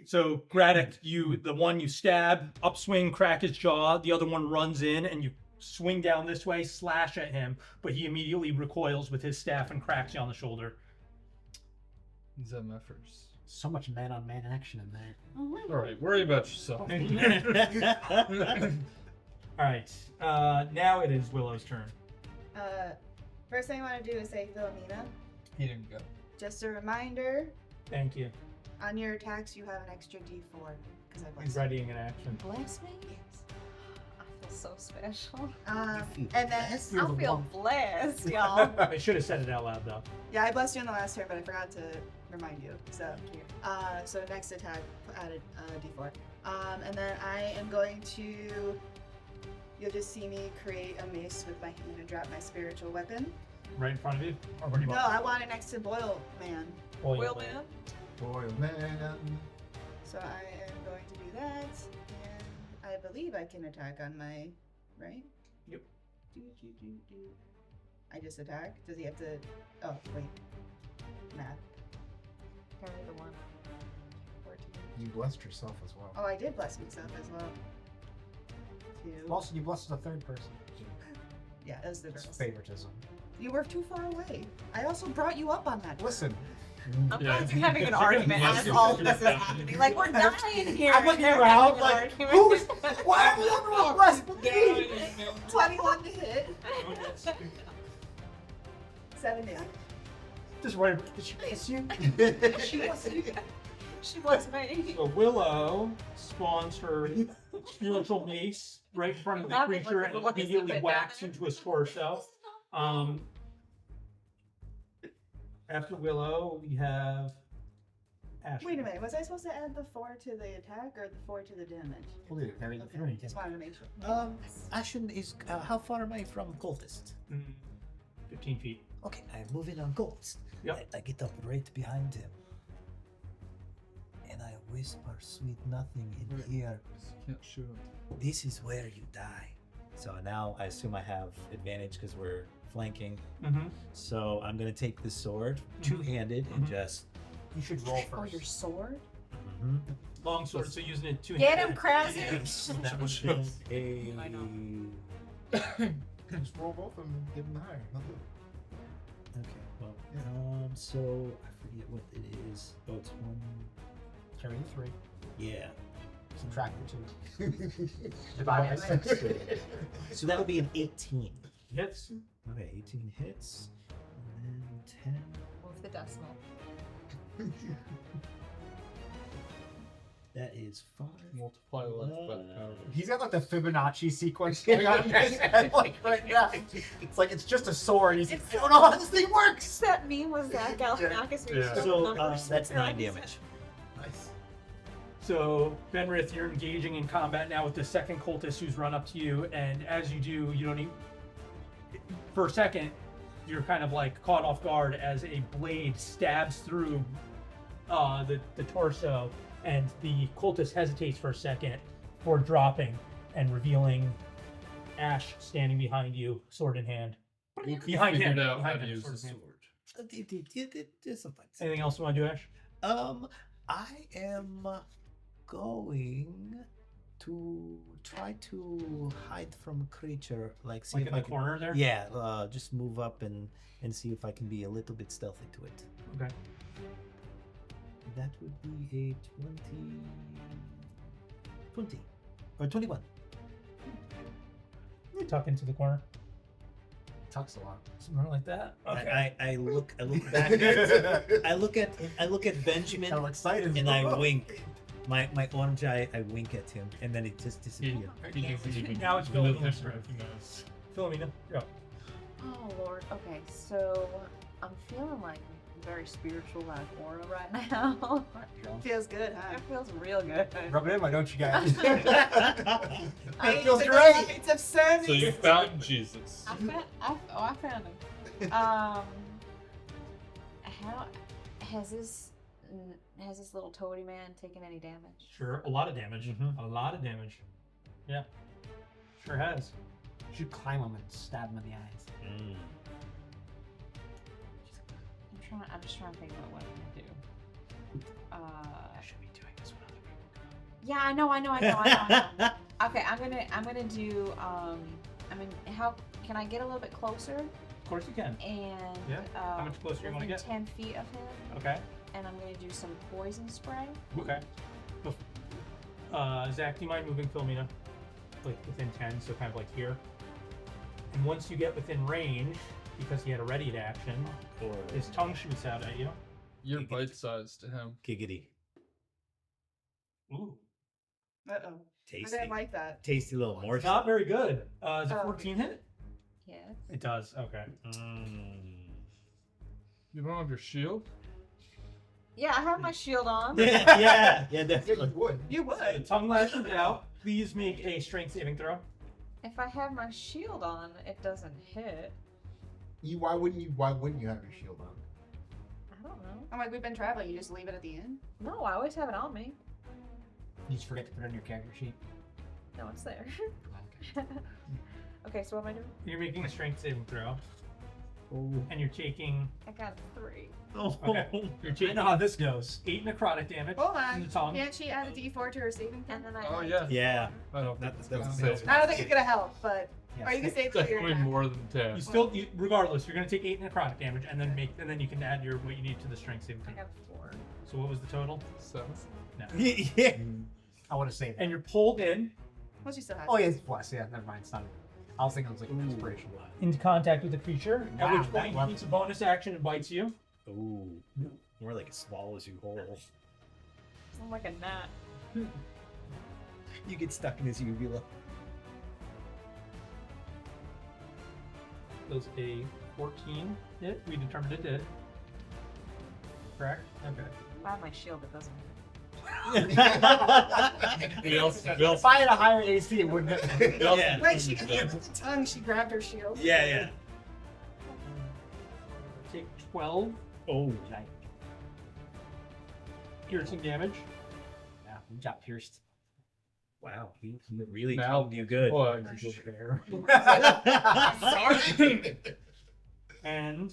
So Braddock, the one you stab, upswing, crack his jaw. The other one runs in, and you swing down this way, slash at him, but he immediately recoils with his staff and cracks you on the shoulder. Zem efforts. So much man-on-man action in there. All right, worry about yourself. All right, now it is Willow's turn. First thing I want to do is say Philomena. He didn't go. Just a reminder, Thank you. on your attacks you have an extra D4 because I He's blessed readying an action. Bless me. Yes. I feel so special. And feel then I feel blessed, y'all. I should have said it out loud though. yeah, I blessed you in the last turn, but I forgot to remind you. So, so next attack added D4. And then I am going to. You'll just see me create a mace with my hand and drop my spiritual weapon. Right in front of you? Or what do you No, want? I want it next to Boil Man. Will man. Boy, man. So I am going to do that, and I believe I can attack on my right. Yep. I just attack. Does he have to? Oh wait, math. Carry the one. 14. You blessed yourself as well. Oh, I did bless myself as well. 2. Also, you blessed a third person. Yeah, it was the It's girls. favoritism. You were too far away. I also brought you up on that. Listen, I'm Yeah. glad you're having an argument as all this is happening. Like, we're dying here. I'm looking and they're around having an like, argument. who's? Why are we everyone blessed with me? 21 to hit. 7 down. Just right. Did she miss you? She was me. So Willow spawns her spiritual mace right in front of the I've been creature looking and for the immediately stupid whacks down into his torso. After Willow, we have Ashley. Wait a minute. Was I supposed to add the 4 to the attack or the 4 to the damage? We'll do carry the Okay, three. just wanted to make sure. Ashen is. How far am I from cultist? 15 feet. Okay, I move in on cultist. Yep. I get up right behind him. And I whisper sweet nothing in ear. Can't shoot him. This is where you die. So now I assume I have advantage because we're flanking. Mm-hmm. So I'm gonna take the sword, two-handed, and just. You should roll Oh, first. your sword? Long sword, so using it 2 Get handed. him, Krause! That would be I know. Just roll both of them and give them the higher. Nothing. Okay, well, so I forget what it is. Oh, it's 1. Carry the 3. Yeah. Subtract the 2. Divide by 6. So that would be an 18. Hits. Okay, 18 hits. And then 10. Move the decimal. That is 5. Multiply left by power. He's got like the Fibonacci sequence going on in his head, like right now. It's like it's just a sword. He's like, I don't know how this thing works. That meme was that Galifianakis. Yeah. So that's 9 damage. Nice. So, Benrith, you're engaging in combat now with the second cultist who's run up to you, and as you do, you don't even. For a second, you're kind of like caught off guard as a blade stabs through the torso, and the cultist hesitates for a second before dropping and revealing Ash standing behind you, sword in hand. Behind him. Figured out how Behind to him, use the sword in hand. sword. Sometimes. Anything else you want to do, Ash? I am going to try to hide from a creature, like see Like if in I the can. corner there? Yeah, just move up and see if I can be a little bit stealthy to it. Okay. That would be a 20 or 21. You tuck into the corner. Tucks a lot. Something like that. Okay. I look back. I look at Benjamin How excited! and I wink. My orange eye, I wink at him, and then it just disappears. He doesn't even Now it's live Philomena's there. turn. Philomena, you're up. Oh lord. Okay, so I'm feeling like very spiritual like aura right now. Feels good, huh? It feels real good. Rub it in, why don't you guys? I It feels use the great. lights of service. So you found Jesus. I found him. How has this little toady man taken any damage? Sure, a lot of damage. A lot of damage. Yeah. Sure has. You should climb him and stab him in the eyes. I'm just trying to think about what I'm gonna do. I should be doing this when other people go. Yeah, I know. Okay, I'm gonna do how can I get a little bit closer? Of course you can. And Yeah. How much closer you wanna within get? 10 feet of him. Okay. And I'm gonna do some poison spray. Okay. Zach, do you mind moving Philomena like within 10, so kind of like here? And once you get within range, because he had a ready to action, his tongue shoots out at you. You're bite-sized to him. Giggity. Ooh. Uh-oh. I Tasty. didn't like that. Tasty little morsel. Not very good. Is it Oh. 14 hit? Yes. It does. Okay. You don't have your shield? Yeah, I have my shield on. yeah, Yeah, definitely. you would. You The would. tongue lashes out. Please make a strength saving throw. If I have my shield on, it doesn't hit. Why wouldn't you have your shield on? I don't know. I'm like, we've been traveling. You just leave it at the end. No, I always have it on me. You just forget to put it on your character sheet. No, it's there. Okay, so what am I doing? You're making a strength saving throw. And you're taking. I got 3. Okay. You're I taking know how this goes. 8 necrotic damage Hold in on. the tongue. Can't she add a D4 to her saving throw? And then I Oh, had yeah. to- Yeah. I don't Not think that it's was gonna it. save. I don't think it's gonna help, but Yeah. or you can save for your Definitely more than 10. You still, regardless, you're gonna take 8 necrotic damage, and then you can add what you need to the strength saving I throw. got 4. So what was the total? 7. No. yeah. I want to say that. And you're pulled in Well, she still has. Oh, yeah, it's plus. Yeah, never mind. It's not. I was thinking it was like an Ooh. inspiration. into contact with the creature, at Wow, which that point he weapon. takes a bonus action and bites you. Ooh. More like it swallows you whole. I'm like a gnat. You get stuck in his uvula. Does a 14 hit? We determined it did. Correct? Okay. If I have my shield, it doesn't hit. If I had a higher AC, it wouldn't have. Yeah. Wait, she got the tongue. She grabbed her shield. Yeah. Take 12 Oh. piercing damage. Yeah, we got pierced. Wow. He really Now- told you good. Boy, Sorry. And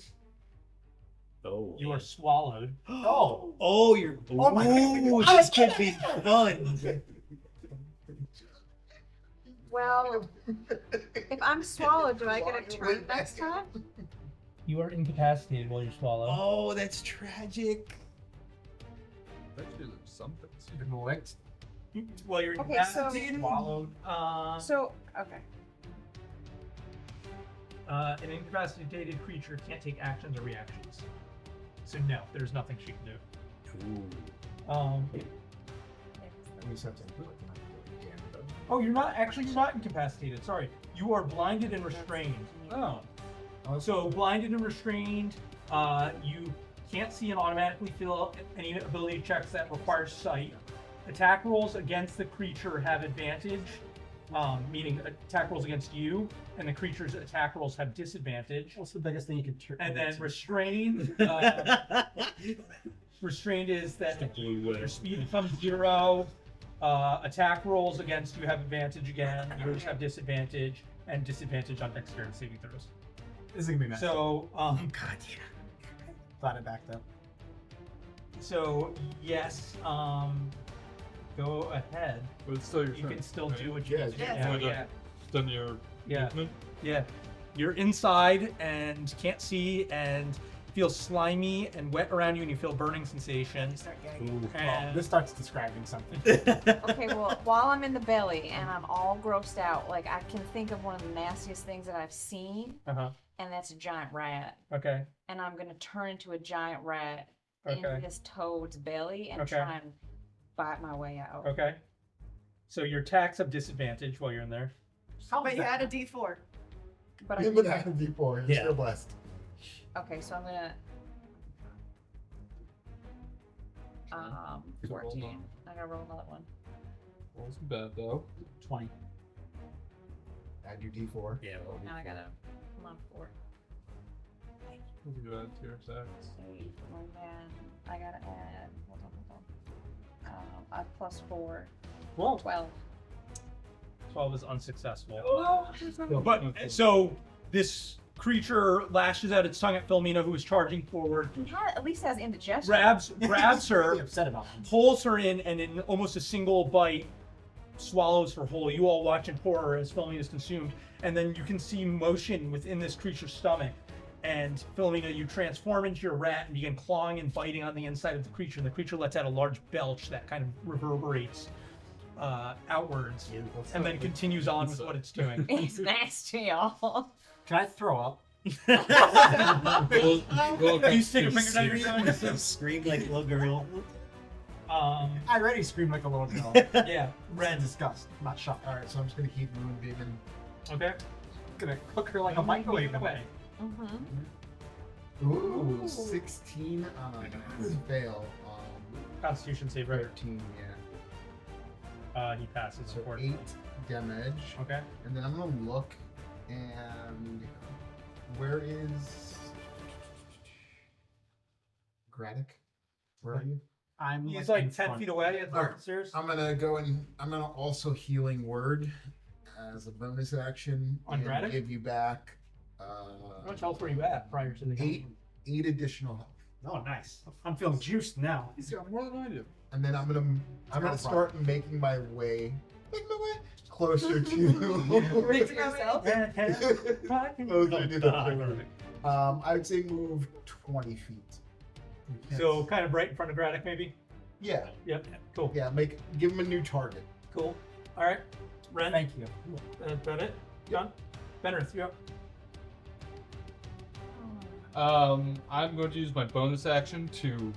Oh. you are swallowed. Oh. Oh, you're. Oh my Ooh, God. this could be fun. Well, if I'm swallowed, do I get a turn next time? You are incapacitated while you're swallowed. Oh, that's tragic. Actually, there's something. Been licked. Well, you're Okay, so- incapacitated, swallowed. So, okay. An incapacitated creature can't take actions or reactions. So no, there's nothing she can do. Ooh. Oh, you're not incapacitated. Sorry, you are blinded and restrained. Oh. So blinded and restrained, you can't see and automatically fill any ability checks that require sight. Attack rolls against the creature have advantage, meaning attack rolls against you, and the creature's attack rolls have disadvantage. What's the biggest thing you can turn? And then restrained, restrained is that your speed becomes 0. Attack rolls against you have advantage again. Yours have disadvantage, and disadvantage on dexterity saving throws. This is gonna be messy. So, God, yeah. Thought it backed up. so yes, go ahead. But it's still your You turn. can still right? do what you Yeah, need to do. yeah. Yeah, Done your yeah, movement. yeah. You're inside and can't see and feel slimy and wet around you, and you feel burning sensations. Start gagging. Ooh. Well, And this starts describing something. Okay, well, while I'm in the belly and I'm all grossed out, like I can think of one of the nastiest things that I've seen, uh-huh. and that's a giant rat. Okay. And I'm gonna turn into a giant rat Okay. into this toad's belly and Okay. try and bite my way out. Okay. So your attacks have disadvantage while you're in there. But you had a D4. But You I, would have a D4. You're Yeah. still blessed. okay, so I'm gonna 14. I gotta roll another one. Wasn't bad though. 20. Add your D4. Yeah, well, Now I gotta come on 4. What do you add to your attacks? 8, and then I gotta add. Hold on. I have +4. Whoa. 12. 12 is unsuccessful. But so this creature lashes out its tongue at Philomena, who is charging forward, At least has indigestion. grabs her, upset about it. pulls her in, and in almost a single bite, swallows her whole. You all watch in horror as Philomena is consumed, and then you can see motion within this creature's stomach. And Philomena, you transform into your rat and begin clawing and biting on the inside of the creature. And the creature lets out a large belch that kind of reverberates outwards, and then continues on with what it's doing. It's nasty, y'all. Can I throw up? You stick a finger down your tongue. Scream like a little girl. I already screamed like a little girl. Yeah, Red disgust, not shocked. Alright, so I'm just gonna keep moonbeaming. okay. Gonna cook her like a microwave away. Mm-hmm. Ooh, 16 fail. Constitution save, right? 13, yeah. He passes. So of course. 8 damage. Okay. And then I'm gonna look and where is Gradic? Where are you? I'm He's like in 10 front. feet away at the Alright. stairs. I'm gonna go and I'm gonna also healing word as a bonus action. On and Gradic? give you back How much health were you at prior to the game? 8 additional health. Oh, nice. I'm feeling juiced now. He's got more than I do. And then I'm gonna start making my way closer to yourself? closer to the I would say move 20 feet. So kind of right in front of Gradic, maybe? Yeah, Yep. Cool. yeah. Give him a new target. Cool. All right. Ren, Thank you. that it? John? Benrith, you up? I'm going to use my bonus action to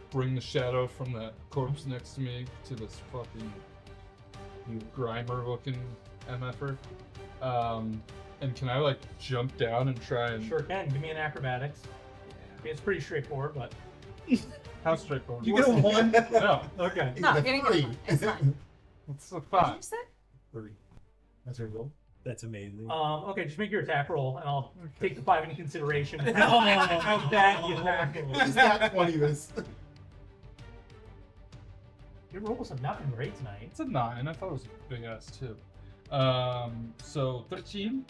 bring the shadow from that corpse next to me to this fucking grimer looking MFer. And can I like jump down and try and Sure can. Give me an acrobatics. It's pretty straightforward, but how straightforward? you get a 1. No, Okay. No, He's a getting 3. it. It's fine. it's a What did 5. you say? 3. That's a roll. That's amazing. Okay, just make your attack roll, and I'll take the 5 into consideration. How bad the attack He's is. not 20 this. Your rolls have not been great tonight. It's a 9. I thought it was a big ass too. So 13.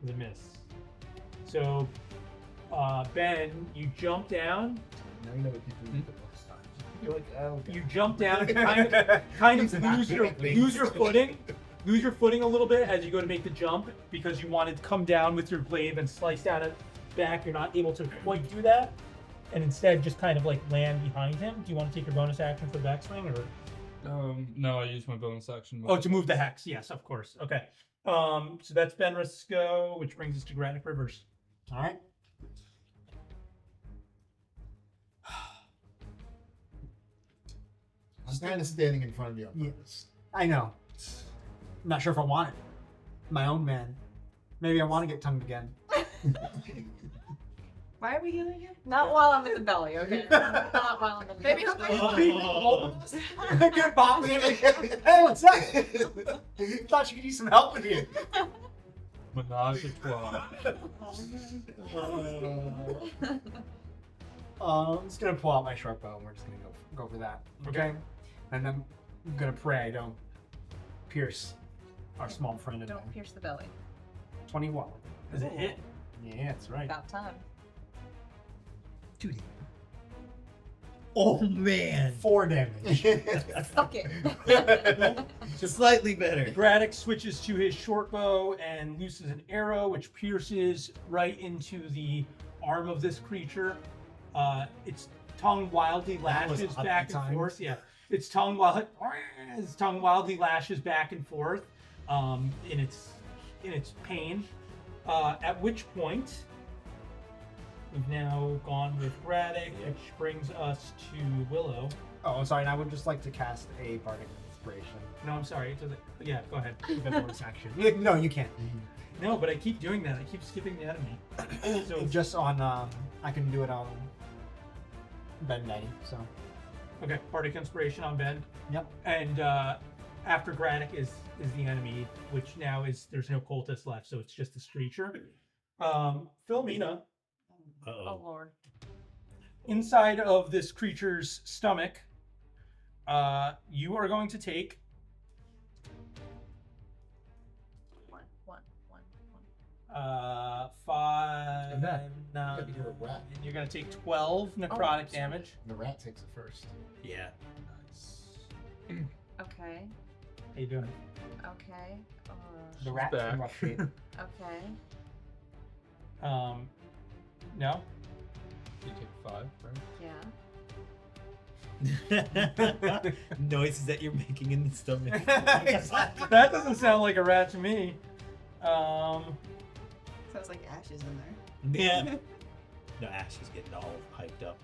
The miss. So, Ben, you jump down. Now you know what you do the next time. You're like, oh, okay. You jump down and kind of lose your footing. Lose your footing a little bit as you go to make the jump because you wanted to come down with your glaive and slice down at back. You're not able to quite do that, and instead just kind of like land behind him. Do you want to take your bonus action for the backswing, or No, I used my bonus action. to move the hex? Yes, of course. Okay. So that's Benrith's go, which brings us to Granic Rivers. All right. I'm kind of standing in front of you. Yes. I know. I'm not sure if I want it. My own man. Maybe I want to get tongued again. Why are we healing him? Not while I'm in the belly, okay? Not while I'm in the Maybe belly. he'll Good Bob. Hey, what's up? Thought you could use some help with you. Menage a trois. I'm just gonna pull out my short bow and we're just gonna go for that. Okay. And I'm gonna pray I don't pierce our small friend in there. Don't pierce the belly. 21. Is it hit? Yeah, that's right. About time. 2D. Oh man. 4 damage. Fuck it. Slightly better. Braddock switches to his short bow and looses an arrow, which pierces right into the arm of this creature. Its tongue wildly That was lashes oddly back and timed. forth. Yeah, its tongue wildly lashes back and forth in its pain. At which point, we've now gone with Braddock, which brings us to Willow. Oh, I'm sorry. And I would just like to cast a bardic inspiration. No, I'm sorry. It doesn't. Yeah, go ahead. The bonus action. No, you can't. No, but I keep doing that. I keep skipping the enemy. So Just on, I can do it on Ben 90. So, okay, Bardic Inspiration on Ben. yep. And after Granic is the enemy, which now is there's no cultist left, so it's just a screecher. Philomena, Oh lord. inside of this creature's stomach, you are going to take 5, And that, 9, gotta be a rat. and you're gonna take 12 necrotic damage. The rat takes it first. Yeah. Okay. How you doing? Okay. The rat's back. in rough shape. Okay. No. You take 5, right? Yeah. Noises that you're making in the stomach. That doesn't sound like a rat to me. Sounds like ashes in there. Yeah. No, Ash is getting all hyped up.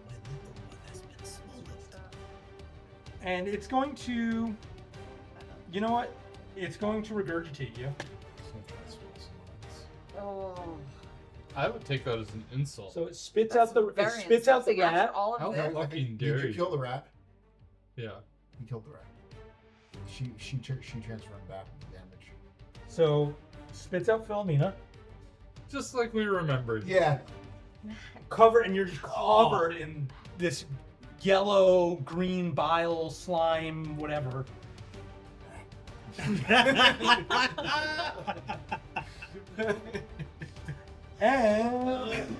My little one has been swallowed. And it's going to. You know what? It's going to regurgitate you. Oh. I would take that as an insult. So it spits That's out the very rat. insulting after all How of this. fucking Did dare you kill the rat? Yeah. You killed the rat. She transferred back the damage. So spits out Philomena. Just like we remembered. Yeah. And you're just covered in this yellow, green bile, slime, whatever. And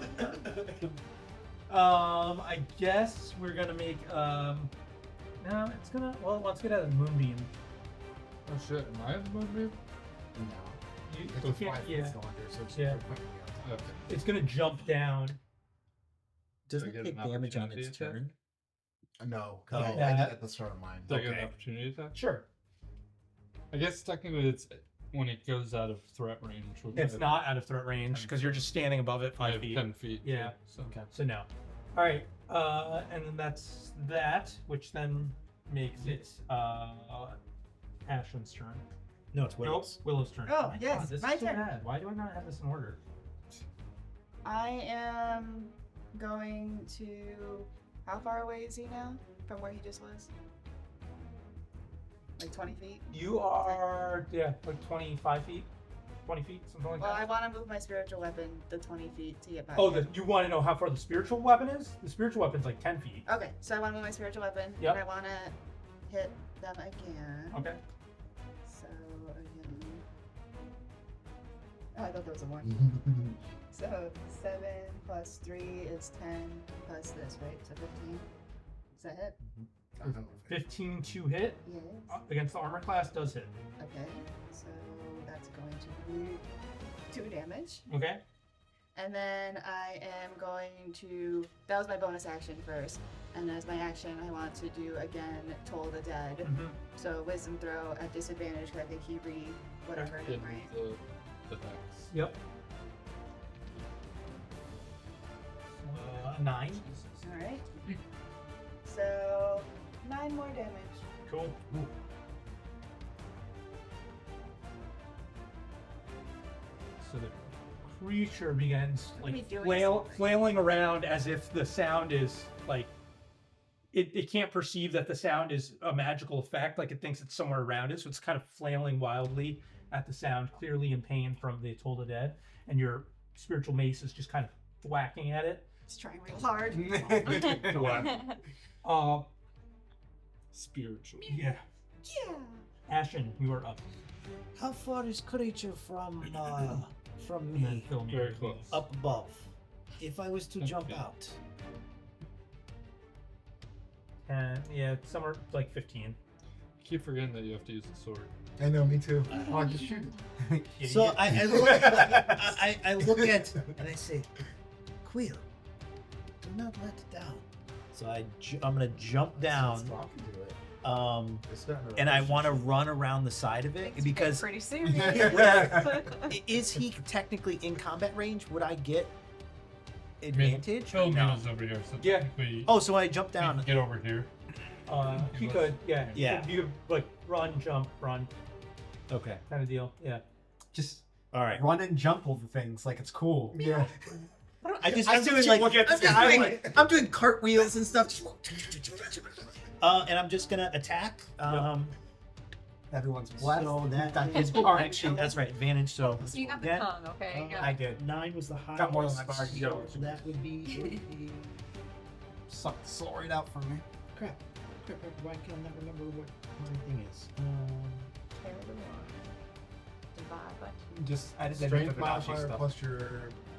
I guess we're gonna make no, it's gonna let's get out of the moonbeam. Oh shit, am I in the moonbeam? No. You It's a can't, 5 yeah. foot cylinder, so it's Yeah. perfectly on top. Okay. It's gonna jump down. Doesn't Do I it get take an damage on opportunity its attack? turn? No, Oh. I did at the start of mine. Do I get an Okay. opportunity attack? Sure. I guess technically it's when it goes out of threat range. It's not out of threat range because you're just standing above it 5 feet. 10 feet. Yeah. So. Okay. So no. All right. And then that's that, which then makes it Ashland's turn. No, it's Willow's. Nope, Willow's turn. Oh, my yes, God, this my is so turn. bad. Why do I not have this in order? I am going to. How far away is he now from where he just was? Like 20 feet? You are like 25 feet, 20 feet, something like Well, I that. want to move my spiritual weapon the 20 feet to get back. Oh, in. you want to know how far the spiritual weapon is? The spiritual weapon's like 10 feet. Okay, so I want to move my spiritual weapon, Yep. and I want to hit them again. Okay. So again. Oh, I thought that was a 1. So 7 plus 3 is 10 plus this, right? So 15. Does that hit? 15 to hit Yes. against the armor class does hit. Okay, so that's going to be 2 damage. Okay. And then I am going to. That was my bonus action first. And as my action, I want to do again Toll the Dead. Mhm. So Wisdom throw at disadvantage because I think he whatever, Hit right? the hex. Yep. 9. Alright. So 9 more damage. Cool. So the creature begins Look at me like doing flailing around as if the sound is like it can't perceive that the sound is a magical effect, like it thinks it's somewhere around it, so it's kind of flailing wildly at the sound, clearly in pain from the Toll the Dead, and your spiritual mace is just kind of whacking at it. It's trying real hard. Spiritual. Yeah. Yeah. Ashen, you are up. How far is creature from And then me? Phil, Very close. Up above. If I was to jump Okay. out. And yeah, somewhere like 15. I keep forgetting that you have to use the sword. I know, me too. Oh, I just shoot it. Yeah, So you get- I look at and I say, Quill, do not let it down. So I'm gonna jump down, It's talking to it. It's not in a and I want to relationship. run around the side of it It's because pretty serious. is he technically in combat range? Would I get advantage? or no? Philomena's over here, so Yeah. technically Oh, so I jump you down. can get over here. he could, yeah. Yeah. You could like run, jump, run, Okay. kind of deal. Yeah. Just All right. run and jump over things like it's cool. Yeah. I'm just doing keep like looking at the I'm just sky, doing, like- I'm doing cartwheels and stuff. And I'm just gonna attack. Everyone's blessed. So that is actually that's right, advantage. So You got the that, tongue, okay? I did. 9 was the highest. Got more than my bar. So that would be Suck the soul right out from me. crap. Why can I not remember what my thing is? Just I didn't Strength the dodgy modifier stuff. plus your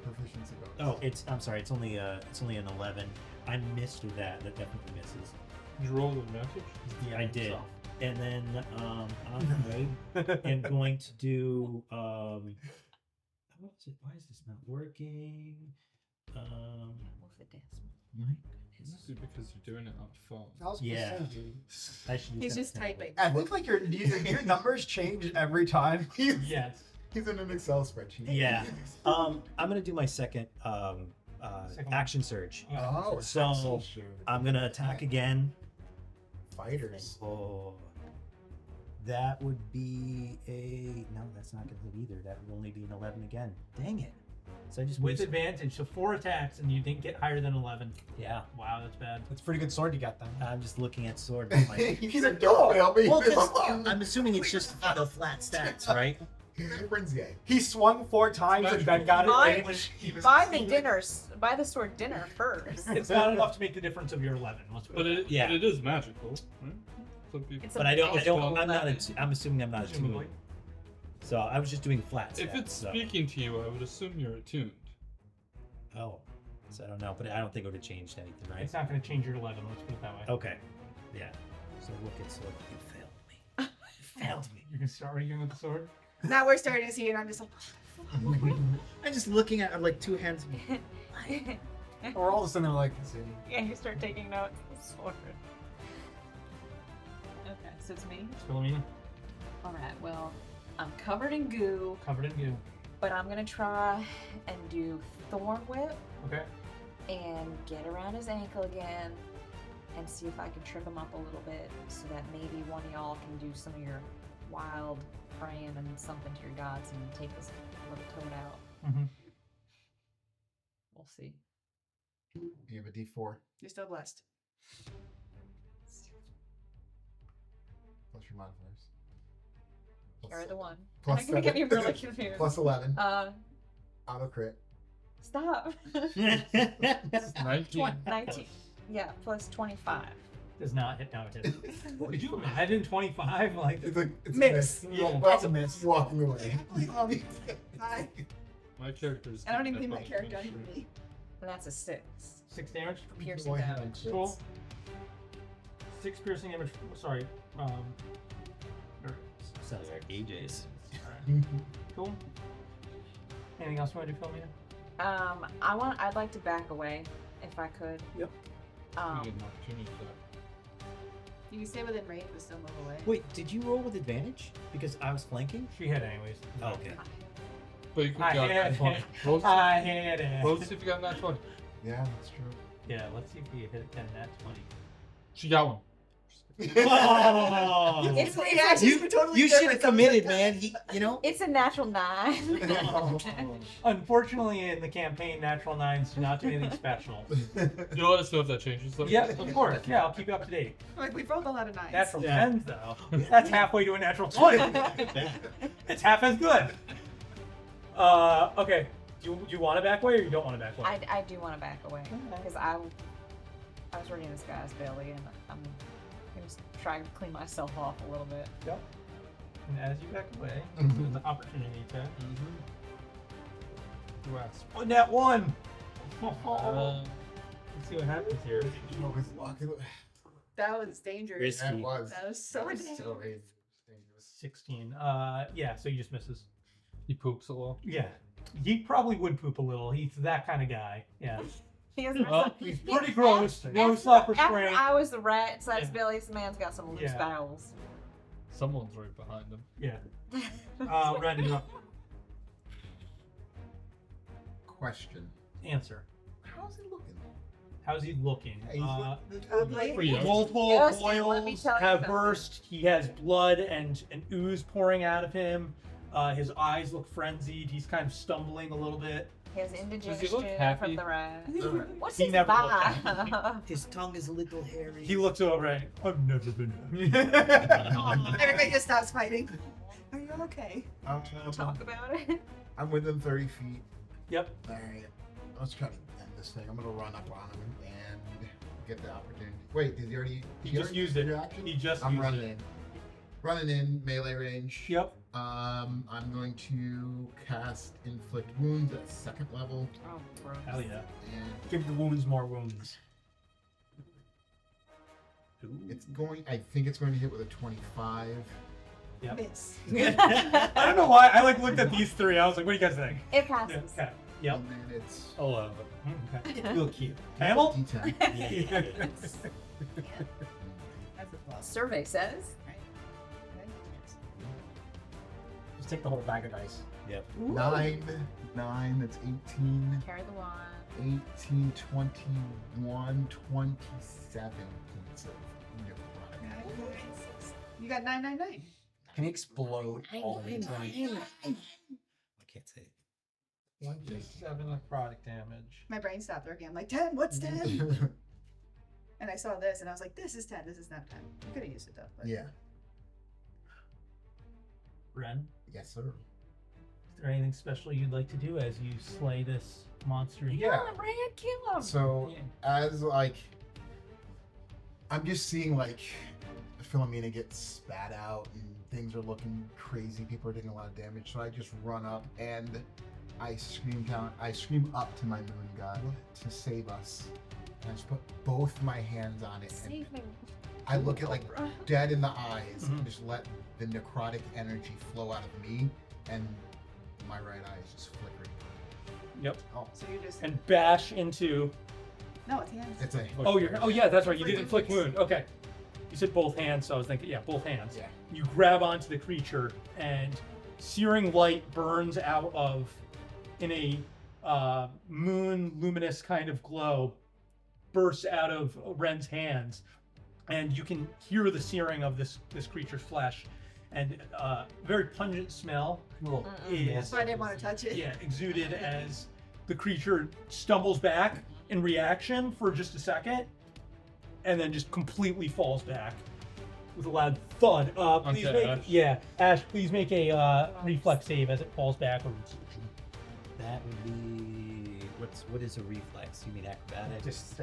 proficiency bonus. Oh, I'm sorry. It's only an 11. I missed that. That definitely misses. Did you roll with advantage? Yeah, I did. And then I am going to do why is this not working? This is because you're doing it on phone. Yeah. I should He's just typing. I look like your numbers change every time. Yes. He's in an Excel spreadsheet. Yeah. I'm gonna do my second action surge. Oh, So I'm gonna attack again. Fighters. Oh, that would be no. That's not gonna hit either. That would only be an 11 again. Dang it! So I just With missed- advantage, so 4 attacks, and you didn't get higher than 11. Yeah. Wow, that's bad. That's a pretty good sword you got then. I'm just looking at sword. I'm like, He's like, don't fail me. well, 'cause I'm assuming it's just the flat stats, right? Everyone's gay. He swung 4 times and then got Buy- it range. Buy the sword dinner first. It's not enough to make the difference of your 11. Let's put But it. it, Yeah. but it is magical, right? So if you- It's But I don't. Well, I'm not. I'm assuming I'm not attuned. Presumably. So I was just doing flat. if stats, it's so. speaking to you, I would assume you're attuned. Oh, so I don't know, but I don't think it would have changed anything, right? It's not going to change your 11. Let's put it that way. Okay. Yeah. So look at sword. You failed me. You failed me. You can start arguing with the sword. Now we're starting to see it, and I'm just like, I'm just looking at like 2 hands. Or all of a sudden they're like, Yeah, you start taking notes. Sword. Okay, so it's me. Philomena, All right. Well, I'm covered in goo, covered in goo. but I'm gonna try and do Thorn Whip Okay. and get around his ankle again, and see if I can trip him up a little bit, so that maybe one of y'all can do some of your wild praying and something to your gods and take this little toad out. Mm-hmm. We'll see. You have a D4 you're still blessed. plus your modifiers. Carry the one. Plus I'm gonna get 7. me really confused. Plus 11. Auto crit. Stop. 19. 19. Yeah, plus 25. Does not hit. No, it didn't. Did you imagine 25? Like, It's like it's Miss. a miss. Yeah, Well, that's a miss. Walking away. Hi. My character's. I don't even think my character on me. And that's a 6. 6 damage. Piercing Boy, damage. crits. Cool. 6 piercing damage. Sorry. Sounds like AJ's. Cool. Anything else you want to do, Philomena? I'd like to back away if I could. Yep. You get an opportunity for that. You can stay within range, but still move away. Wait, did you roll with advantage? Because I was flanking? She had anyways. Oh, okay. But you could I got had that 20. it. Roll I had it. roll to see if you got that 20. Yeah, that's true. Yeah, let's see if we hit it 10 that 20. She got one. Oh, It's actually totally you should different. have committed, man. It's a natural 9. Unfortunately, in the campaign, natural 9s do not do anything special. You'll let us know if that changes. Though. Yeah, of course. Yeah, I'll keep you up to date. Like, we've rolled a lot of 9s. Natural Yeah. 10s, though. That's halfway to a natural 20. It's half as good. Okay. Do you want to back away or you don't want to back away? I do want to back away because I was reading this guy's belly and I'm gonna try to clean myself off a little bit. Yep. And as you back away, there's an opportunity to. Grasp. Oh, net 1! Uh, Let's see what happens here. No, it's walking away. That was dangerous. Risky. That was. That was so dangerous. So dangerous. 16. Yeah, so you just misses. he poops a lot. Yeah. He probably would poop a little. He's that kind of guy. Yeah. He has He's pretty gross. No self-restraint. After I was the rat inside his Yeah. belly, this man's got some loose Yeah. bowels. Someone's right behind him. Yeah. Ren, you're up. Question. Answer. How's it looking? How's he looking? Pretty young. Multiple Yes, and let me boils tell you have something. burst. He has blood and ooze pouring out of him. His eyes look frenzied. He's kind of stumbling a little bit. He has Does he indigestion look happy? from the rat. What's He his never looked vibe? His tongue is a little hairy. He looks over at I've never been Everybody just stops fighting. Are you okay? Talk about it. I'm within 30 feet. Yep. Alright. Let's try to end this thing. I'm gonna run up on him and get the opportunity. Wait, did he already? He just used it. Reaction? He just I'm used running it. in. Running in, melee range. Yep. I'm going to cast Inflict Wounds at 2nd level. Oh, gross. Hell yeah. And Give the wounds more wounds. I think it's going to hit with a 25. Yep. Miss. I don't know why. I looked at these three. I was like, what do you guys think? It passes. Okay. Yep. And then it's 11. Okay. Real cute. Camel? D10. Survey says. Just take the whole bag of dice. Yep. 9, that's 18. Carry the wand. 18, 21, 27 points of necrotic. You got 999. Can you explode all the time? I can't say it. 27 necrotic damage. My brain stopped working. I'm like, 10, what's 10? And I saw this and I was like, this is 10, this is not 10. You could have used it though. But... Yeah. Ren, Yes, sir. is there anything special you'd like to do as you slay this monster? Yeah. Ran, kill him. So, as I'm just seeing Philomena get spat out and things are looking crazy. People are taking a lot of damage. So I just run up and I scream up to my moon god to save us. And I just put both my hands on it. And Save me. I look at dead in the eyes and just let the necrotic energy flow out of me, and my right eye is just flickering. Yep. So you just... And bash into. No, it's hands. It's a Oh yeah, that's right. You did inflict wound. Okay. You said both hands, so I was thinking, yeah, both hands. Yeah. You grab onto the creature, and searing light burns out of, in a moon luminous kind of glow, bursts out of Ren's hands, and you can hear the searing of this creature's flesh, and very pungent smell is That's why I didn't want to touch it. exuded as the creature stumbles back in reaction for just a second, and then just completely falls back with a loud thud. Please Okay, make Ash. Ash, please make a reflex save as it falls backwards. That would be what is a reflex? You mean acrobatics? Just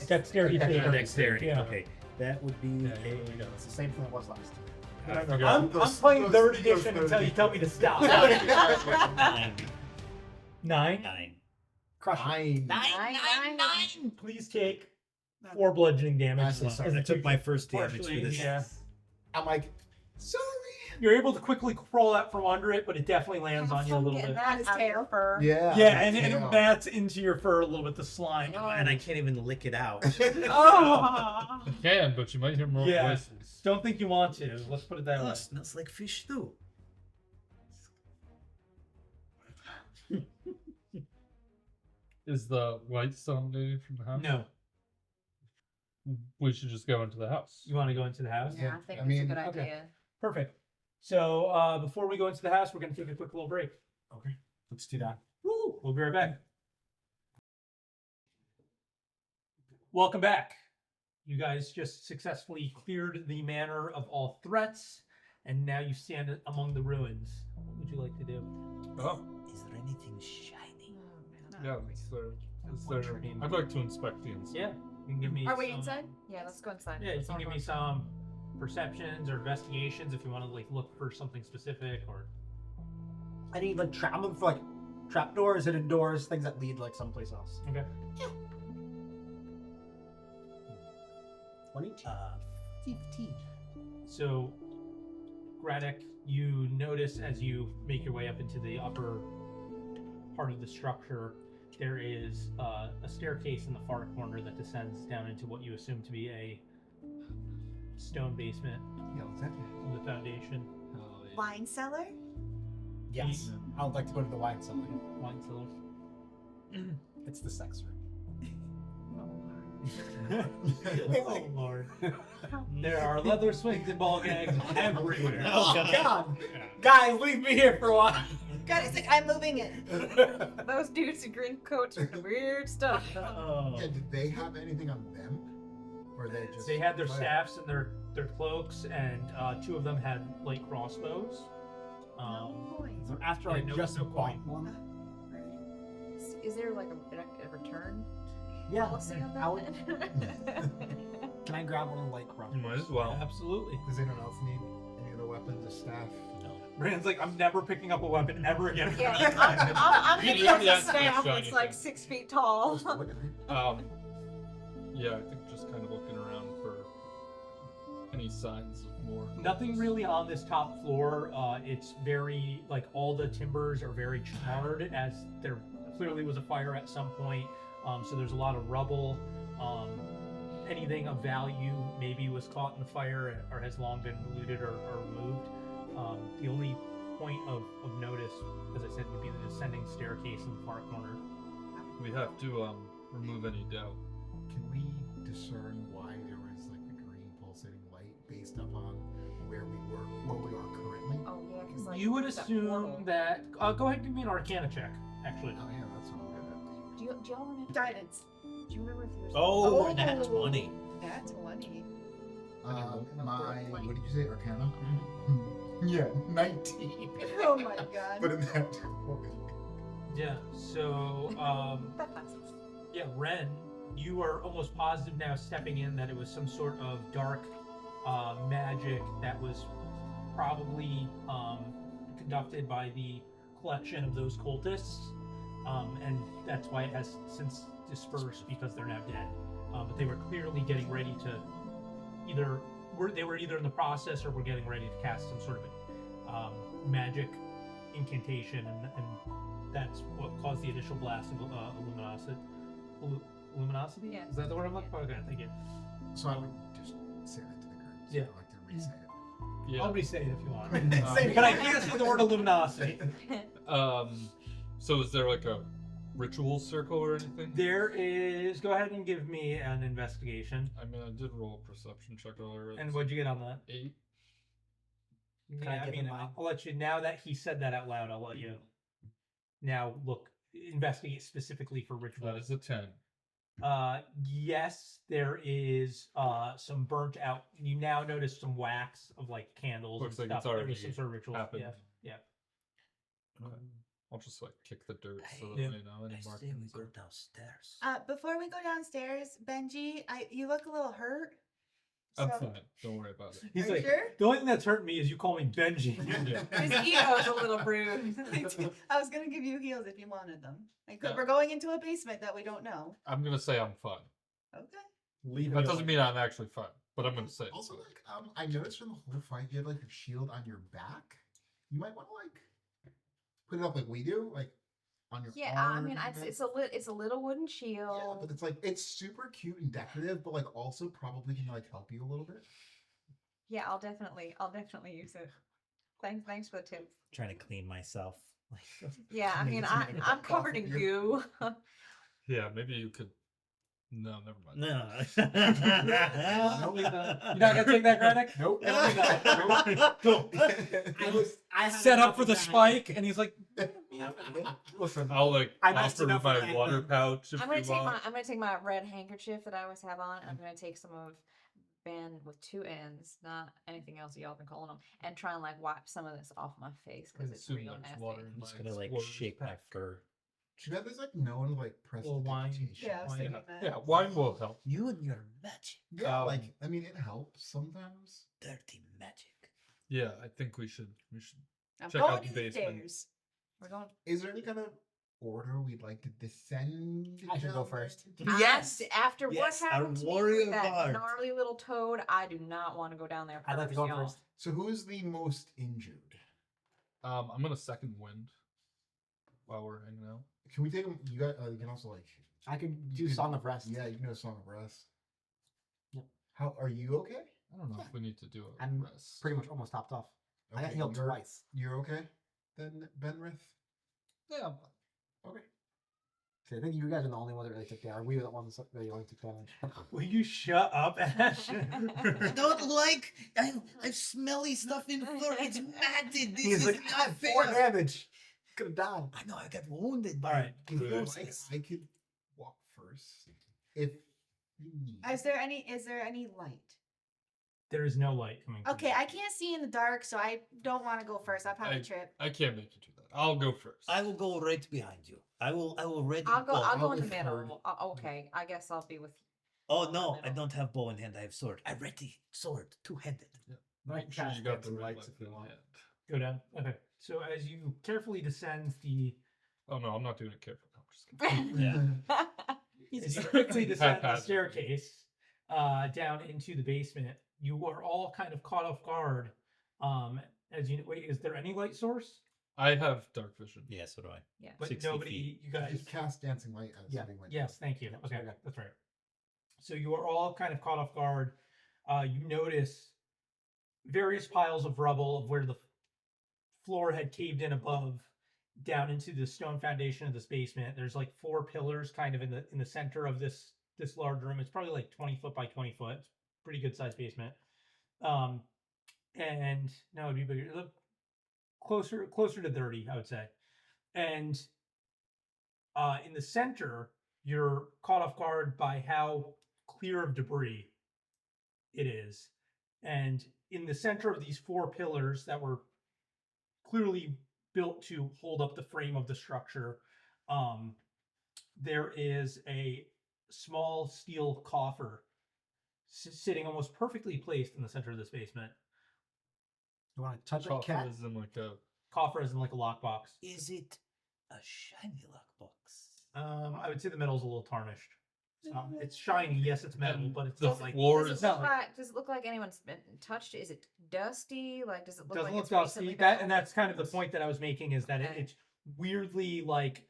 dexterity save. Dexterity. Yeah. Okay, that would be It's the same thing it was last time. I forgot. I'm playing third edition until you tell me to stop. 9. 9. Crush it. Nine. Please take 4 bludgeoning damage. I'm so sorry. as I it took my first damage partially- for this. Yeah. I'm like, sorry. You're able to quickly crawl out from under it, but it definitely lands on you a little bit. That His out of your tail. fur. Yeah. Yeah, and it tail. mats into your fur a little bit, the slime. And I can't even lick it out. Oh! You can, but you might hear more Yeah. voices. Don't think you want to. Let's put it that Oh, way. it smells like fish too. Is the light still illuminated from the house? No. We should just go into the house. You want to go into the house? Yeah, I think I that's mean, a good okay. idea. Perfect. So before we go into the house, we're going to take a quick little break. Okay, let's do that. Woo! We'll be right back. Welcome back. You guys just successfully cleared the manor of all threats, and now you stand among the ruins. What would you like to do? Oh, Is there anything shiny? yeah. I'd like to inspect the inside. Yeah, you can give me. Are we some- inside? Yeah, let's go inside. Yeah, you Let's can all give go me inside. some perceptions or investigations if you want to look for something specific or. I need I'm looking for trapdoors, hidden doors, things that lead someplace else. Okay. 22. 15. So, Graddock, you notice as you make your way up into the upper part of the structure, there is a staircase in the far corner that descends down into what you assume to be a stone basement from the foundation. Wine cellar? Yes. I would like to go to the wine cellar. Wine cellar. It's the sex room. Oh Lord. There are leather swings and ball gags everywhere. Oh God! Guys, leave me here for a while. God, it's like I'm moving it. Those dudes in green coats are doing weird stuff. Oh. Yeah, did they have anything on them? Or they just They had their staffs and their cloaks, and 2 of them had light crossbows. So after I Yeah, just no bought point. one. Is there like a return Yeah. policy on I would- that? Can I grab one of the light crossbows? You might as well. Absolutely. Does anyone else need any other weapons, a staff? Rand's like, I'm never picking up a weapon ever again. Yeah, I'm You gonna really use a asked me staff shiny that's like thing. 6 feet tall. Yeah, I think just kind of looking around for any signs of more. Nothing really on this top floor. It's very, like, all the timbers are very charred, as there clearly was a fire at some point. So there's a lot of rubble. Anything of value maybe was caught in the fire or has long been looted or removed. The only point of notice, as I said, would be the descending staircase in the far corner. We have to remove any doubt. Can we discern why there was like a green pulsating light based upon where we are currently? Oh yeah, because like You would that assume portal. that. Go ahead and give me an Arcana check, actually. Oh yeah, that's what I'm good at. Do y'all remember? Guidance. Do you remember if there was? Oh, nat 20. Nat 20. What did you say, Arcana? Yeah, 19. Oh my god. But in that Yeah. So, yeah, Ren, you are almost positive now, stepping in, that it was some sort of dark magic that was probably conducted by the collection of those cultists, and that's why it has since dispersed, because they're now dead. But they were clearly getting ready to they were either in the process or were getting ready to cast some sort of magic incantation, and that's what caused the initial blast of luminosity. Luminosity? Yeah. Is that the word I'm looking for? Okay, thank you. So I would just say that to the group. So Yeah. I'd like to re-say it. Yeah. I'll re-say it if you want. Say But I it. can't say the word luminosity. So is there like a ritual circle or anything? There is. Go ahead and give me an investigation. I mean, I did roll a perception check earlier. And what'd you get on that? 8. Can I Yeah, give him mine? I'll let you. Now that he said that out loud, I'll let you. Now investigate specifically for rituals. That is a 10. Yes, there is some burnt out. You now notice some wax of like candles. Looks and like it's stuff. There already was some sort of ritual. happened. Yeah. Okay. I'll just like kick the dirt so that Hey, they know any I say we markings. go downstairs. Before we go downstairs, Benji, you look a little hurt. I'm So- fine. Don't worry about it. He's Are you like, sure? the only thing that's hurt me is you call me Benji. Yeah. His ego's a little bruised. I was gonna give you heals if you wanted them. Like, Yeah. we're going into a basement that we don't know. I'm gonna say I'm fine. Okay. Leave That it doesn't alone. mean I'm actually fine, but I'm gonna say I'm Also, fine. like, I noticed from the whole fight you had like your shield on your back. You might want to like put it up like we do, like on your Yeah, I arm mean, and it's a little wooden yeah, shield. but it's like it's super cute and decorative, but like also probably can like help you a little bit. Yeah, I'll definitely use it. Thanks for the tip. Trying to clean myself. Yeah, I mean, It's gonna get I'm that covered in cough in goo. Yeah, maybe you could. No, never mind. No. Don't leave that. You're not gonna take that, Granick? Nope. I had Set up enough for of the that. spike, and he's like, Listen, I'll like I messed offer it up my again. water pouch if I'm gonna you take want. I'm gonna take my red handkerchief that I always have on. I'm gonna take some of band with 2 ends, not anything else y'all been calling them, and try and like wipe some of this off my face I because it's assume real there's nasty. water in I'm just my gonna like explorer's shake my pack. fur. Too bad there's like no one to like press Well, the wine- dictation. Yeah, I was Why thinking not? that. Yeah, wine will help. You and your magic. Yeah, Um, like I mean, it helps sometimes. Dirty magic. Yeah, I think we should. I'm Check going out the to the basement. stairs. We're going. Is there any kind of order we'd like to descend? I should go down first. there? Yes! After Yes, what our happened to me warrior with that guard. gnarly little toad, I do not want to go down there. I'd like to go y'all. first. So who is the most injured? I'm gonna second wind while we're hanging out. Can we take them? You got. You can also like. I could you do can- Song of Rest. Yeah, you can do a song of rest. Yep. How are you okay? I don't know if we need to do a I'm rest. pretty much almost topped off. I got Okay, healed you're- twice. You're okay, then Benrith. Yeah, I'm fine. Okay. See, I think you guys are the only one that really took damage. We were the ones that really only took damage. will you shut up, Ash? I don't like. I smelly stuff in fur. It's matted. This He's is like, not "God, 4 fair. damage. Could have died. I know. I got wounded. All right. by Good. horses. I could walk first if you need. Is there any light? There is no light coming. from Okay, you. I can't see in the dark, so I don't want to go first. I'll probably trip. I can't make you do that. I'll go first. I will go right behind you. I will ready. I'll go. oh, I'll go in the third. middle. Okay, I guess I'll be with. Oh no, I middle. don't have bow in hand. I have sword. I ready sword, 2-handed. Right, Sure, you got the some red lights if weapon you want. in hand. Go down. Okay. So as you carefully descend the, Oh no, I'm not doing it carefully. I'm just kidding. Yeah. as you quickly descend the Haphazard. staircase down into the basement, you are all kind of caught off guard. As you wait, is there any light source? I have dark vision. Yeah, so do I. Yeah. But 60 nobody, feet. you guys. Just cast dancing light as Yeah. something went. Yes, thank you. Yeah, Okay, sorry. that's right. So you are all kind of caught off guard. You notice various piles of rubble of where the floor had caved in above, down into the stone foundation of this basement. There's like 4 pillars, kind of in the center of this large room. It's probably like 20 foot by 20 foot. It's a pretty good sized basement. And no, it'd be bigger. Look, closer to 30, I would say. And in the center, you're caught off guard by how clear of debris it is. And in the center of these 4 pillars that were clearly built to hold up the frame of the structure, there is a small steel coffer sitting almost perfectly placed in the center of this basement. You want to touch it, Coffer cat? is in like a. Coffer is in like a lockbox. Is it a shiny lockbox? I would say the metal's a little tarnished. It's shiny, yes, it's metal, And but it's the not like floor Does is. it, not look like- like, does it look like anyone's been touched it? Is it dusty? Like, does it look doesn't like look it's dusty. recently That been and that's kind of the point that I was making is that Okay. it's weirdly like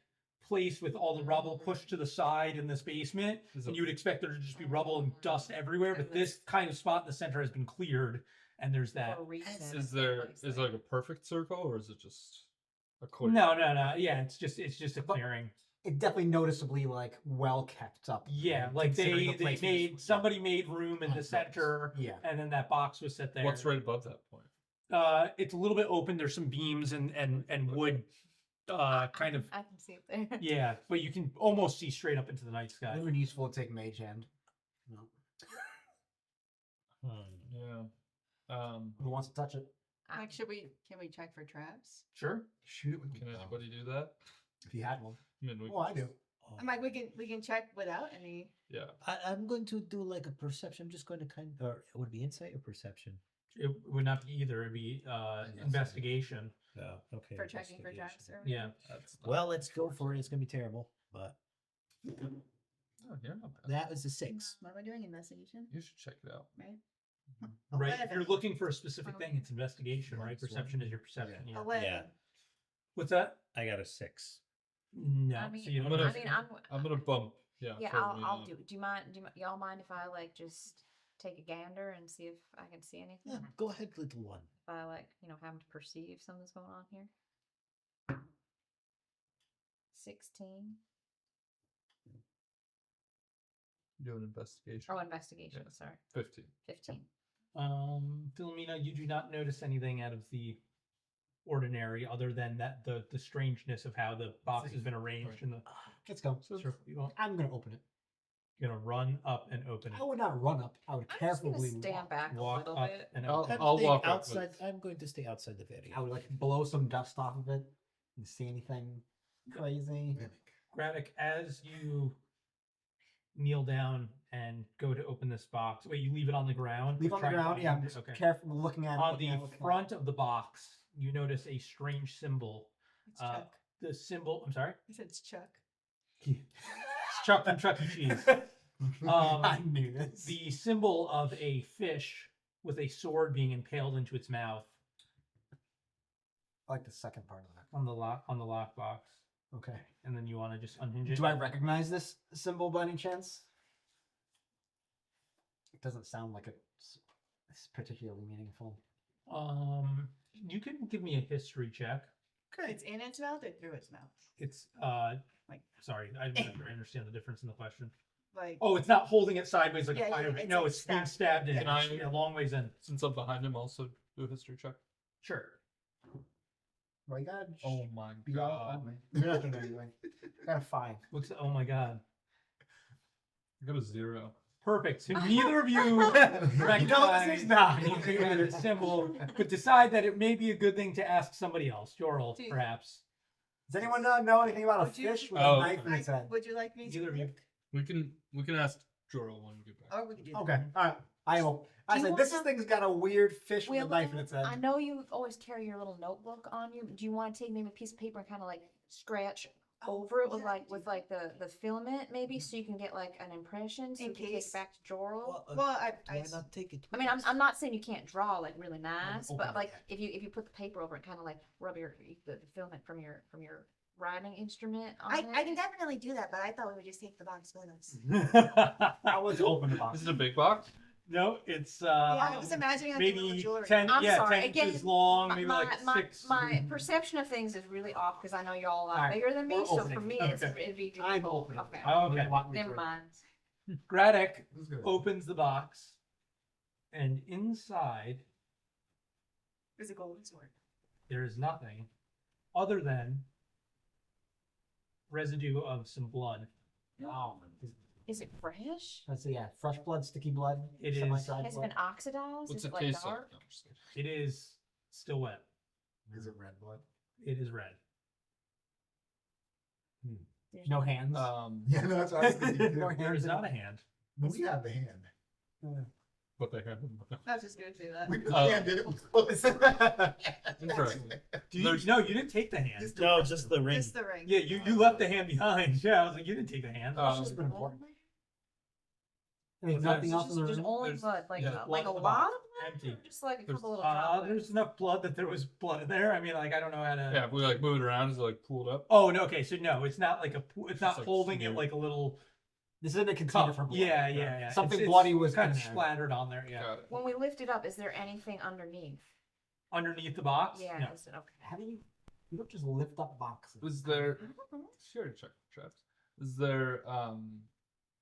placed with all the rubble pushed to the side in this basement, Is and it- you would expect there to just be rubble and dust everywhere. But And this kind of spot in the center has been cleared, and there's that. for a reason Is it's there placed is there. like a perfect circle or is it just a clear? No. Yeah, it's just a But- clearing. It definitely noticeably like well kept up. Yeah, like considering the they place made was- somebody made room in the Nice. center, Yeah. and then that box was set there. What's right above that point? It's a little bit open. There's some beams and wood, kind of. I can see it there. Yeah, but you can almost see straight up into the night It sky. would have been useful to take mage hand. No. Yeah. Who wants to touch it? Like, can we check for traps? Sure. Shoot it with Can the bow. anybody do that? If you had one. I mean, we, Oh, I do. Oh. I'm like, we can check without any. yeah. I'm going to do like a perception. I'm just going to or it would be insight or perception. It would not be either. It'd be investigation. Yeah. Okay. For checking for investigation. traps or Yeah. That's not, Well, let's go for it. It's gonna be terrible, but oh, you're not bad. that was a 6. What am I doing? Investigation, You should check it out. right? Right. If 11. you're looking for a specific thing, it's investigation, right? Minus one. Perception is your perception. Yeah. 11. Yeah. What's that? I got a 6. No. I mean, so you I'm don't gonna- I mean, I'm gonna bump. Yeah. yeah, firmly I'll up. do. Do you mind? Y'all mind if I like just take a gander and see if I can see anything? Yeah, go ahead, little one. If I like, happen to perceive something's going on here. 16. Do an investigation. Oh, investigation. Yeah. Sorry, 15. 15. Philomena, you do not notice anything out of the ordinary, other than that the strangeness of how the box has been arranged in the Let's go. circle. You want, I'm gonna open it. you're gonna run up and open I would not run up. I would I'm just gonna carefully stand back a Walk little up bit. and I'll- open. I'll staying walk up outside. with- I'm going to stay outside the area. I would like blow some dust off of it and see anything crazy. Braddock, as you kneel down and go to open this box, wait, you leave it on the ground? Leave on the Try and ground. find Yeah, it? I'm just Okay. carefully looking at it. On looking the at it, looking at it. front of the box, you notice a strange symbol. It's Uh, Chuck. The symbol, I'm sorry? I said it's Chuck. It's Chuck from Chuck E. Cheese. I knew this. The symbol of a fish with a sword being impaled into its mouth I like the second part of that. on the lockbox. Okay. And then you want to just unhinge it. Do I recognize this symbol by any chance? It doesn't sound like it's particularly meaningful. You can give me a history check. It's in its mouth or through its mouth? It's Like- sorry, I'm not sure I understand the difference in the question. Like, Oh, it's not holding it sideways like Yeah, a yeah, fire. it's No, like it's being stabbed. stabbed in. Can I- a long ways in. Since I'm behind him, also do a history check. Sure. Well, you gotta Oh my be all god. on me. You're not gonna do anything. Got a 5. Looks. Oh my god. I got a 0. Perfect. So neither of you You know this recognize is not. the symbol, but decide that it may be a good thing to ask somebody else, Jorl, Dude. perhaps. Does anyone not know anything about a Would you- fish with Oh. a knife in its head? would you like me to? Neither of you. look? We can ask Jorel when we get back. Or we could do that. Okay. All right. I Do you said, want this to- thing's got a weird fish with a Willow, knife in its head. I know you always carry your little notebook on you. Do you want to take maybe a piece of paper and kind of like scratch over it with like the filament maybe, so you can get like an impression, so In you can take case. it back to Jorl? Well, Why not take it? I mean, I'm not saying you can't draw like really nice, open but it like yet. if you put the paper over it, kind of like rub the filament from your writing instrument on I it. can definitely do that, but I thought we would just take the box with us. I was open the box. Is it a big box? No, it's Yeah, I was imagining like little maybe jewelry. 10, I'm yeah, sorry, 10 again, inches long, maybe like my 6. my perception of things is really off because I know y'all a lot Alright, bigger than me. we're So opening for it. me, Okay. it'd be I'm difficult. opening it. Okay. Oh, okay. Never mind. Graddock This is good. opens the box, and inside There's a golden sword. there is nothing other than residue of some blood. Oh, Is it fresh? let's see, yeah, fresh blood, sticky blood. It is- semi-dried Has it blood. been oxidized? What's is it it like taste dark? like? No, I'm just kidding. It is still wet. Is it red blood? It is red. There's No hands. Yeah, no, that's what I was thinking No too. There is not a hand. We have the hand. But they have. I was just gonna say that. We the hand did it. Was close. Interesting. No, you didn't take the hand. Just No, just the ring. Just the ring. Yeah, you left the hand behind. Yeah, I was like, you didn't take the hand. Um, It's been important. There's There's nothing else in the There's room. only There's- blood, like yeah, like blood a in the lot box. of blood, Empty. or just like a There's- couple little droplets. There's enough blood that there was blood in there. I mean, like, I don't know how to. Yeah, if we like move it around, is it like pulled up? Oh no. Okay, so no, it's not like it's not like holding it smeared. like a little This is in a container cup. for blood. Yeah, yeah. Something It's bloody was kind in of there. splattered on there. Yeah, Got it. When we lift it up, is there anything underneath? underneath the box. Yeah. No. Is it okay? How do you don't just lift up boxes? Is there? Mhm. Sure, check traps. Is there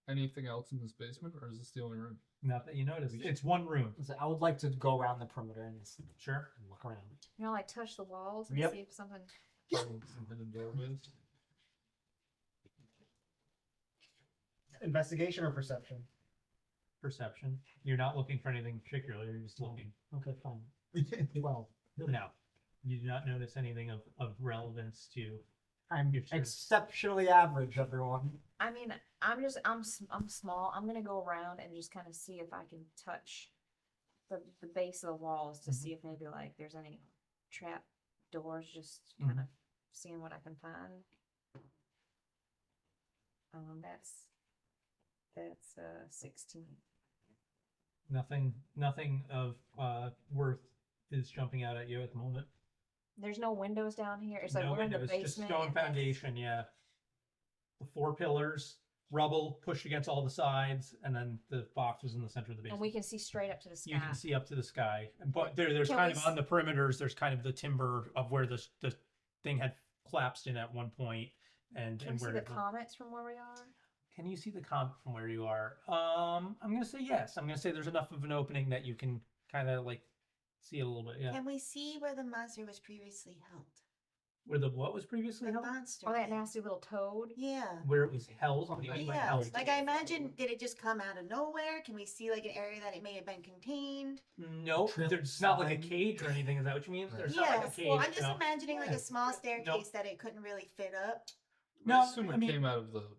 anything else in this basement, or is this the only room? Not that you noticed. It's one room. So I would like to go around the perimeter and just Sure. look around. You know, like touch the walls and Yep. see if something. Some hidden doorways. Investigation or perception? Perception. You're not looking for anything particular. You're just looking. Okay, fine. 12. No. You do not notice anything of relevance to. I'm Your search. exceptionally average, everyone. I mean, I'm small. I'm gonna go around and just kind of see if I can touch the base of the walls to see if maybe like there's any trap doors. Just kind of seeing what I can find. That's 16. Nothing of worth is jumping out at you at the moment. There's no windows down here. It's like No we're in the windows, just basement. stone and then- foundation. Yeah. The 4 pillars, rubble pushed against all the sides, and then the box was in the center of the basement. And we can see straight up to the sky. You can see up to the sky, but there's Can kind we of on the perimeters. There's kind of the timber of where the thing had collapsed in at one point, and Can we see where the it- comets from where we are? Can you see the comet from where you are? I'm gonna say yes. I'm gonna say there's enough of an opening that you can kind of like see it a little bit. Yeah. Can we see where the monster was previously held? Where the what was previously The held? monster. Or that thing. nasty little toad? Yeah. Where it was held? What do you mean by Yeah. held? Like I imagine, did it just come out of nowhere? Can we see like an area that it may have been contained? No, Trip there's not like a sign. cage or anything. Is that what you mean? Right. There's not like a Yes. cage. Well, I'm just no. imagining like Yeah. a small staircase that it couldn't really fit up. No, I assume I it mean- came out of the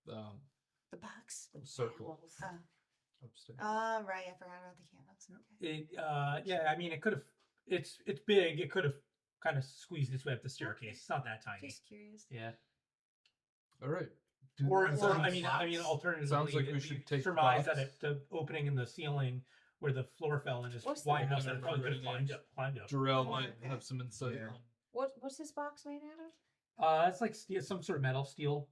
The box. circle upstairs. Oh, right. I forgot about the candles. Okay. Yeah, I mean, it could have. It's big. It could have kind of squeezed its way up the staircase. It's not that tiny. Just curious. Yeah. All right. Or Is I that mean, box? alternatively, Sounds like we you should take surmise box. that the opening in the ceiling where the floor fell in is What's the wide enough box? that it probably could have climbed up. Jarrell might have some insight. Yeah. What's this box made out of? It's like steel, some sort of metal, steel.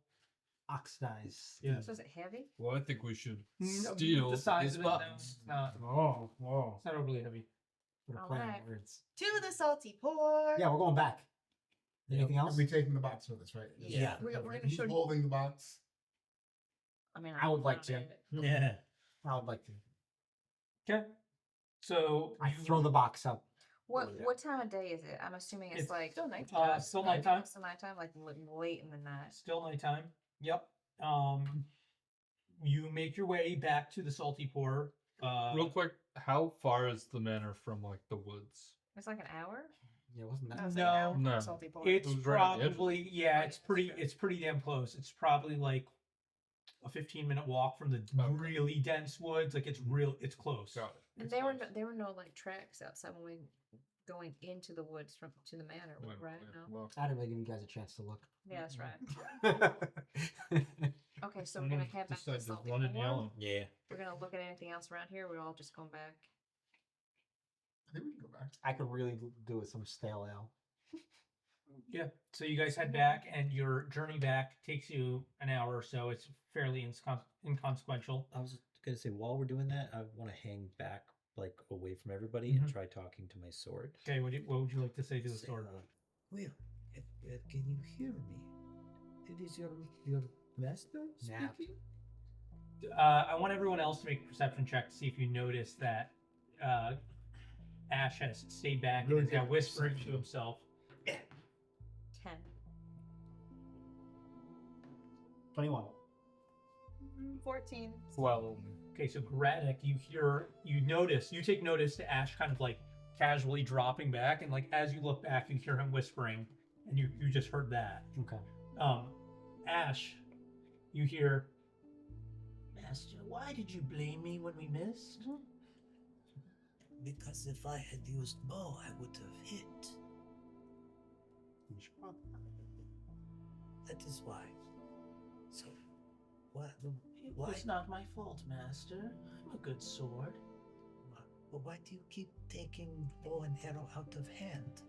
Oxidized. Yeah. So is it heavy? Well, I think we should No, steal the size his of it. No, box. it's not. Oh, whoa. It's not overly heavy. What a All play on right. words. To the salty pour. Yeah, we're going back. Anything else? Are we taking the box with us, right? Yeah. We're gonna Who's show you. holding the box? I mean, I would like to. Yeah. I would like to. Okay. So I you- throw the box up. What time of day is it? I'm assuming it's It's like still nighttime. Still nighttime. Still nighttime, like late in the night. Still nighttime. Yep. You make your way back to the salty pour. Real quick, how far is the manor from like the woods? It's like an hour. Yeah, wasn't that? I was No, like, an hour from no. Salty pour. It's It was right on the edge of it. probably it's pretty damn close. It's probably like a 15-minute walk from the really dense woods. Like it's close. Got it. And there were no like tracks outside when we going into the woods to the manor, right? No. Well, I didn't really give you guys a chance to look. Yeah, that's right. Okay, so we're I'm gonna gonna head back to decide to Salty run and Four. yell. Yeah. We're gonna look at anything else around here. We're all just going back. I think we can go back. I could really do with some stale ale. Yeah. So you guys head back, and your journey back takes you an hour or so. It's fairly inconsequential. I was gonna say while we're doing that, I want to hang back like away from everybody and try talking to my sword. Okay. What would you like to say to the sword? Will, can you hear me? It is your master speaking. I want everyone else to make a perception check to see if you notice that Ash has stayed back and is now whispering to himself. 10. 21. 14. Well, Okay, so Graddock, you take notice to Ash kind of like casually dropping back, and like as you look back, you hear him whispering, and you just heard that. Okay. Ash, you hear, Master, why did you blame me when we missed? Because if I had used bow, I would have hit. That is why. So, what? It Why? was not my fault, Master. I'm a good sword. But why do you keep taking bow and arrow out of hand?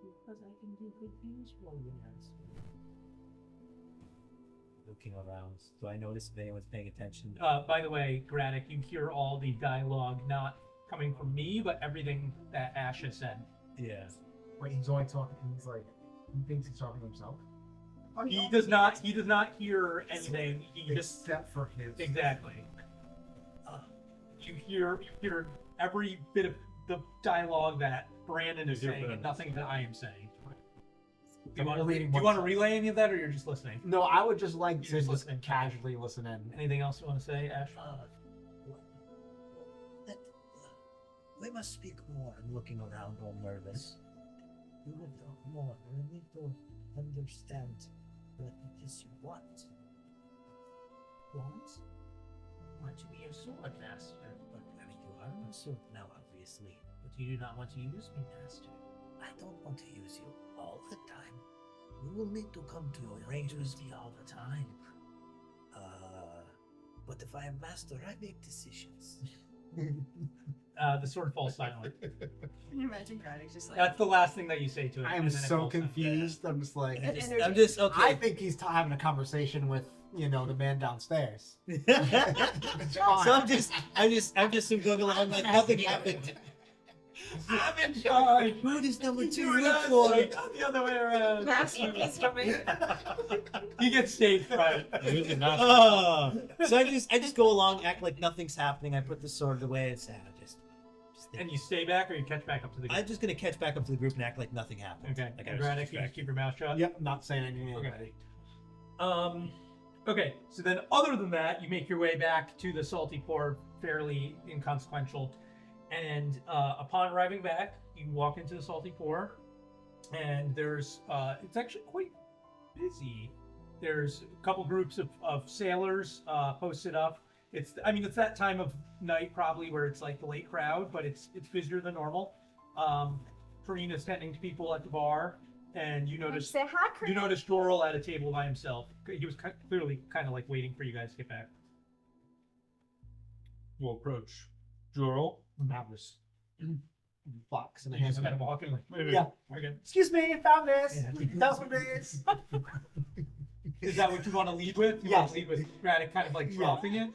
Because I can do good things for you, Master. Looking around, do I notice if anyone's paying attention? by the way, Graddock, you hear all the dialogue not coming from me, but everything that Ash has said. Yeah. Wait, he's only talking. He's like, he thinks he's talking to himself. He does not hear anything. He just Except for his. exactly. You hear every bit of the dialogue that Brandon is saying, and nothing that I am saying. Do you want to relay any of that, or you're just listening? No, I would just like You're to just just listening. casually listen in. Anything else you want to say, Ash? We must speak more. I'm looking around all nervous. You will talk more. We need to understand what it is you want. Want? Want to be your sword, Master. But I mean, you are my sword now, obviously. But you do not want to use me, Master. I don't want to use you all the time. We will need to come to Use arrangements. me all the time. But if I am master, I make decisions. The sword falls silent. Can you imagine Graddock's just like. That's the last thing that you say to it. I and am then it so falls silent. confused. I'm just like, I'm just okay. I think he's having a conversation with, the man downstairs. So I'm just going along like nothing happened. I'm in charge. Who does number two You're look not for? like, the other way around. Masterpiece coming. He gets stage fright. So I just go along, act like nothing's happening. I put the sword away. It's just And you stay back, or you catch back up to the group? I'm just gonna catch back up to the group and act like nothing happened. Okay. Like I And was Graddock, you just keep your mouth shut? Yep, not saying anything. Okay. Okay, so then other than that, you make your way back to the Salty Port, fairly inconsequential. And upon arriving back, you walk into the Salty Port, and there's, it's actually quite busy. There's a couple groups of sailors posted up. It's that time of night probably where it's like the late crowd, but it's busier than normal. Karina's tending to people at the bar, and you notice Say hi, Chris. Doral at a table by himself. He was clearly kind of like waiting for you guys to get back. we'll approach Joral. Have this box in the You hand. just kind of walking like, maybe. Yeah. Okay. Excuse me, found this. Yeah. That's what it is. Is that what you want to lead with? You want Yes. to lead with Braddock kind of like dropping it?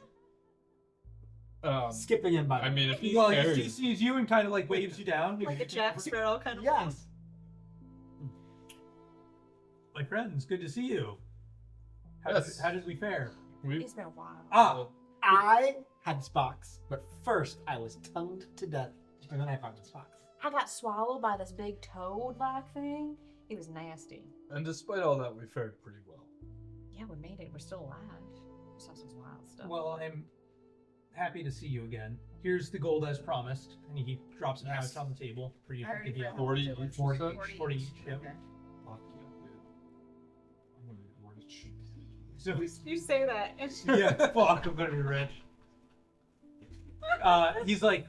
Skipping in by the I way. mean, if he's Well, carried, he sees you and kind of like waves you down. Like a Jack Sparrow kind of. Yes. My friends, good to see you. Yes. How did we fare? It's been a while. Ah, I had this box, but first I was tongued to death, and then I found this box. I got swallowed by this big toad-like thing. It was nasty. and despite all that, we fared pretty well. Yeah, we made it. We're still alive. We saw some wild stuff. well, I'm happy to see you again. Here's the gold as promised, and he drops it out on the table for you I to already give you. forgot. 40 How much it each, was. you said? 40 each, yep. Okay. Fuck yeah, dude. I'm gonna be rich. So You say that. yeah, fuck, I'm gonna be rich. He's like,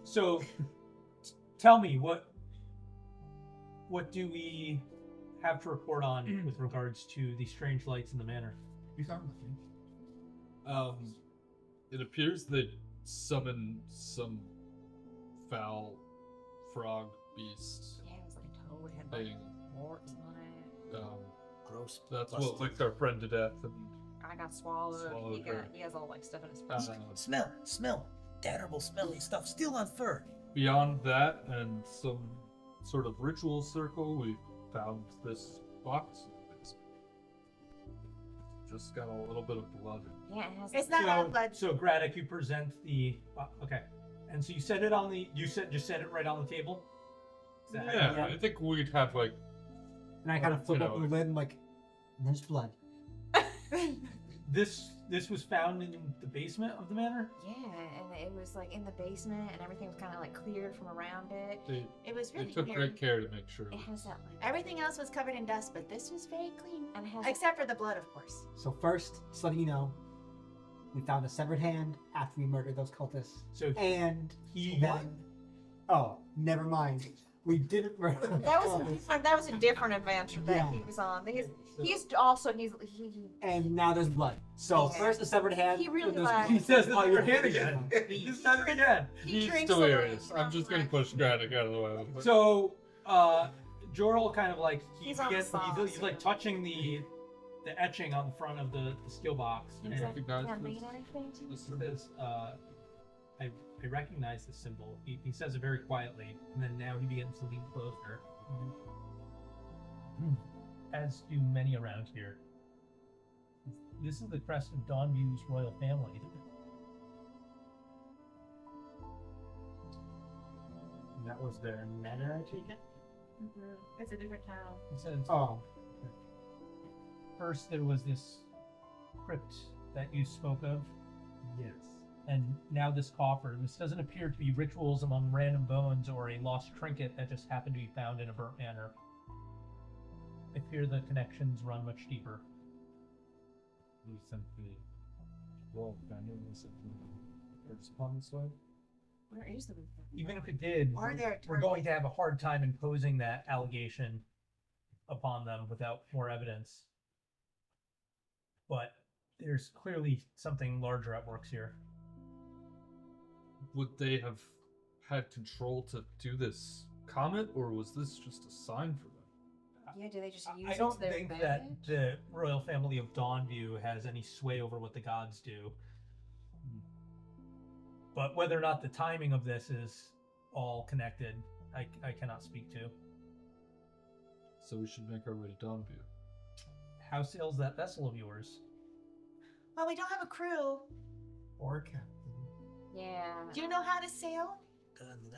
so tell me what do we have to report on with regards to the strange lights in the manor? We found nothing. It appears they summoned some foul frog beast Yeah, it was like a toad had like thing. warts on it. Gross. That's what licked our friend to death, and I got swallowed. Swallowed He her. has all like stuff in his throat. Smell. Terrible smelling stuff still on fur. beyond that and some sort of ritual circle, we found this box. It's just got a little bit of blood. Yeah, it has. It's not all blood. So Graddock, you present the okay, and so you set it on the just set it right on the table. Is that how you- Yeah, I think we'd have like And I kind of flip You open know, the lid and like, there's blood. This was found in the basement of the manor. Yeah, and it was like in the basement, and everything was kind of like cleared from around it. they It was really took weird. great care to make sure. It has that like Everything else was covered in dust, but this was very clean. and it has Except for the blood, of course. So first, just letting you know, we found a severed hand after we murdered those cultists. So And he then, oh, never mind. We didn't murder. that was a different. That was a different adventure that Yeah. he was on. He's also he And now there's blood. So Yeah. first the severed hand. He really then there's- likes- he says this Oh, is your yeah. hand again. He's done it again. He He's drinks delirious. away I'm just gonna from push Graddock out of the way. So Jorl kind of like He's on the sauce. he's like touching the etching on the front of the skill box. He's And like, recognize "Can I this? read anything?" This it says, I recognize this symbol. He says it very quietly, and then now he begins to lean closer. As do many around here. This is the crest of Dawnview's royal family. And that was their manor, I take it? It's a different town. It says, Oh. first there was this crypt that you spoke of, Yes. and now this coffer. This doesn't appear to be rituals among random bones or a lost trinket that just happened to be found in a burnt manor. I fear the connections run much deeper. We simply roll family first upon this way. Where is the Even if it did, Or they're we're going to have a hard time imposing that allegation upon them without more evidence. But there's clearly something larger at work here. Would they have had control to do this comet, or was this just a sign for them? Yeah, do they just use I it don't to their think that advantage? the royal family of Dawnview has any sway over what the gods do. But whether or not the timing of this is all connected, I cannot speak to. So we should make our way to Dawnview. How sails that vessel of yours? Well, we don't have a crew. Or captain. Yeah. Do you know how to sail?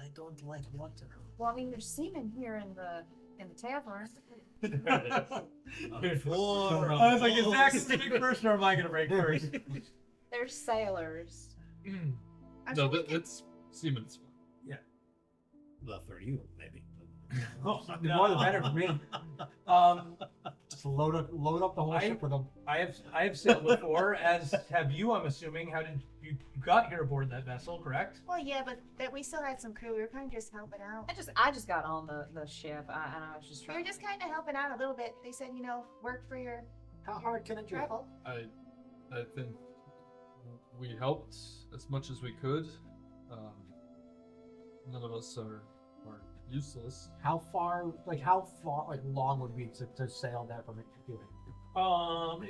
I don't like water. Well, I mean, there's seamen here in the tavern. I was like, is Zach speaking first or am I going to break first? There's sailors. I'm No, sure we can- it's Siemens. Well, for you, maybe. The more the better for me. Just load up the whole ship with them. I have sailed before, as have you, I'm assuming. How did you got here aboard that vessel, correct? Well, yeah, but that we still had some crew. We were kind of just helping out. I just got on the ship, and I was just We trying. were just kind of helping out a little bit. They said, work for your How hard can it be? travel. I think we helped as much as we could. None of us are useless. How long would we to sail that from here?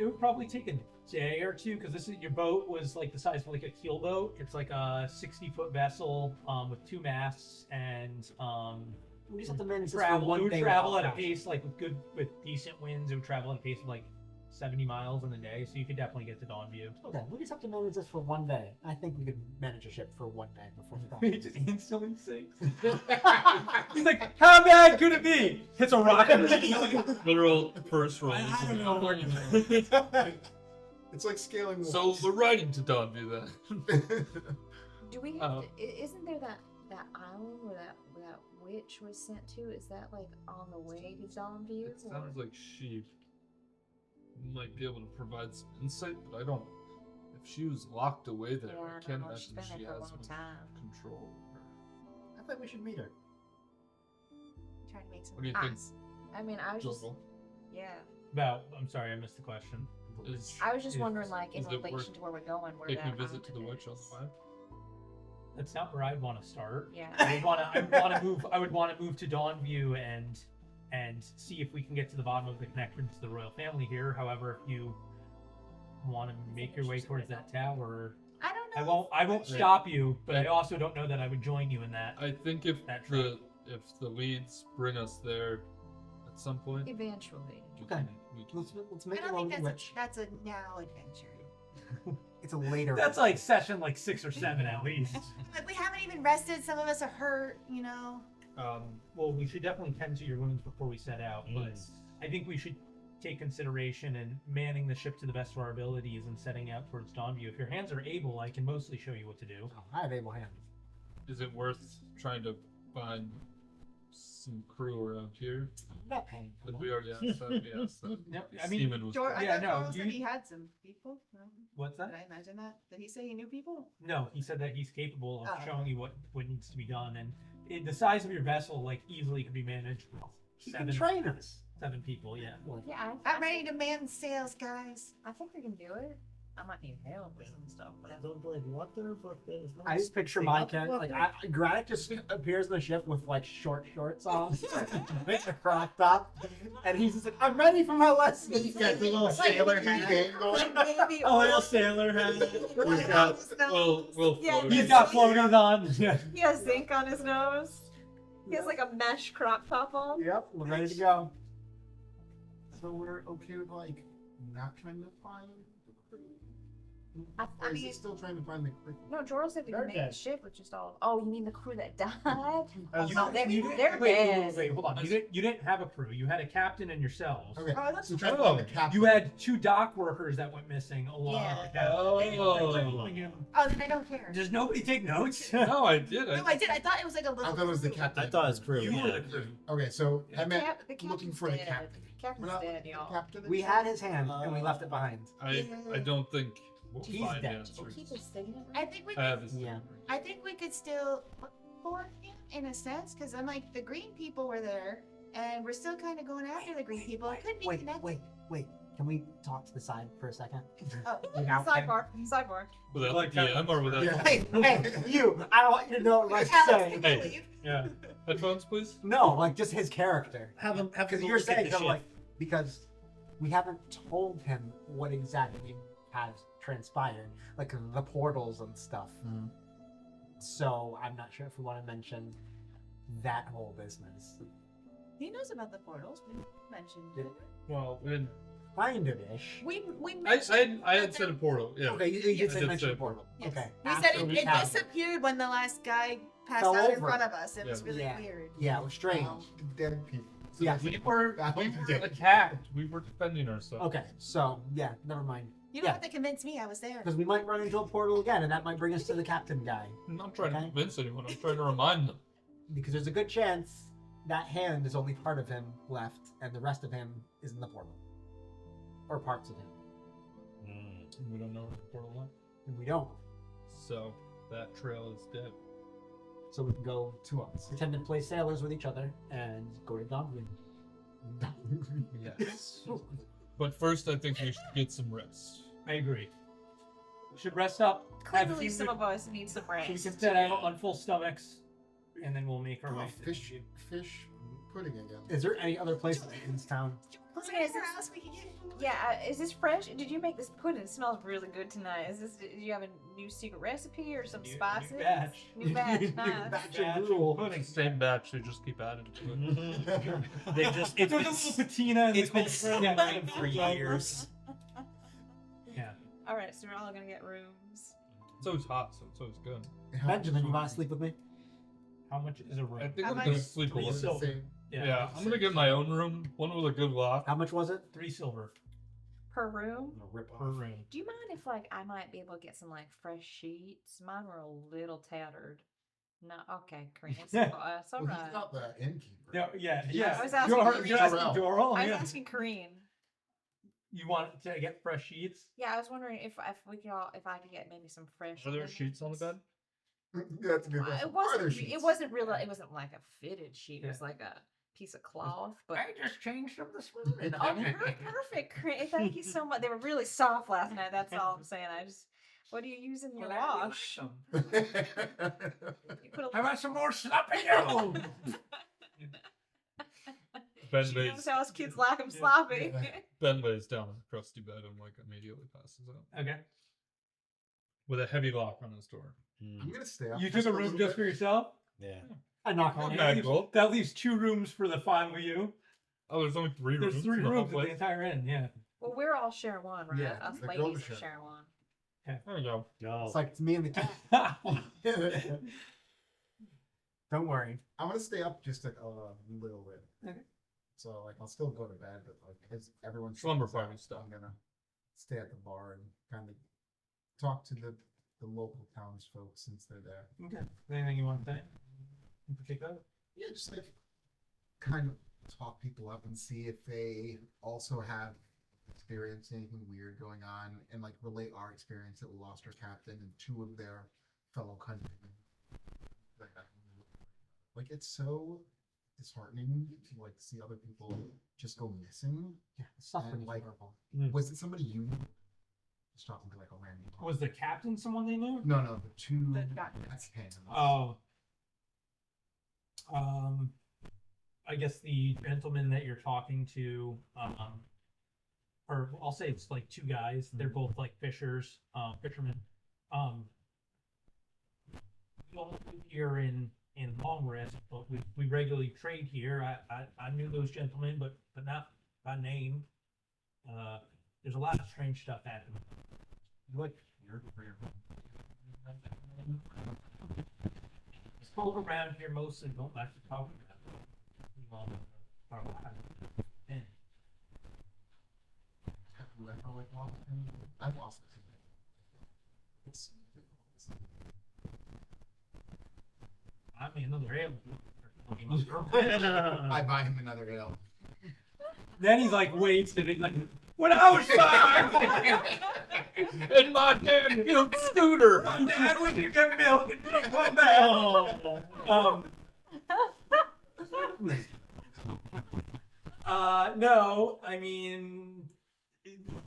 It would probably take a day or two because your boat was like the size of like a keel boat. It's like a 60-foot vessel with 2 masts, and We just have to manage this for travel. It one would day. travel without at a crashing. pace like with decent winds. It would travel at a pace of like 70 miles in a day, so you could definitely get to Dawnview. Okay, we just have to manage this for one day. I think we could manage a ship for one day before we He die. just instantly sinks. He's like, how bad could it be? Hits a rock. Literal first roll. I don't know. It's like scaling the So we're riding to Dawnview then. Do we have? Isn't there that island where that witch was sent to? Is that like on the way to Dawnview? It sounds like she might be able to provide some insight, but I don't. If she was locked away there, Yeah, I can't no, she's imagine been she there for a has long much time. control. I think we should meet her. Trying to make some What do you think, sense. I mean, I was just, Jorgal? yeah. I'm sorry, I missed the question. I was just Is- wondering, like, in is it worth relation to where we're going, where Taking a that visit to the mountain witch on the is. 5? That's not where I'd want to start. Yeah. I would want to move to Dawnview and see if we can get to the bottom of the connection to the royal family here. However, if you want to make your way towards that tower, I don't know. I won't stop you, but I also don't know that I would join you in that. I think if That the leads bring us there at some point, Eventually. we Okay. can- Let's I make a don't roll think to witch. that's a now adventure. It's a later. That's like session like 6 or 7 at least. Like we haven't even rested. Some of us are hurt. You know. Well, we should definitely tend to your wounds before we set out, but I think we should take consideration in manning the ship to the best of our abilities and setting out towards Dawnview. If your hands are able, I can mostly show you what to do. Oh, I have able hands. Is it worth trying to find some crew around here? Not paying. But we already asked that. We asked that. Yep, I mean, Seaman was I Yeah, thought no, Joel said you- he had some people. No? what's Did that? I imagine that? Did he say he knew people? No, he said that he's capable of Oh. showing you what needs to be done, and the size of your vessel like easily could be managed with He can 7 train us. 7 people. Yeah. Yeah, I'm ready to man sails, guys. I think we can do it. I might need help with some stuff, but I don't like water, but there's no. I just picture my cat like Granite just appears in the ship with like short shorts on, with a crop top, and he's just like, "I'm ready for my lesson." He's got the little sailor hat going. Maybe A little sailor hat. We've got, we'll Yeah, float. He's got floaters on. Yeah. he has zinc on his nose. He has like a mesh crop top on. Yep, we're ready to go. So we're okay with like not trying to find the crew? I Or is mean, it still trying to find the crew? no, Jordan said we They're can make the dead. ship with just all. Oh, you mean the crew that died? You- no, they're you didn't- they're wait, dead. wait, hold on. You didn't have a crew. You had a captain and yourselves. Okay, Oh, that's so try to find the You captain. had 2 dock workers that went missing along. Yeah. with that. Oh. Oh, then I don't care. Does nobody take notes? No, I did. No, I did. I thought it was like a little. I thought it was the crew. captain. I thought it was crew. You yeah. were the crew. Okay, so I meant The looking captain's for the dead. captain. Captain's We're not dead, looking for y'all. the captain. We had his hand and we left it behind. I don't think we'll He's find dead. answers. Keep his signet. I think we. I have his Yeah. I think we could still look for him in a sense, because I'm like the green people were there, and we're still kind of going after the green people. It could be Wait, connected. wait. Can we talk to the side for a second? Oh, Without Sidebar. Sidebar. Without Like the DM or without Yeah. Hey, you! I don't want you to know what I'm Alex, saying. can Hey. you leave? Yeah. headphones, please? No, like just his character. Have him Because go you're look at saying the I'm ship. like because we haven't told him what exactly has transpired, like the portals and stuff. So I'm not sure if we want to mention that whole business. He knows about the portals. We mentioned Did- it. Well, we didn't. Kind of ish. We I mentioned. had said a portal. Yeah. Okay, you I did say did mention say portal. Yes. Okay. We said after it, we it had- disappeared when the last guy passed Fell out in over. front of us. It was Yeah. really Yeah. weird. Yeah, it was strange. Dead people. So Yeah. that's We like- were Dead. attacked. We were defending ourselves. Okay, so yeah, never mind. You don't Yeah. have to convince me. I was there. Because we might run into a portal again, and that might bring us to the captain guy. I'm not trying Okay. to convince anyone. I'm trying to remind them. Because there's a good chance that hand is only part of him left, and the rest of him is in the portal. Or parts of him. We don't know where the portal went. And we don't. So that trail is dead. So we can go To us. pretend to play sailors with each other and go to Dawnview. Yes. But first, I think we should get some rest. I agree. We should rest up. Have a Clearly, few some of us need some We rest. can set out on full stomachs, and then we'll make our Oh, way. fish pudding again. Is there any other place in this town? Was Okay, is there this- else we could get food? Yeah, is this fresh? Did you make this pudding? It smells really good tonight. Is this? Do you have a new secret recipe or some New spices? batch. New batch, New nice. batch Batch of of gruel. pudding. Same batch. They just keep adding to it. They just There's a little patina. in the it's been corner. simmering for years. Yeah. All right, so we're all gonna get rooms. It's always hot, so it's always good. Benjamin, you want to sleep with me? How much is a room? I think How I'm much? gonna sleep Three alone. silver. Same. Yeah, I'm gonna get my own room, one with a good loft. How much was it? 3 silver Per room? I'm gonna rip per off. room. Do you mind if like I might be able to get some like fresh sheets? Mine were a little tattered. No, okay, Corinne, it's, it's all Well, right. he's not the innkeeper. No, yeah, He's- yeah. I was asking You're Corinne. asking Doral, I was yeah. asking Corinne. You want to get fresh sheets? Yeah, I was wondering if we could all, if I could get maybe some fresh. Are there sheets on the bed? That's a good question. Are there It sheets? wasn't real. It wasn't like a fitted sheet. It Yeah. was like a piece of cloth. But just changed them this morning. oh, perfect! Thank you so much. They were really soft last night. That's all I'm saying. What do you use in your wash? You put a I want some more sloppy joe. Ben She lays, knows how us kids like them sloppy. Ben lays down on the crusty bed and like immediately passes out Okay. with a heavy lock on his door. I'm gonna stay up. You took a room just for yourself? Yeah. I knock on Okay, it. cool. That leaves 2 rooms for the fun with you. Oh, there's only 3 rooms. There's 3 in the rooms whole at the place? entire inn, yeah. Well, we're all share one, right? Yeah, Us the girls ladies are are share share one. There you go. Yo. It's like it's me and the cat. Don't worry. I'm gonna stay up just a little bit. Okay. So like I'll still go to bed, but like as everyone's Slumber sleeps out, party stuff. I'm gonna stay at the bar and kind of talk to the local townsfolk since they're there. Okay. Anything you want to say in particular? Yeah, just like kind of talk people up and see if they also have experienced anything weird going on, and like relate our experience that we lost our captain and 2 of their fellow countrymen. Like it's so disheartening to like see other people just go missing. Yeah, suffering And, like, horrible. Was it somebody you knew? Just talking to like a random. Was the captain someone they knew? No, the 2. The guy. That's him. Oh. I guess the gentleman that you're talking to, or I'll say it's like 2 guys. They're both like fishermen. We don't live here in Long Rest, but we regularly trade here. I knew those gentlemen, but not by name. There's a lot of strange stuff happening. Like people around here mostly don't like to talk about it. And Have you ever like lost him? I've lost him. It's I mean, another ale. I buy him another ale. Then he's like wasted. He's like, when I was 5, In my damn guilt scooter! my dad went to get milk and didn't come back. No, I mean,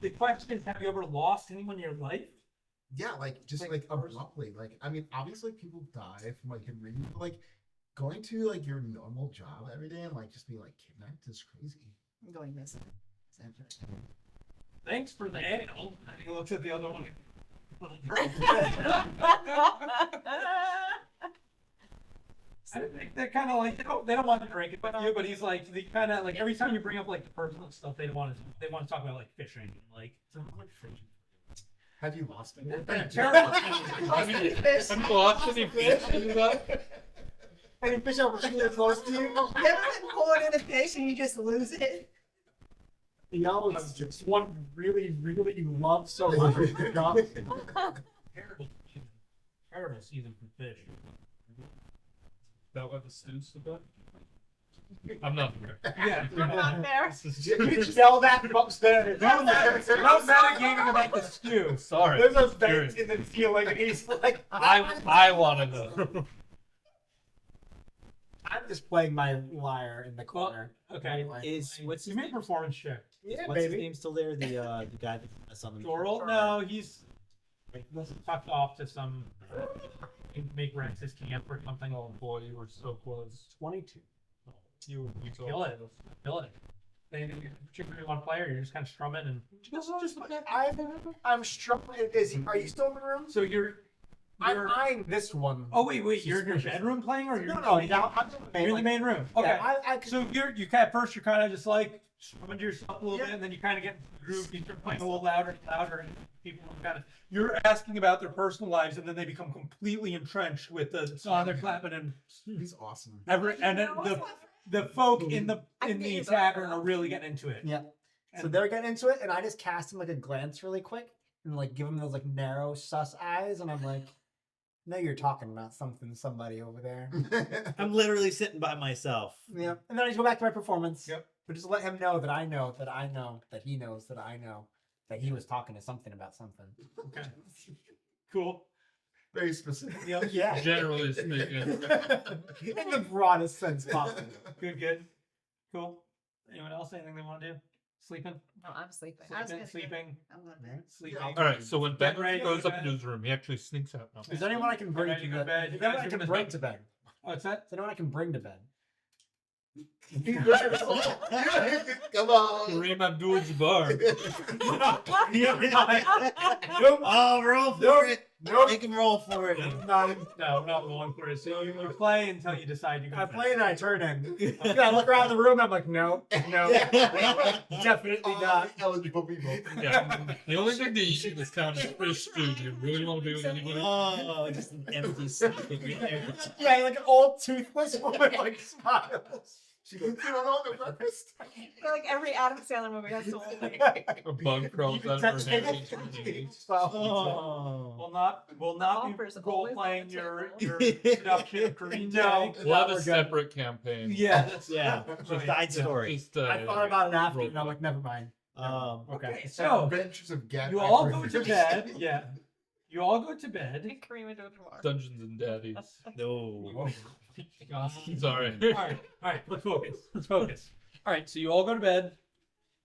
the question is, have you ever lost anyone in your life? Yeah, like just like abruptly. Like I mean, obviously people die from like reading, but like going to like your normal job every day and like just being like kidnapped is crazy. I'm going missing. Thanks for the ale. And he looks at the other one. I think they're kind of like they don't want to drink it with you, but he's like they kind of like every time you bring up like the personal stuff, they want to talk about like fishing, like Have you lost any? terrible. Have you lost any fish in that? Any fish over close to you? You ever been pulling in a fish and you just lose it? No, it's just one really you love so much. Terrible season for fish. That why the stew's so good? I'm not there. Yeah. I'm not there. This is You just- yell that from upstairs. No metagaming about the stew. Sorry. There's a Curious. vent in the ceiling, and he's like, I want to know. I'm just playing my lyre in the Well, corner. okay. What's You his made a name? performance check. Yeah, What's his baby. name still there? The guy that's on the Doral? No, he's tucked off to some make Rex's camp or something. Oh boy, you were so close. 22. You so Kill it. close. Kill it. Anything you particularly want to play, or you're just kind of strumming and. I'm struggling. Are you still in the room? So you're. I'm eyeing this one. Oh wait, you're in your bedroom playing, or you're? No, now I'm You're in the main room. Okay. Yeah, So you kind of first you're kind of just like strumming to yourself a little bit, and then you kind of get in the groove. You start playing a little louder, and people kind of you're asking about their personal lives, and then they become completely entrenched with the song they're clapping, and He's awesome. the folk in the tavern are really getting into it. Yeah. So And- they're getting into it, and I just cast him like a glance really quick, and like give him those like narrow sus eyes, and I'm like, "No, you're talking about somebody over there." I'm literally sitting by myself. Yeah. And then I just go back to my performance. Yep. But just let him know that I know that I know that he knows that I know that he was talking to something about something. Okay. Cool. Very specific. Yeah. Generally speaking. In the broadest sense possible. Good. Cool. Anyone else? Anything they want to do? Sleeping? No, I'm sleeping. I was gonna do- Sleeping. I'm going to bed. Sleeping. All right, so when Ben Get ready, goes go up to into his room, he actually sneaks out. No. Is there anyone I can bring Ready to to go to bed? bed? You Is there guys anyone I are can gonna bring go- to bed? What's that? Is there anyone I can bring to bed? Come on. Kareem Abdul-Jabbar. Oh, roll for it. Make him roll for it. No, we're not rolling for it. So you play until you decide you go I to play bed. and I turn in. I look around the room. I'm like, no, definitely not. Eligible people. Yeah. The only thing to eat in this town is fish stew. Do you really want to be with anybody? Oh, just an empty sleeping right there. Yeah, like an old toothless woman, like smiles. She goes, you don't know the breakfast. I feel like every Adam Sandler movie has to A bug crawls out of her head. Oh. We'll not be Offers role always playing on your the table. introduction of Korean No. today. We'll have We're a good. separate campaign. Yeah, that's Yeah, right. side story. Just, I thought about it after, roll and I'm like, never mind. Okay, So, so Adventures of Gab. you all go to bed. Yeah, you all go to bed. Kareem Abdul-Jabbar. Dungeons and Daddies. No. Sorry. All right. Let's focus. All right, so you all go to bed,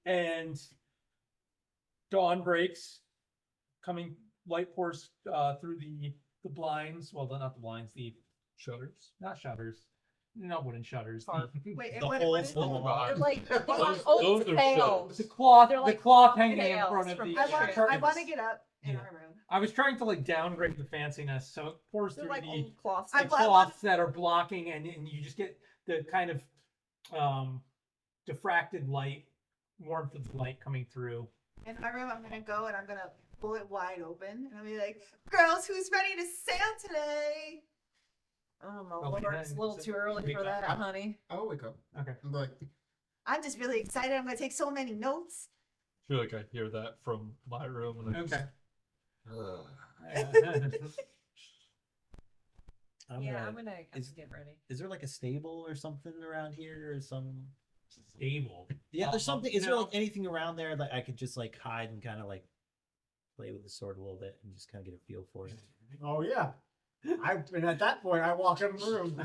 and dawn breaks. Light pours through the blinds. Well, not the blinds. The Shutters. not shutters. Not wooden shutters. Wait, The what whole is floor. it? They're like Those old are fails. The cloth. They're The like cloth hanging in nails front of from the. I want curtains. to get up in Yeah. our room. I was trying to like downgrade the fanciness, so it pours They're through like the old cloths. the cloths that are blocking, and you just get the kind of diffracted light, warmth of the light coming through. In my room, I'm gonna go and I'm gonna pull it wide open, and I'll be like, "Girls, who's ready to sail today?" I don't know. Oh, Lord, yeah, it's a little too early wake for that, up. honey. I will wake up. Okay. I'm like, I'm just really excited. I'm gonna take so many notes. I feel like I hear that from my room. And I just- Okay. I'm Yeah, gonna- I'm gonna is- get ready. Is there like a stable or something around here, or some? Stable. Yeah, there's something. Is there no. like anything around there that I could just like hide and kind of like play with the sword a little bit and just kind of get a feel for it? Oh yeah. And at that point, I walk in the room.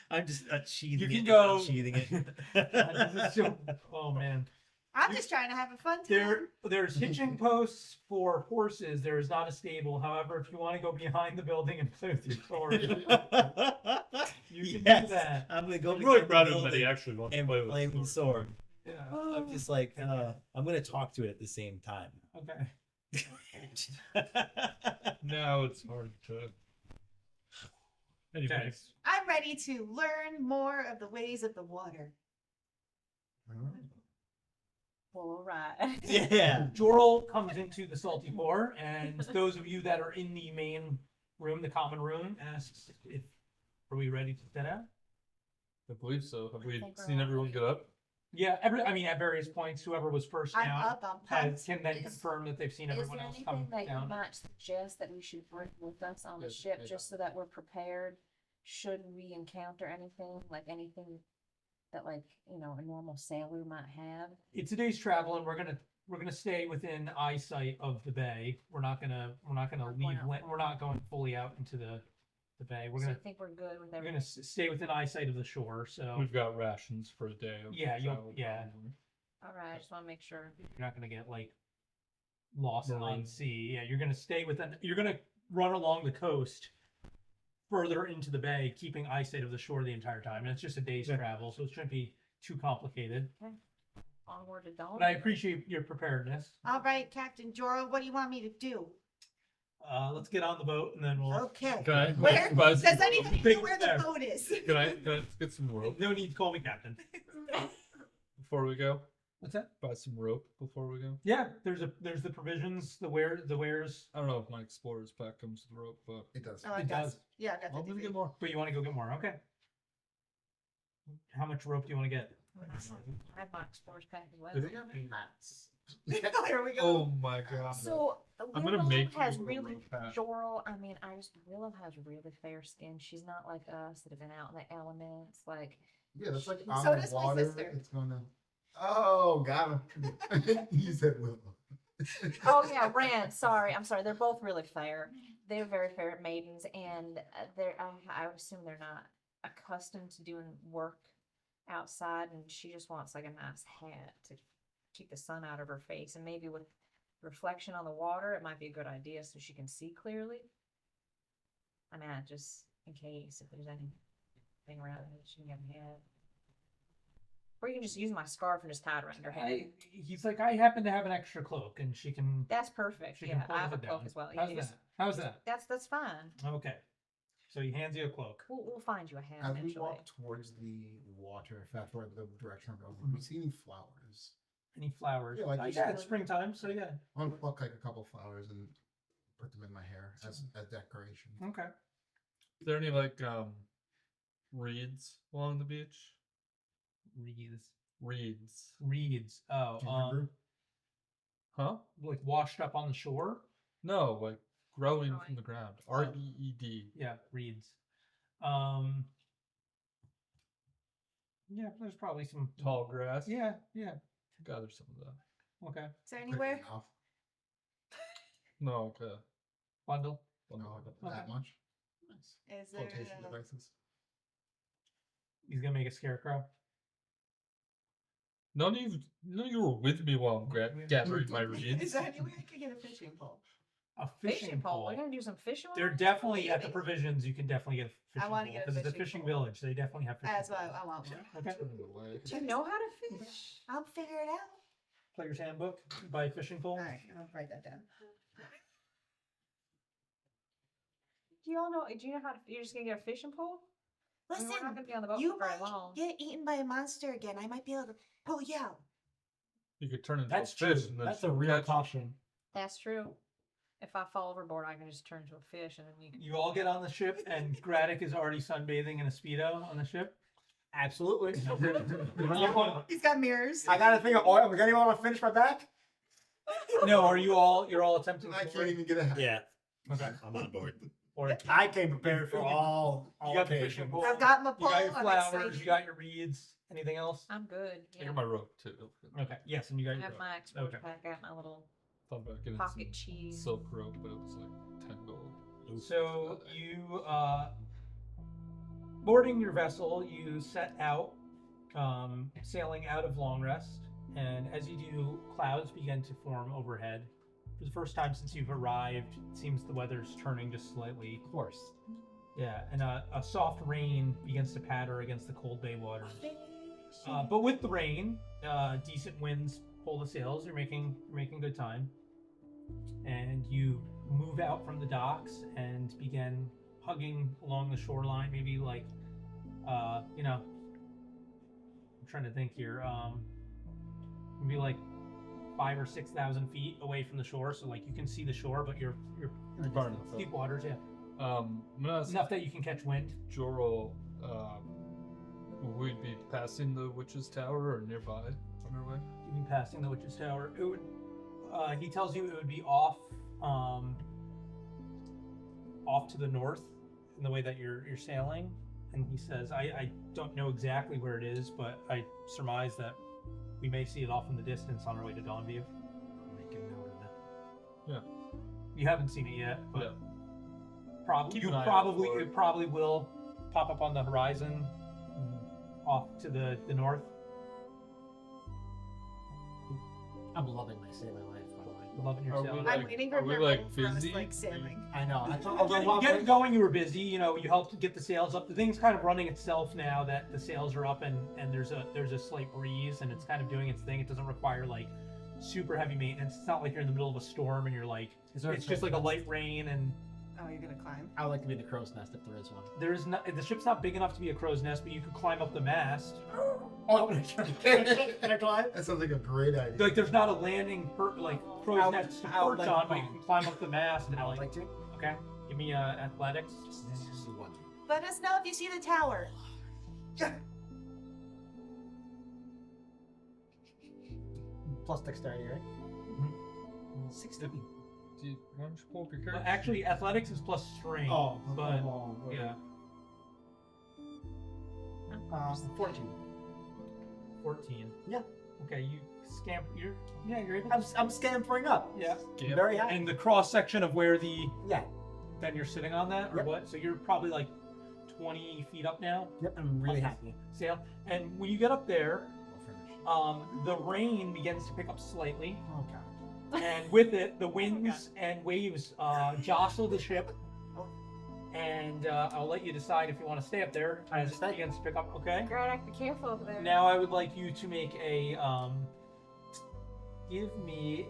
I'm just sheathing You it. can go- Sheathing Oh man. I'm just trying to have a fun time. There's hitching posts for horses. There is not a stable. However, if you want to go behind the building and play with your sword, you can do that. I'm gonna go. I'm really behind the proud of him that building he actually wants to and play with play with the sword. Yeah. I'm just like I'm gonna talk to it at the same time. Okay. Now it's hard to. Anyways, Okay. I'm ready to learn more of the ways of the water. Well, all right. Yeah. Jorl comes into the salty pour, and those of you that are in the main room, the common room, asks if are we ready to set out? I believe so. Have we think we're seen all everyone get up? Yeah, at various points, whoever was first I'm down up. I'm pumped. can then Is- confirm that they've seen Is everyone there else anything come that you down. might suggest that we should bring with us on the Yes, ship, yeah. just so that we're prepared? Should we encounter anything, like anything that, like, you know, a normal sailor might have? It's a day's travel, and we're gonna stay within eyesight of the bay. We're not gonna Not going leave. out. We're not going fully out into the bay. We're So gonna I think we're good with we're everything. gonna stay within eyesight of the shore. So We've got rations for a day. Of Yeah, you'll- travel. yeah. All right, I just want to make sure. you're not gonna get like lost Marooned. on sea. Yeah, you're gonna stay within. You're gonna run along the coast further into the bay, keeping eyesight of the shore the entire time. And it's just a day's travel, so it shouldn't be too complicated. Onward to dawn. But I appreciate your preparedness. All right, Captain Jorah, what do you want me to do? Let's get on the boat, and then we'll. Okay. Can I? Where? buy Does some rope? anybody Big know where there. the boat is? Can I get some rope No need to call me captain. before we go? What's that? Buy some rope before we go. Yeah, there's the provisions, the wares. I don't know if my explorer's pack comes with rope, but it does. Oh, It does. Yeah, I got I'm the gonna DVD. get more. But you want to go get more? Okay. How much rope do you want to get? I have my explorer's pack as well. Do they got mats? Here we go. Oh my god. So I'm gonna Willow make has you a really rope pack. Jorl. I mean, Willow has really fair skin. She's not like us that have been out in the elements. Like Yeah, that's like So on does the my water. sister. It's gonna. Oh, got him. You said Willow. Oh yeah, Rand. Sorry, I'm sorry. They're both really fair. They're very fair maidens, and they're. I would assume they're not accustomed to doing work outside, and she just wants like a nice hat to keep the sun out of her face, and maybe with reflection on the water, it might be a good idea so she can see clearly. I mean, just in case if there's anything around it, she can get a hat. Or you can just use my scarf and just tie it around your head. He's like, I happen to have an extra cloak, and she can. That's perfect. She can Yeah, pull I have a it cloak down. as well. How's You that? just- How's that? That's fine. Okay. So he hands you a cloak. We'll find you a hat As we eventually. walk towards the water, fast forward the direction I'm going, do we see any flowers? Any flowers? Yeah, like you yeah, said. it's springtime, so yeah. I want to pluck like a couple flowers and put them in my hair as decoration. Okay. Is there any like reeds along the beach? Reeds. Oh, Ginger brew? Huh? like washed up on the shore. No, like growing Growing. from the ground. Oh. REED. Yeah, reeds. Yeah, there's probably some Tall grass. Yeah. Gather some of that. Okay. Is there Quick anywhere? enough. No, okay. Bundle. No, Okay. that much. Nice. Is there? Flotation devices. He's gonna make a scarecrow. None of you were with me while I'm gathering my reeds. Is there any way I could get a fishing pole? A Fishing pole. We're gonna do some fishing. They're while definitely at the Maybe. provisions. You can definitely get a fishing wanna pole get a because it's a fishing fishing pole. village. They definitely have fishing. That's why poles. I want one. Okay. Turn it away. Do you know how to fish? I'll figure it out. Player's handbook. Buy a fishing pole. All right, I'll write that down. Do you all know? Do you know how to? You're just gonna get a fishing pole? I mean, Listen, we're not gonna be on the boat you for very might long. get eaten by a monster again. I might be able to pull you out. You could turn into That's a fish true. and then That's a real catch- caution. That's true. If I fall overboard, I can just turn into a fish, and then you can. You all get on the ship, and Graddock is already sunbathing in a speedo on the ship. Absolutely. He's got mirrors. I got a thing of oil. Does anyone want to finish my back? No, are you all? You're all attempting. I to can't even get a hat. Yeah, Okay. I'm on board. Or I came prepared for all you got the fishing occasions. pole. I've got my You pole. got your I'm flowers. excited. You got your reeds. Anything else? I'm good. I Yeah. got my rope too. Okay. Yes, and you got I your. have my explore Okay. pack. I got my little Thought about getting pocket some cheese. silk rope, but it was like 10 gold. So you boarding your vessel, you set out, sailing out of long rest, and as you do, clouds begin to form overhead. For the first time since you've arrived, it seems the weather's turning just slightly. Of course. Yeah, and a soft rain begins to patter against the cold bay waters. But with the rain, decent winds pull the sails. You're making good time, and you move out from the docks and begin hugging along the shoreline. Maybe like, I'm trying to think here. Maybe like 5,000 or 6,000 feet away from the shore, so like you can see the shore, but you're Far enough. deep waters. Yeah, I'm gonna ask enough that you can catch wind. Jorel, we'd be passing the Witch's Tower or nearby on our way. You'd be passing the Witch's Tower. It would. He tells you it would be off to the north in the way that you're sailing, and he says, I don't know exactly where it is, but I surmise that we may see it off in the distance on our way to Dawnview. Make a note of that. Yeah. You haven't seen it yet, but Yeah. probably Keep an eye out for it. it probably will pop up on the horizon off to the north. I'm loving my sailing life, by the way. Loving your Are we sailing. like- I'm waiting are for we, my like, pole for us, busy? like sailing. I know. I told Getting going, you were busy. You know, you helped get the sails up. The thing's kind of running itself now that the sails are up, and there's a slight breeze, and it's kind of doing its thing. It doesn't require like super heavy maintenance. It's not like you're in the middle of a storm and you're like, Is there it's just like a light rain, and Oh, you're gonna climb. I would like to be the crow's nest if there is one. there's not. The ship's not big enough to be a crow's nest, but you could climb up the mast. Oh, can I climb? That sounds like a great idea. Like there's not a landing like crow's I nest to I would perch like on, to but you climb. can climb up the mast. And I would like, like to. okay, give me athletics. Just one. Let us know if you see the tower. Plus dexterity, right? 16. Why don't you pull up your Well, character? actually, athletics is plus strength. but yeah. 14. 14. Yeah. Okay, you scamper. You're able. I'm scampering up. Yeah. I'm very happy. And the cross section of where the Yeah. then you're sitting on that or Yep. what? So you're probably like 20 feet up now. Yep. I'm really happy. Sail. And when you get up there, the rain begins to pick up slightly. Oh god. And with it, the winds and waves jostle the ship. And I'll let you decide if you want to stay up there as it begins to pick up. Okay. Graddock, be careful over there. Now I would like you to make a give me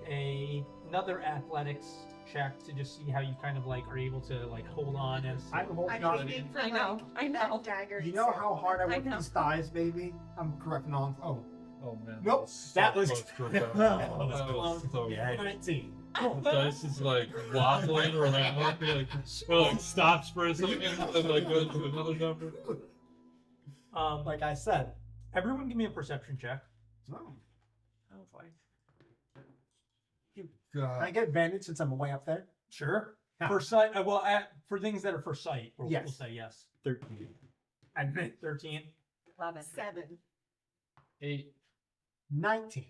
another athletics check to just see how you kind of like are able to like hold on as I'm holding I'm on. aiming for I know, I know. dagger. You know how hard I work know. these thighs, baby? I'm correcting on. Oh. Oh man. Nope, So that was- close to a That bad. was That was close. so Yeah, close. 19. The dice is like wobbling around, like stops for a second, and then like goes to another number. Like I said. everyone give me a perception check. Oh. Oh boy. Can I get advantage since I'm way up there? Sure. Yeah. For sight, for things that are for sight, we'll Yes. say yes. 13. And 13. 11. 7. 8. 19.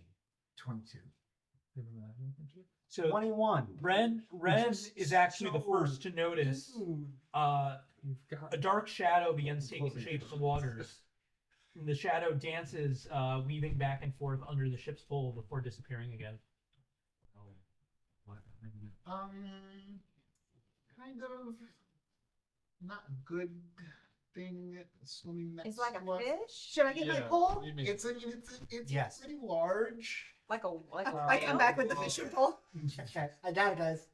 22. So 21. Ren Just is actually the so first to notice a dark shadow begins taking shape in the waters. And the shadow dances, weaving back and forth under the ship's hull before disappearing again. Kind of not good thing swimming next It's like to a us. fish? Should I get my pole? You mean It's it's Yes. pretty large. Like a I come back with the fishing pole. Okay, I got it, guys.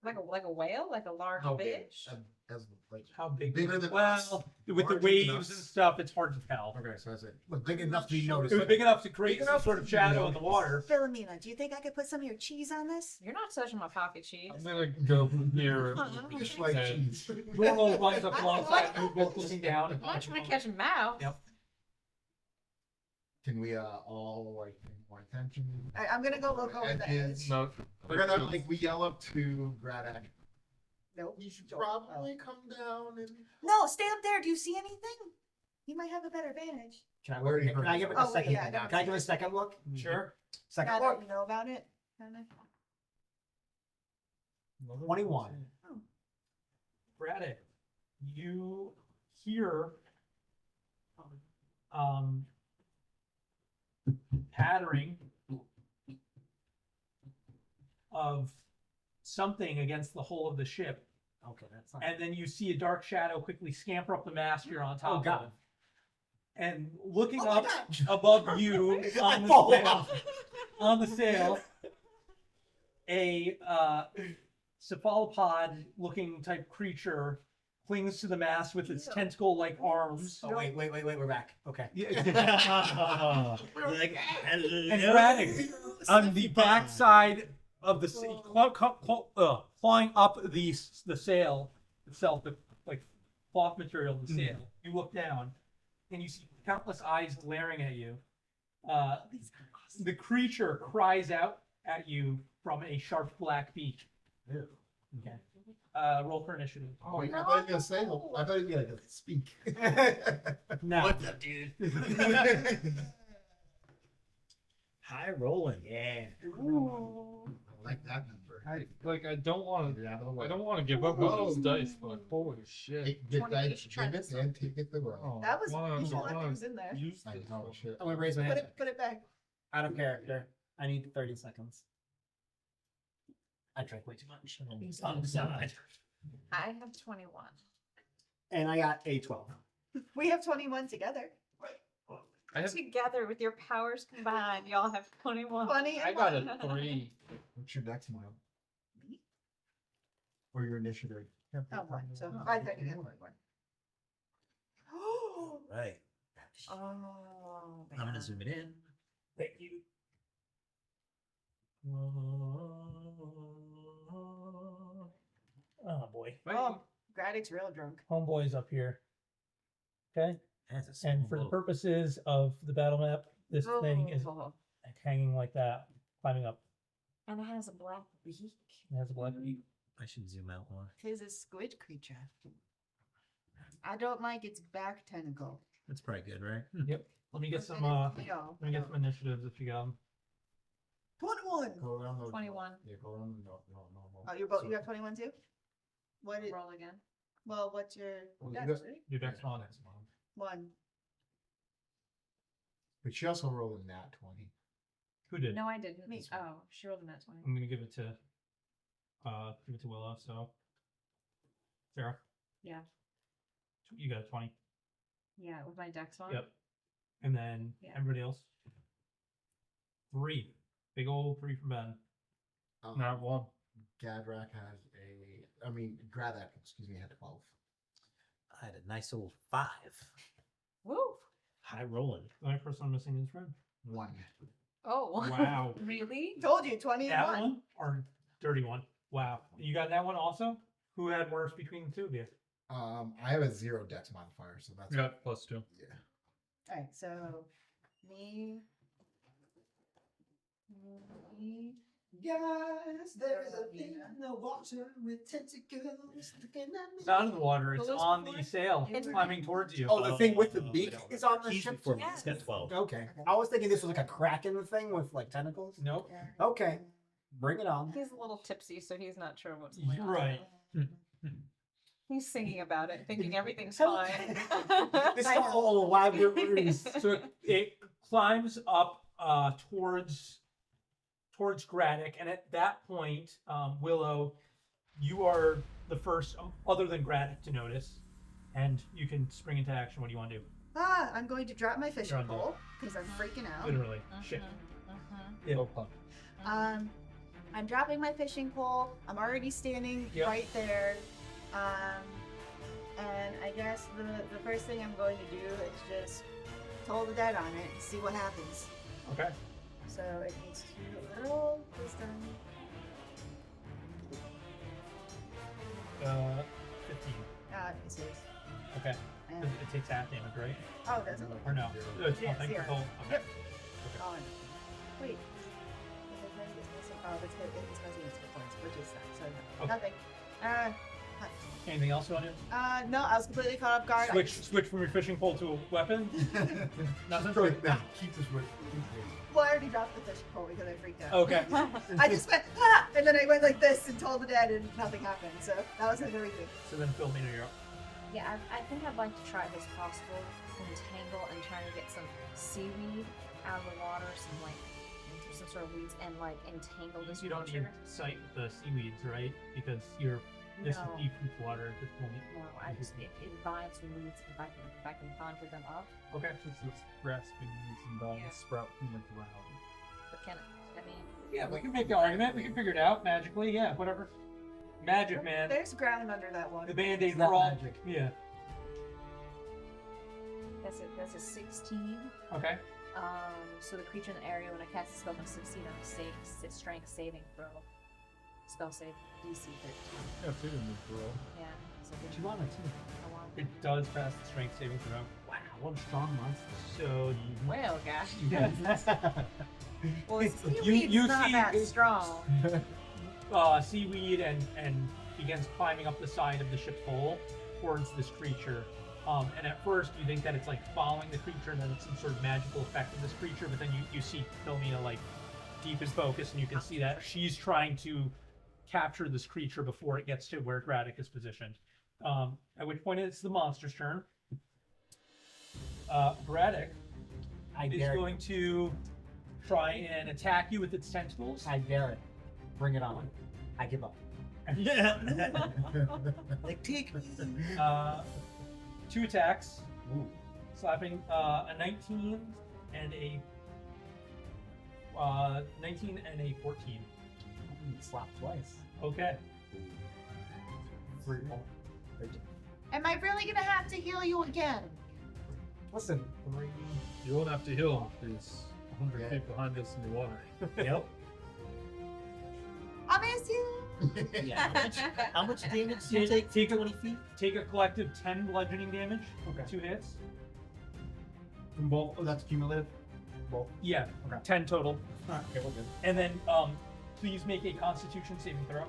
like a whale? Like a large How big? fish? As like How big? Bigger than us. Well, with the Large waves enough. and stuff, it's hard to tell. okay, so that's it. But big enough to be It noticed. was big enough to create Big some enough sort to of be shadow in the noticed. water. Philomena, do you think I could put some of your cheese on this? You're not touching my pocket cheese. I'm gonna go from here. Fish like and- cheese. Normal runs up alongside you, both looking down. I'm not trying to catch a mouse. Yep. Can we all like pay more attention? I'm gonna go look over the edge. No, We're gonna like we yell up to Graddock. Nope. You should probably come down and. No, stay up there. Do you see anything? You might have a better vantage. Can I, Where do you can I give it a Oh, wait, second? yeah, I never can I seen give it a it. second look? Sure. Second Now look. that you know about it, kinda. 21. Braddock, you hear pattering of something against the hull of the ship, Okay, that's not. and then you see a dark shadow quickly scamper up the mast you're on top Oh, God. of. And looking Oh my up God. above you on the sail, a cephalopod-looking type creature clings to the mast with its tentacle-like arms. Oh, wait, we're back. Okay. And Braddock, on the backside of the clawing up the sail itself, the like cloth material of the sail, you look down and you see countless eyes glaring at you. The creature cries out at you from a sharp black beak. Ew. Okay. Roll for initiative. Oh, I thought you were gonna say. I thought you were gonna speak. No. What's up, dude? High rolling. Yeah. I like that number. I don't want Get out of the to. way. I don't want to give up on this dice, but holy shit! Take the 20, dice, you should try give it, this and take it the road. Oh, That was I you felt like wanna it was in there. use I this know one. shit. I'm gonna raise my Put hand. it back. Out of character. I need 30 seconds. I drank way too much. On the side. I have 21. And I got a 12. We have 21 together. I have. Together with your powers combined, y'all have 21. Funny. I got a 3. What's your next mile? Or your initiative? Oh, one. So I thought you had 21. Right. Oh. I'm gonna zoom it in. Thank you. Oh boy. Oh, Graddock's real drunk. Homeboy's up here. Okay. That's a And small for the boat. purposes of the battle map, this thing is Oh. hanging like that, climbing up. And it has a black beak. It has a black beak. I should zoom out more. Tis a squid creature. I don't like its back tentacle. That's probably good, right? Yep. Let me get some. No, Let me get some initiatives if you got them. 21. Go around the 21. Yeah, go around the normal. Oh, you're both. You got 21 too. What? Roll again. Well, what's your? Well, dex, you got- right? Your dex on. One. But she also rolled a nat 20. Who did? No, I didn't. Me. Oh, she rolled a net 20. I'm gonna give it to Willow. So, Sarah. Yeah. You got a 20. Yeah, with my dex on. Yep. And then Yeah. everybody else. 3. Big old 3 from Ben. Not one. Gadrak has Gradak, excuse me, had 12. I had a nice old 5. Woo! High rolling. The only person missing is Red. 1. Oh. Wow. Really? Told you 20 and That 1. one or dirty one? Wow. You got that one also? Who had worse between the two of you? I have a 0 dex modifier, so that's Yeah, +2. yeah. All right, so me. Guys, there is a thing in the water with tentacles looking at me. It's not in the water. It's Those on before? the sail, It's- climbing towards you. Oh, the thing with the beak no. is on the He's ship. before me. Yeah. He's got 12. Okay. I was thinking this was like a kraken thing with like tentacles. Nope. Okay, bring it on. He's a little tipsy, so he's not sure what's going You're on. right. He's singing about it, thinking everything's fine. This is all elaborate ruse. So it climbs up towards Gradik, and at that point, Willow, you are the first, other than Gradik, to notice, and you can spring into action. What do you want to do? I'm going to drop my You're fishing on deck. pole because I'm freaking out. Literally, shit. Mhm. No pun. I'm dropping my fishing pole. I'm already standing Yep. right there. And I guess the first thing I'm going to do is just toll the dead on it and see what happens. Okay. So it needs to roll wisdom. 15. It says. Okay. And, It takes half damage, right? oh, does it? Or no? It's Yeah, nothing. zero. It's all- Okay. Yep. Oh, wait. Oh, it's causing its hit points, which is that. So no, Okay. nothing. Anything else you want to do? No, I was completely caught off guard. Switch from your fishing pole to a weapon. Nothing. Keep this with. Well, I already dropped the fishing pole because I freaked out. Okay. I just went, ah! And then I went like this and told the dad and nothing happened. So that was like everything. So then Philomena, you're up. Yeah, I think I'd like to try if it's possible entangle and try to get some seaweed out of the water, some sort of weeds, and like entangle this You don't need creature. sight the seaweeds, right? Because you're this No. is deep with water at this point. No, I just it vines and weeds if I can conjure them up. Okay. Just this grasping and vines Yeah. sprout from the ground. But can it? I mean, Yeah, we can make the argument. We can figure it out magically. Yeah, whatever. Magic, man. There's ground under that one. The band-aid It's not for all. magic. Yeah. that's a 16. Okay. So the creature in the area when I cast a spell must succeed on a strength saving throw. Spell save DC 13. Yeah, if they didn't move the roll. Yeah. So But you wanted to. I want. It does pass the strength saving throw. Wow, what a strong monster. So Well, gosh. yeah. Well, You- seaweed's you not see- that strong. Seaweed and begins climbing up the side of the ship's hull towards this creature. And at first you think that it's like following the creature and that it's some sort of magical effect of this creature, but then you see Philomena like deep in focus and you can see that she's trying to capture this creature before it gets to where Gradik is positioned. At which point it's the monster's turn. Gradik I is dare it. going to try and attack you with its tentacles. I dare it. Bring it on. I give up. Like, take me. 2 attacks, Ooh. slapping a 19 and a 14. Slap twice. Okay. 3 more. Am I really gonna have to heal you again? Listen, 3. You won't have to heal him. He's 100 feet behind us in the water. Yep. I miss you. Yeah, how much damage do you take? Take a- 20 feet? Take a collective 10 bludgeoning damage. Okay. 2 hits. From both. Oh, that's cumulative. Both. Yeah. Okay. 10 total. Alright, okay, we're good. And then please make a Constitution saving throw.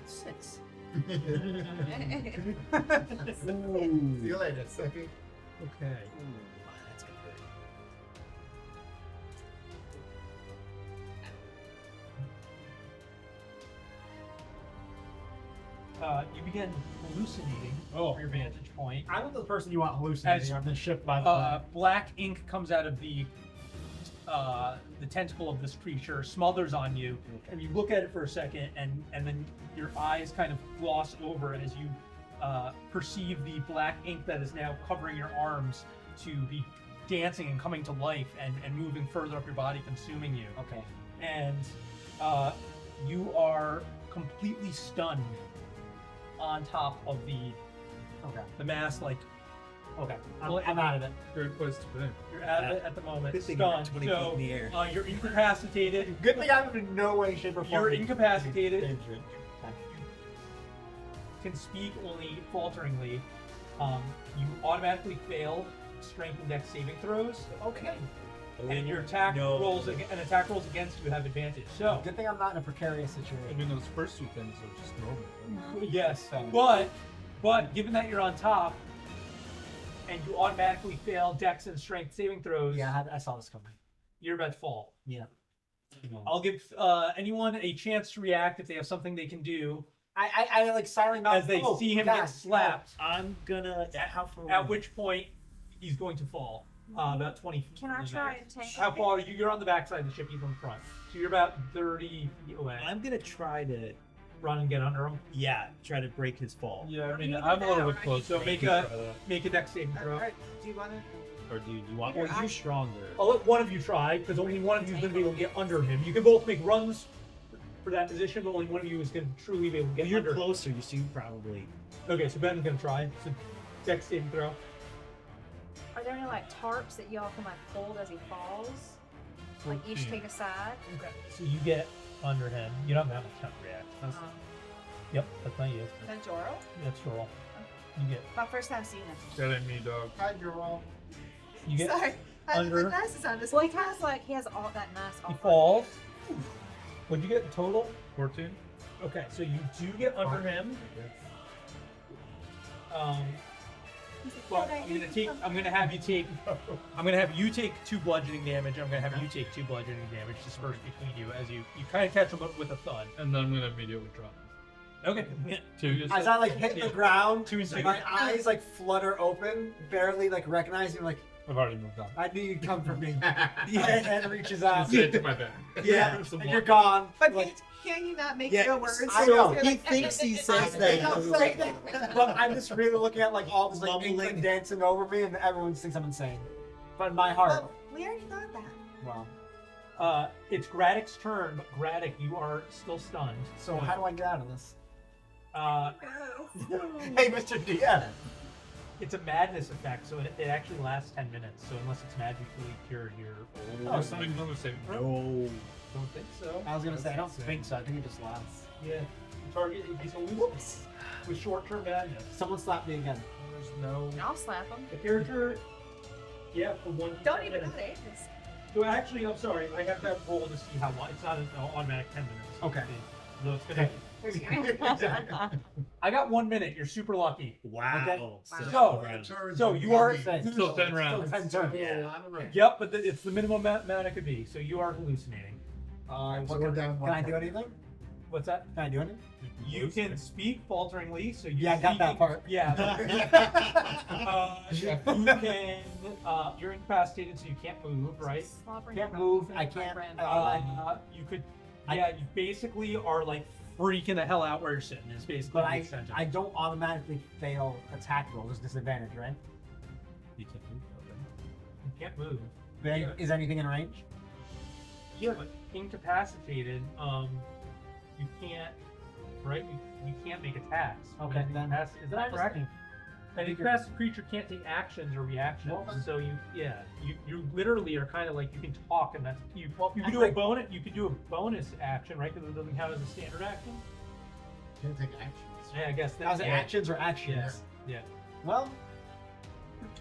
6. See you later, Sophie. Okay. That's good. You begin hallucinating from your vantage point. I'm the person you want hallucinating As, on this ship, by the way. Black ink comes out of the tentacle of this creature, smothers on you, and you look at it for a second, and then your eyes kind of gloss over as you perceive the black ink that is now covering your arms to be dancing and coming to life and moving further up your body, consuming you. Okay. And you are completely stunned on top of the mass, like, Okay. Well, I'm out of it. Great place to be. you're out of it at the moment. Good thing you're Stunned. 20 feet in the air. You're incapacitated. Good thing I'm in no way, shape, or form. You're incapacitated. dangerous. You can speak only falteringly. You automatically fail strength and dex saving throws. Okay. And your attack rolls against you have advantage. So Good thing I'm not in a precarious I situation. mean, those first two things are just normal. yes, So- but given that you're on top and you automatically fail dex and strength saving throws, Yeah, I saw this coming. you're about to fall. Yeah. I'll give anyone a chance to react if they have something they can do I like silently mouth, as they "Oh, see him God, get slapped. I'm gonna. How far? At which point he's going to fall. About 20 feet. Can I in the try back. and take? How far are you? You're on the back side of the ship, he's on the front. So you're about 30 feet away. I'm gonna try to. Run and get under him. Yeah, try to break his fall. Yeah, I mean, Either I'm a little that bit or closer. So I make can a- try that. Make a dex saving throw. Alright, do you want to? Or do you want? Either Well, I- you're stronger. I'll let one of you try, because only one of you is going to be able to get under him. You can both make runs for that position, but only one of you is going to truly be able to get You're under. closer, you see, probably. Okay, so Ben's going to try. So dex saving throw. Are there any like tarps that y'all can like hold as he falls? Like each 14. take a side? Okay. So you get under him. You don't have much time to react. Yep, that's not you. Is that Joro? That's roll. You get. My first time seeing him. That ain't me, dog. Hi, Jerome. You get. Sorry, I have under- my glasses on. This Well, he kind of like he has all that nice. He off- falls. What'd you get in total? 14? Okay, so you do get under him. But I'm gonna have you take 2 bludgeoning damage. I'm gonna have you take 2 bludgeoning damage dispersed between you as you kind of catch him up with a thud. And then I'm gonna immediately drop. Okay. 2, you As said? I like hit the ground, Two seconds. my eyes like flutter open, barely like recognizing like I've already moved on. I knew you'd come for me. And reaches out. Say it to my back. Yeah, Some and you're blood. gone. But Like, can you not make Yeah, your words? I so know. you're He like, thinks he says I that. don't say that. But I'm just really looking at like all this like ink, like, Mumbling. dancing over me, and everyone thinks I'm insane. But in my heart, Well, we already thought that. wow. It's Graddock's turn, but Graddock, you are still stunned. So how do I get out of this? Hey, Mr. DM. It's a madness effect, so it actually lasts 10 minutes. So unless it's magically cured, you're. Oh, something another saving throw. No. Don't think so. I was gonna say I don't think so. I think it just lasts. Yeah. The target is elusive with short-term madness. Someone slap me again. There's no. I'll slap him. The character. Yeah, for 1 Don't even know minutes. what it is. So actually, I'm sorry. I have that roll to see how long. It's not an automatic 10 minutes. Okay. So it's gonna. I got 1 minute. You're super lucky. Wow. Okay. So you are. Still 10 rounds. Still 10 turns. Yeah. Yep, but it's the minimum amount it could be. So you are hallucinating. So What we're can, down can one I do point. anything? What's that? Can I do anything? You can speak falteringly, so you. Yeah, I got that part. Yeah. You can. You're incapacitated, so you can't move, right? Can't move. I can't. You could. Yeah, you basically are like freaking the hell out where you're sitting. Is basically But the extent of it. I don't automatically fail attack roll. There's disadvantage, right? You can't move. Then Yeah. is anything in range? Yeah, but incapacitated, you can't, right? You can't make attacks. Okay, then Is that correct? An incapacitated creature can't take actions or reactions, so you literally are kind of like you can talk, and that's you. You can do a bonus. You can do a bonus action, right? Because it doesn't count as a standard action. Can't take actions. Yeah, I guess That was that's actions or actions? Yeah. Well,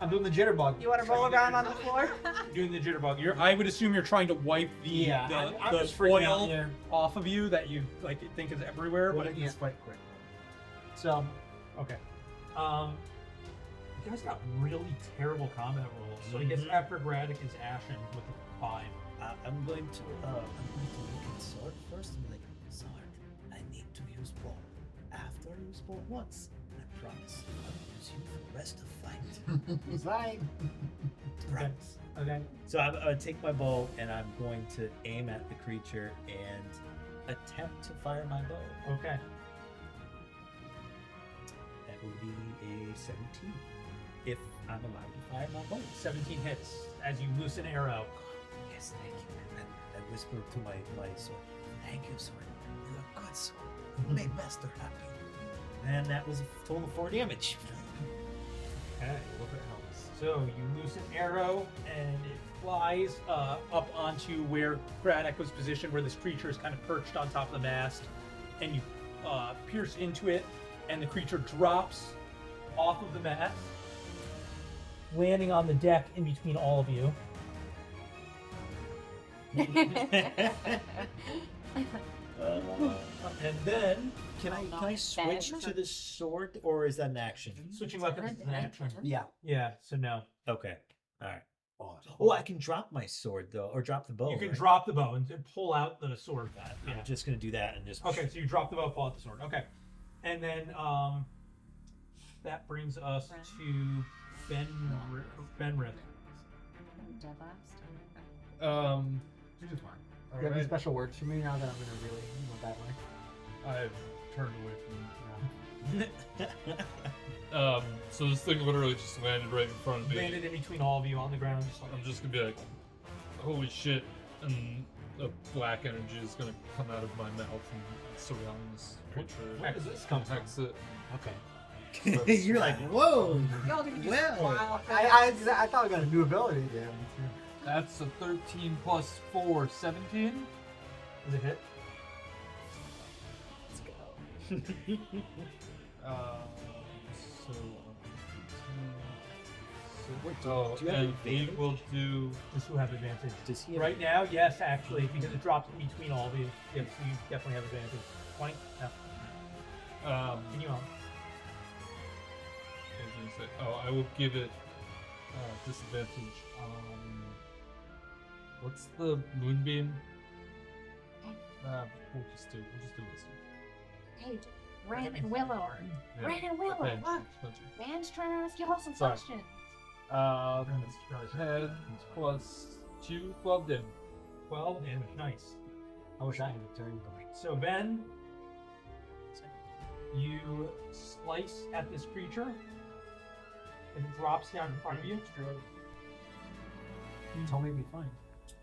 I'm doing the jitterbug. You want to roll around on the floor? Doing the jitterbug. I would assume you're trying to wipe the I'm the just freaking out oil here. off of you that you like think is everywhere. We'll But make this fight quick. So, okay. You guys got really terrible combat rolls. So I guess after Braddock is Ashen with a 5. I'm going to look at sword first and be like, sword, I need to use bow. After I use bow once, I promise I'll use you for the rest of fight. fine. Promise. Okay. So I'm going to take my bow and I'm going to aim at the creature and attempt to fire my bow. Okay. That would be a 17. If I'm allowed to fire my bow. 17 hits as you loose an arrow. Yes, thank you. And I whisper to my sword, thank you, sword. You're a good sword. You made master happy. And that was a total 4 damage. Okay, look at helps. So you loose an arrow and it flies up onto where Braddock was positioned, where this creature is kind of perched on top of the mast, and you pierce into it, and the creature drops off of the mast, landing on the deck in between all of you. And then Can I switch to the sword, or is that an action? switching weapons is an action. Yeah. Yeah, so no. Okay, all right. Oh, I can drop my sword though, or drop the bow. You can right? drop the bow and pull out the sword with that. Yeah. I'm just gonna do that and just. Okay, so you drop the bow, pull out the sword. Okay. And then that brings us to Benrith. Dead last. You're just fine. Do you have any special words for me now that I'm in a really bad way? I've turned away from it. So this thing literally just landed right in front of me. Landed in between all of you on the ground, just like I'm just gonna be like, holy shit, and a black energy is gonna come out of my mouth and surround this creature. Where does this come from? Protects it. Okay. You're like, whoa. Y'all do just Well, wild I thought I got a new ability again. That's a 13 plus 4, 17. Does it hit? So. Wait, Oh, do you have and we advantage? will do. Does who have advantage? Does he have Right now, yes, actually, because it drops in between all of you. Yes, you definitely have advantage. 20? No. Continue on. I was gonna say, oh, I will give it disadvantage on. What's the moonbeam? We'll just do this. Hey, Ren and Willow. Yeah. Ren and Willow. Okay. Look, man's trying to ask you all some Sorry. questions. 10 plus 2, 12 damage. 12 damage. Nice. I wish I had a turn. So, Ben, you slice at this creature, and it drops down in front of you, You told me it'd be fine.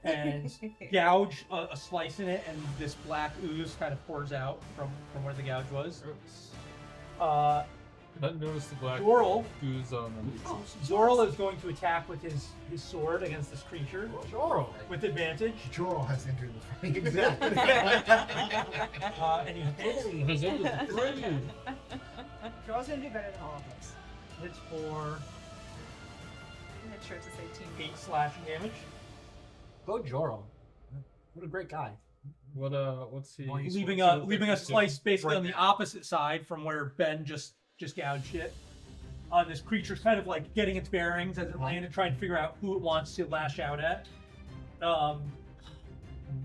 and gouge a slice in it, and this black ooze kind of pours out from where the gouge was. Not notice the black Zorl, ooze on them. Zorl is going to attack with his sword against this creature Jorl. with advantage. Jorl has entered the fight. Exactly. And he hits. Girl's gonna do better than all of us. Hits for I'm not sure to say team. 8 slashing damage. Go Jorl. What a great guy. What's he? Leaving a slice basically on the opposite side from where Ben just gouged it. This creature's kind of like getting its bearings as it landed, trying to figure out who it wants to lash out at.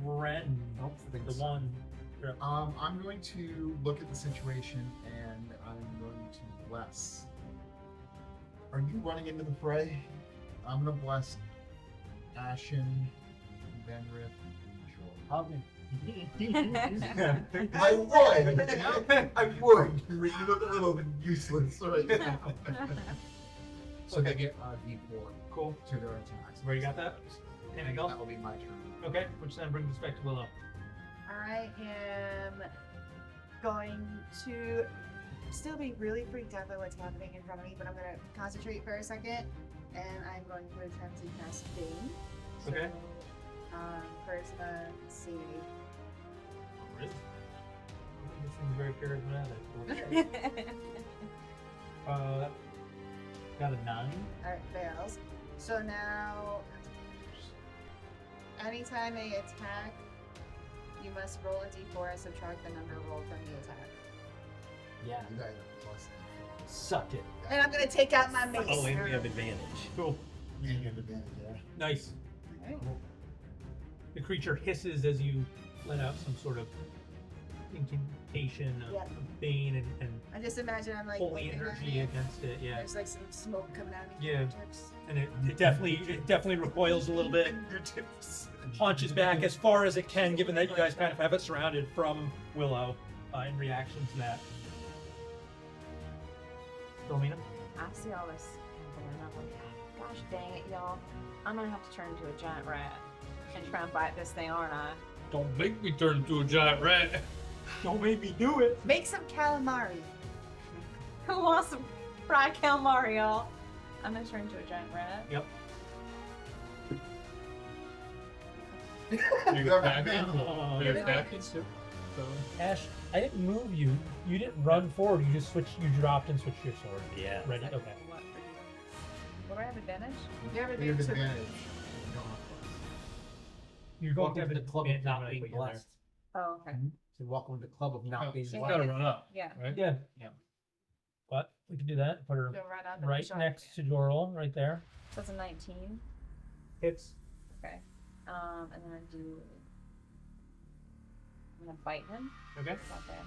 Ren, the one. I'm going to look at the situation and I'm going to bless. Are you running into the fray? I'm gonna bless Ashen, Benrith, Jorl. Help me. I would! I would! You look a little useless right now. So they get a D4 Cool. to their attacks. Where you got that? Anything else? That will be my turn. Okay, which then brings us back to Willow. I am going to still be really freaked out by what's happening in front of me, but I'm going to concentrate for a second, and I'm going to attempt to cast Bane. So, Okay. Charisma, see. This thing's very charismatic. Got a 9. Alright, fails. So now, anytime they attack, you must roll a d4 and subtract the number rolled from the attack. Yeah. You guys are plus. Suck it. And I'm gonna take out my mace. Oh, and we have advantage. Cool. You get advantage, yeah. Nice. Alright. The creature hisses as you let out some sort of incantation of, Yeah. of bane and I just imagine I'm like holy looking at energy it. against it. Yeah. There's like some smoke coming out of me. Yeah. Tips. And it definitely recoils a little bit. Haunches back as far as it can, given that you guys kind of have it surrounded from Willow in reaction to that. Philomena? I see all this, and I'm like, gosh dang it, y'all. I'm gonna have to turn into a giant rat and try and bite this thing, aren't I? Don't make me turn into a giant rat. Don't make me do it. Make some calamari. Who wants some fried calamari, y'all? I'm gonna turn into a giant rat. Yep. You're attacking. You're attacking. So, Ash, I didn't move you. You didn't run forward. You just switched. You dropped and switched your sword. Yeah. Ready? Okay. What do I have advantage? You have You have advantage. advantage. You don't have plus. You're going Welcome to the club of not being blessed. Oh, okay. So welcome to the club of not being she's blessed. gotta run up, Yeah. right? Yeah. Yeah. But we can do that. Put her Go right up and right shot. next to Doral, right there. So it's a 19. Hits. Okay. And then I do. I'm gonna bite him. Okay. Not bad.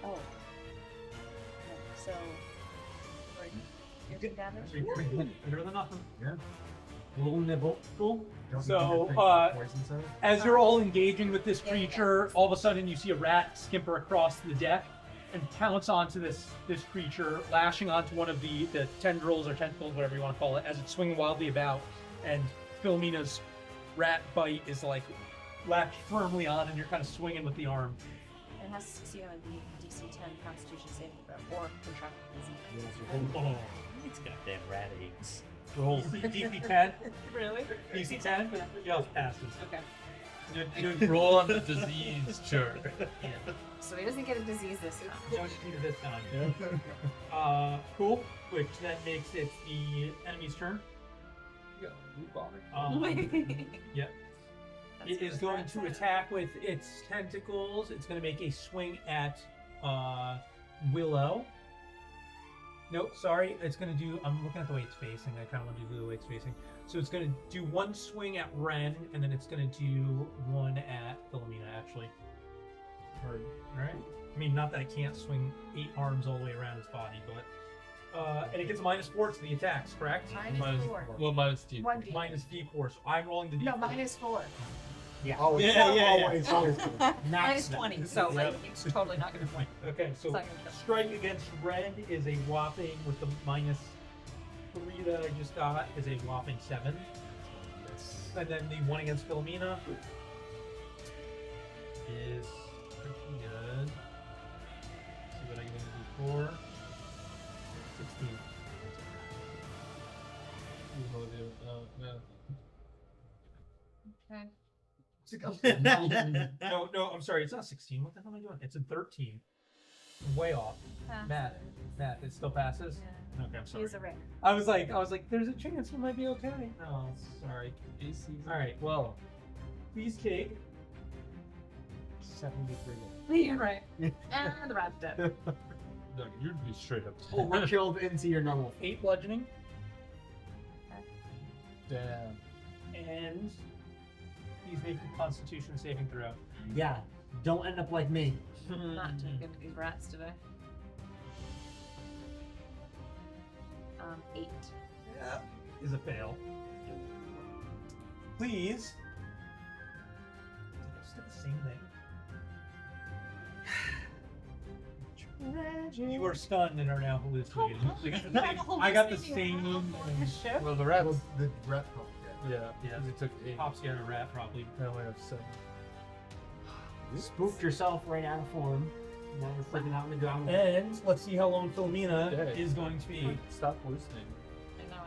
Oh. No, so. You're good damage? Better than nothing. Yeah. A little nibble. Cool. Don't So, you poison cell? As you're all engaging with this Yeah, creature, all of a sudden you see a rat skimper across the deck and pounce onto this creature, lashing onto one of the tendrils or tentacles, whatever you want to call it, as it's swinging wildly about. And Philomena's rat bite is like latched firmly on, and you're kind of swinging with the arm. It has to succeed on a DC 10 Constitution saving throw or contract disease. It's got damn rat eggs. Roll DC 10. Really? DC 10? Yeah, passes. Okay. You Roll on the disease chart. So he doesn't get a disease this time. don't do this time. Cool. Which then makes it the enemy's turn. You got a blue bottle. Yep. It is going to attack with its tentacles. It's going to make a swing at Willow. Nope, sorry. It's going to do. I'm looking at the way it's facing. I kind of want to do the way it's facing. So it's going to do one swing at Ren, and then it's going to do one at Philomena, actually. All right. I mean, not that it can't swing 8 arms all the way around its body, but and it gets a -4 to the attacks, correct? -4. Well, minus D. 1d. Minus D4. So I'm rolling the D4. No, -4. Yeah. Always, always, always. Minus 20, so like, it's totally not gonna win. Okay, so It's not gonna kill. strike against Red is a whopping, with the -3 that I just got, is a whopping 7. And then the one against Philomena is pretty good. Let's see what I get in D4. 16. Okay. No, I'm sorry, it's not 16. What the hell am I doing? It's a 13. I'm way off. Math, it still passes? Yeah. Okay, I'm sorry. He's a rat. I was like, there's a chance we might be okay. No, sorry. All right, well, please cake. 73. You're right. And the rat's dead. No, you'd be straight up. Overkilled into your normal. 8 bludgeoning, Damn. and he's making Constitution saving throw. Yeah. Don't end up like me. Not too good with these rats today. 8. Yeah, is a fail. Please. Did I just do the same thing? You are stunned and are now hallucinating. I got the same. Well, the rats. Well, the rat probably dead. Yeah, Yeah. They took 8. Pops you out a rat, probably. I only have 7. Spooked yourself right out of form. Now you're freaking out on the ground. And let's see how long Philomena Okay. is going to be. Stop hallucinating. I know.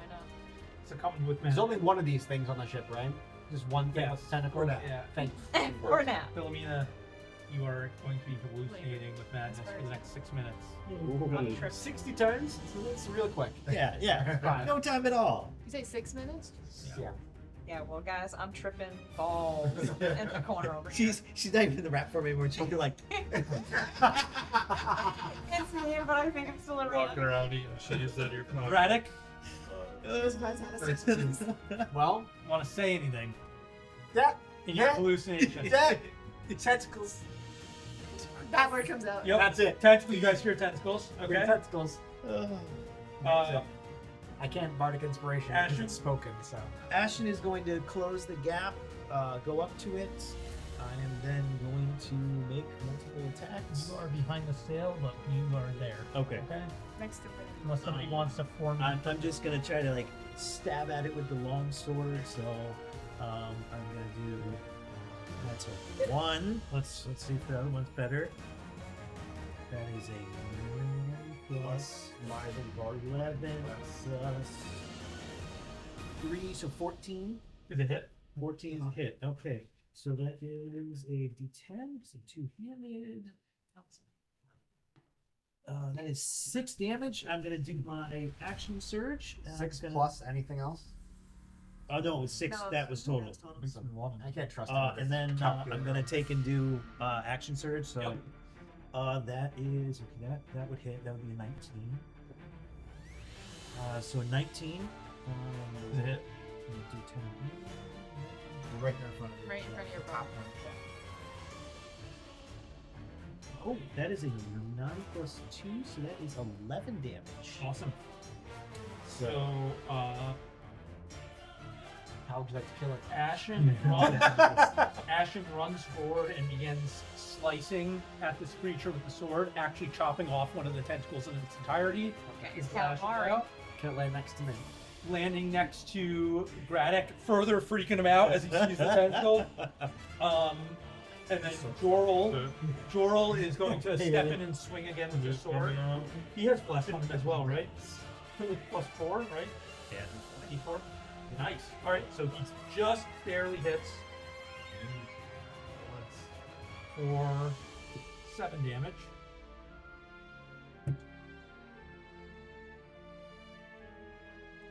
succumbed with There's magic. only one of these things on the ship, right? Just one thing Yeah. with a tentacle. Yeah. Thanks. For now. Philomena, you are going to be hallucinating with madness for the next 6 minutes. Ooh. 60 turns? So that's real quick. Yeah. Fine. No time at all. You say 6 minutes? Yeah. Yeah, well, guys, I'm tripping balls in the corner over here. She's not even in the rap form anymore. She's like, It's me, but I think I'm still around. Walking around eating cheese out of your pocket. Braddock, Well, want to say anything yeah. in your Yeah. hallucination? Yeah. Tentacles. That word comes out. Yep. That's it. Tentacles. You guys hear tentacles? Okay. Okay. Tentacles. Uh, I can't bardic inspiration because Ashen? it's spoken, so. Ashen is going to close the gap, go up to it. I am then going to make multiple attacks. You are behind the sail, but you are there. Okay. Okay. Next to Fred. Unless somebody wants to form. I'm just gonna try to like stab at it with the long sword. So I'm gonna do. That's a 1. Let's see if the other one's better. That is a 9 plus 11 plus 3, so 14. Did it hit? 14 is a hit. Okay, so that is a D10, so 2-handed. That is 6 damage. I'm gonna do my action surge. and I'm 6 gonna- plus anything else? Oh no, it was 6. No, that was total. that's total. I can't trust And then I'm gonna take and do action surge. So Yep. that is okay. That would hit. That would be a 19. So a 19. Did it hit? D10. Right there in front of you. Right in front of your top. Oh, that is a 9 plus 2, so that is 11 damage. Awesome. So, How would you like to kill it? Ashen runs forward and begins slicing at this creature with the sword, actually chopping off one of the tentacles in its entirety. Okay, His it's lash calamari. out, Can't lay next to me. landing next to Braddock, further freaking him out as he sees the tentacle. And then Jorl is going to step in and swing again with his sword. He has blessed on him as well, right? +4, right? Yeah. D4. Nice. All right, so he just barely hits for 7 damage.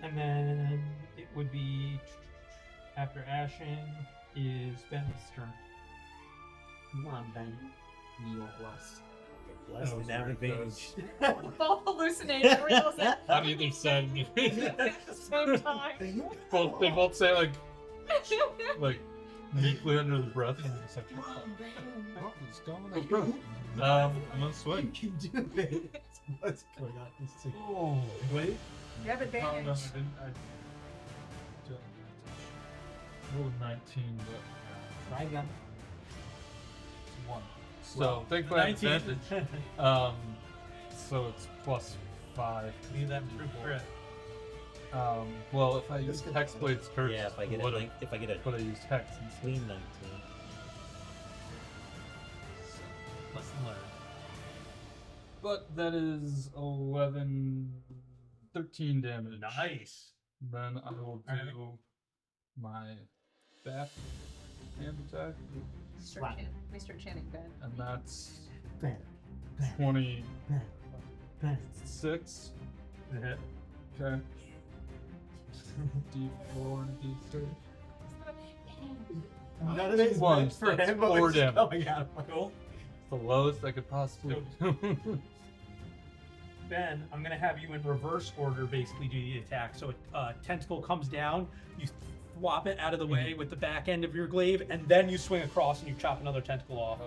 And then it would be after Ashen is Ben's turn. Come on, Ben. You're blessed. Blessed That was and very advantage. Both hallucinating real at On either side. the same time. They both say like meekly under the breath. And it's like, what is going on? I'm gonna swing. You can do it. What's going on? Oh, wait. You have Oh, no, I advantage. didn't. I rolled 19, but Try again. 1. So Well, think by 19. advantage. So it's +5. Leave that true crit. Well, if I use Hexblade's curse, Yeah, if I get would've- if I get a but I used Hex instead. clean 19. Lesson learned. But that is 13 damage. Nice. Then I will do my back hand attack, We start chanting Ben. and that's Ben. 26. Ben. Did it hit? Okay. D4 and D3. None of these One, meant for that's him, but 4 we're just damage. going at him. Cool. The lowest I could possibly do. Ben, I'm gonna have you in reverse order basically do the attack. So a tentacle comes down, you swap it out of the way with the back end of your glaive, and then you swing across and you chop another tentacle off.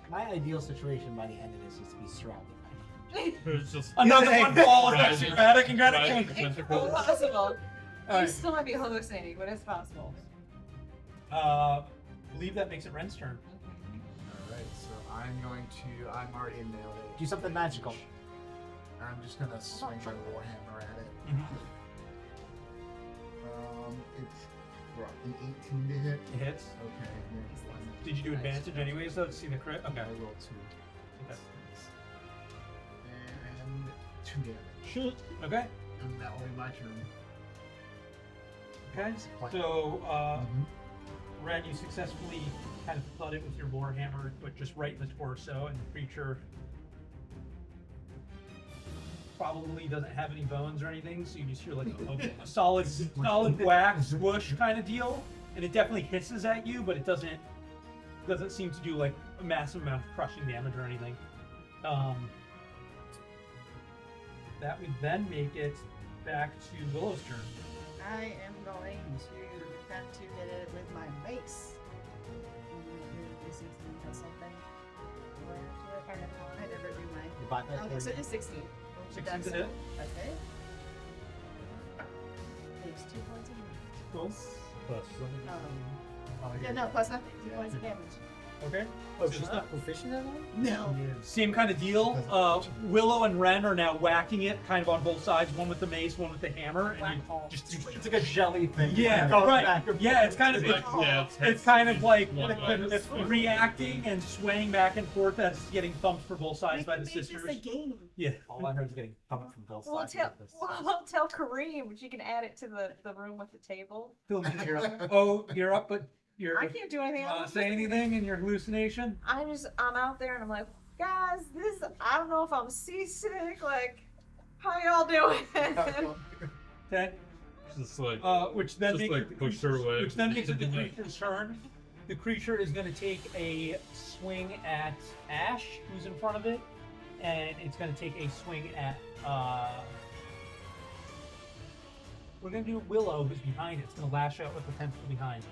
My ideal situation by the end of this is to be shrouded. It's just Another one falls Right. next to Braddock and Braddock Right. can't. Possible. You Alright. still might be hallucinating, but it's possible. Believe that makes it Ren's turn. Alright, so I'm already in melee. Do something magical. I'm just gonna swing my warhammer at it. It's what, an 18 to hit? It hits. Okay. Did you do advantage anyways though to see the crit? Okay. I rolled 2. Okay. And 2 damage. Okay. And that will be my turn. Okay, so Ren, you successfully kind of thud it with your warhammer, but just right in the torso, and the creature probably doesn't have any bones or anything, so you just hear like a solid whack, swoosh kind of deal, and it definitely hisses at you, but it doesn't seem to do like a massive amount of crushing damage or anything. That would then make it back to Willow's turn. I am going to attempt to hit it with my mace. I never do my. Okay, so it's 16. 16 to hit. Okay. Takes 2 points of damage. Cool. Plus, Yeah, no, plus nothing. 2 points of damage. Okay. Oh, she's not proficient at all? No. Same kind of deal. Willow and Ren are now whacking it, kind of on both sides. One with the mace, one with the hammer, and you just It's like a jelly thing. yeah, Goes right. back and Yeah, it's kind of it's kind of like It's reacting and swaying back and forth as it's getting thumped for both sides by the It's sisters. a game. Yeah. All I heard is getting pumped from both We'll sides. tell, of this. we'll tell Kareem. She can add it to the room with the table. You're up. Oh, you're up, but you're I can't do anything. else. say anything in your hallucination. I'm out there and I'm like, guys, I don't know if I'm seasick. Like, how y'all doing? Okay. Just like Which then Just makes like it the push her creature's- away. Which then makes it the creature's turn. The creature is going to take a swing at Ash, who's in front of it, and it's going to take a swing at. We're going to do Willow, who's behind it. It's going to lash out with the tentacle behind.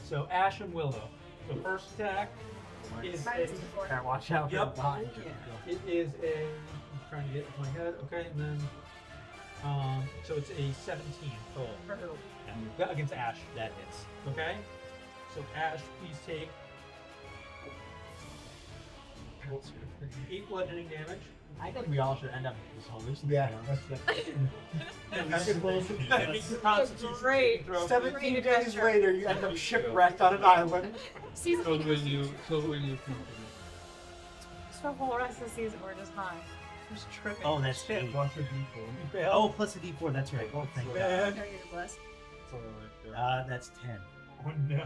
So Ash and Willow. So first attack is Minus a, 4. Gotta watch out for Yep. the behind. Yeah. it is a. I'm trying to get it in my head. Okay, and then. So it's a 17 total. For who? Against Ash. that hits. Okay? So Ash, please take 8 bludgeoning damage. I think we all should end up with this hallucination. Yeah, That's That makes your constitution Great. throw. 17 days later, you end up shipwrecked on an island. Season. so when you So the whole rest of the season we're just high. Just tripping. Oh, that's Yeah. 8. Plus a D4. You fail. Oh, plus a D4. That's right. Oh, thank God. Bad. Carry your bless. That's 10. Oh no.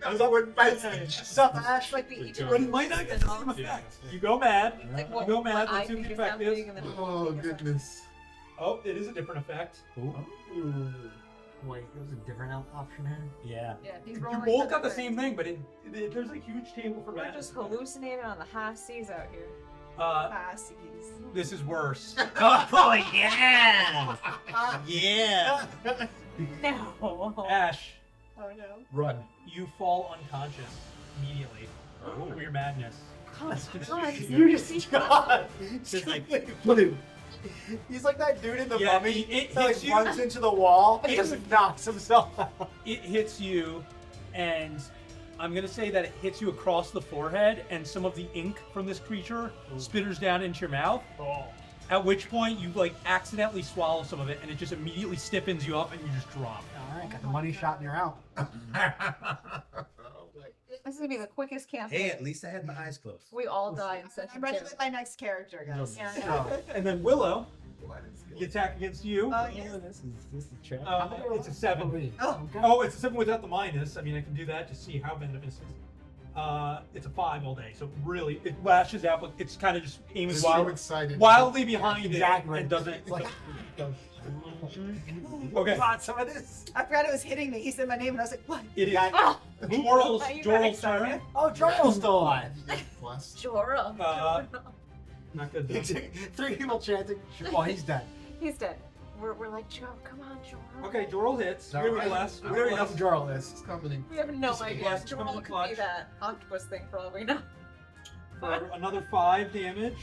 I was like, we're Sup, Ash? Like the Egypt. But it might not get the same effect. You go mad. Like You go mad. I Let's see what think the is effect happening is. and then Oh goodness. Oh, it is a different effect. Ooh. Wait, there's a different option here? Yeah. Yeah, he's You rolling. both for got the the same thing, but there's a huge table for we're madness. just hallucinating on the high seas out here. Passies. This is worse. Oh, yeah! Yeah! No. Ash, Oh no. Run. you fall unconscious immediately from your madness. You just God. Just like, He's like that dude in the Yeah, mummy it that hits like you. runs into the wall and just knocks himself out. It hits you, and I'm gonna say that it hits you across the forehead, and some of the ink from this creature spitters down into your mouth. At which point you like accidentally swallow some of it, and it just immediately stiffens you up, and you just drop. All right, got the money shot and you're out. This is gonna be the quickest campaign. Hey, at least I had my eyes closed. We all die in session I'm ready 2. with my next character, guys. Yeah, I So, know. And then Willow, the attack against you. Oh yes. This is a trap. It's a 7. Oh. Oh, it's a 7 without the minus. I mean, I can do that to see how venomous it is. It's a 5 all day, so really it lashes out, but it's kind of just aiming So excited. wildly behind Exactly. it and doesn't. It's like- Okay, want some of this? I forgot it was hitting me. He said my name and I was like, what? it is Oh, Joral's You got turn. excited. Oh, Joral's still alive. Plus. Jorah. Not good though. 3 people chanting. Oh, he's dead. He's dead. We're like, Joe, come on, Jorah. Okay, Joral hits. No, You're gonna be I- less. I- We already know who Joral is. It's coming. We have no Just idea. blast from Jorah the could clutch. be that octopus thing for all we know. For another 5 damage.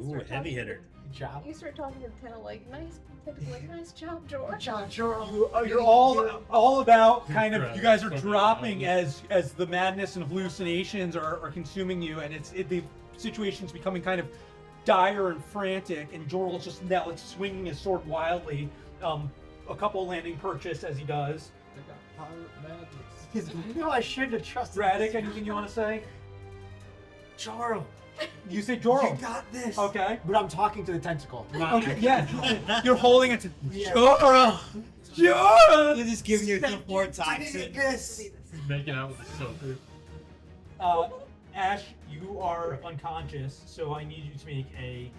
Ooh, heavy hitter. Good job. You start talking to the tenant like, nice job, Jorah. Good job, Joral. You're all about kind of. You guys are dropping as the madness and hallucinations are consuming you, and the situation's becoming kind of dire and frantic. And Joral's just now like swinging his sword wildly. A couple landing purchase as he does. You know, I shouldn't have trusted Radic, anything you want to say? Joral. You say Joral. You got this. Okay. But I'm talking to the tentacle. Not Okay. Yeah. You're holding it to Yeah. Joral. Joral. You're just giving your support This. He's making out with himself. Ash, you are unconscious, so I need you to make a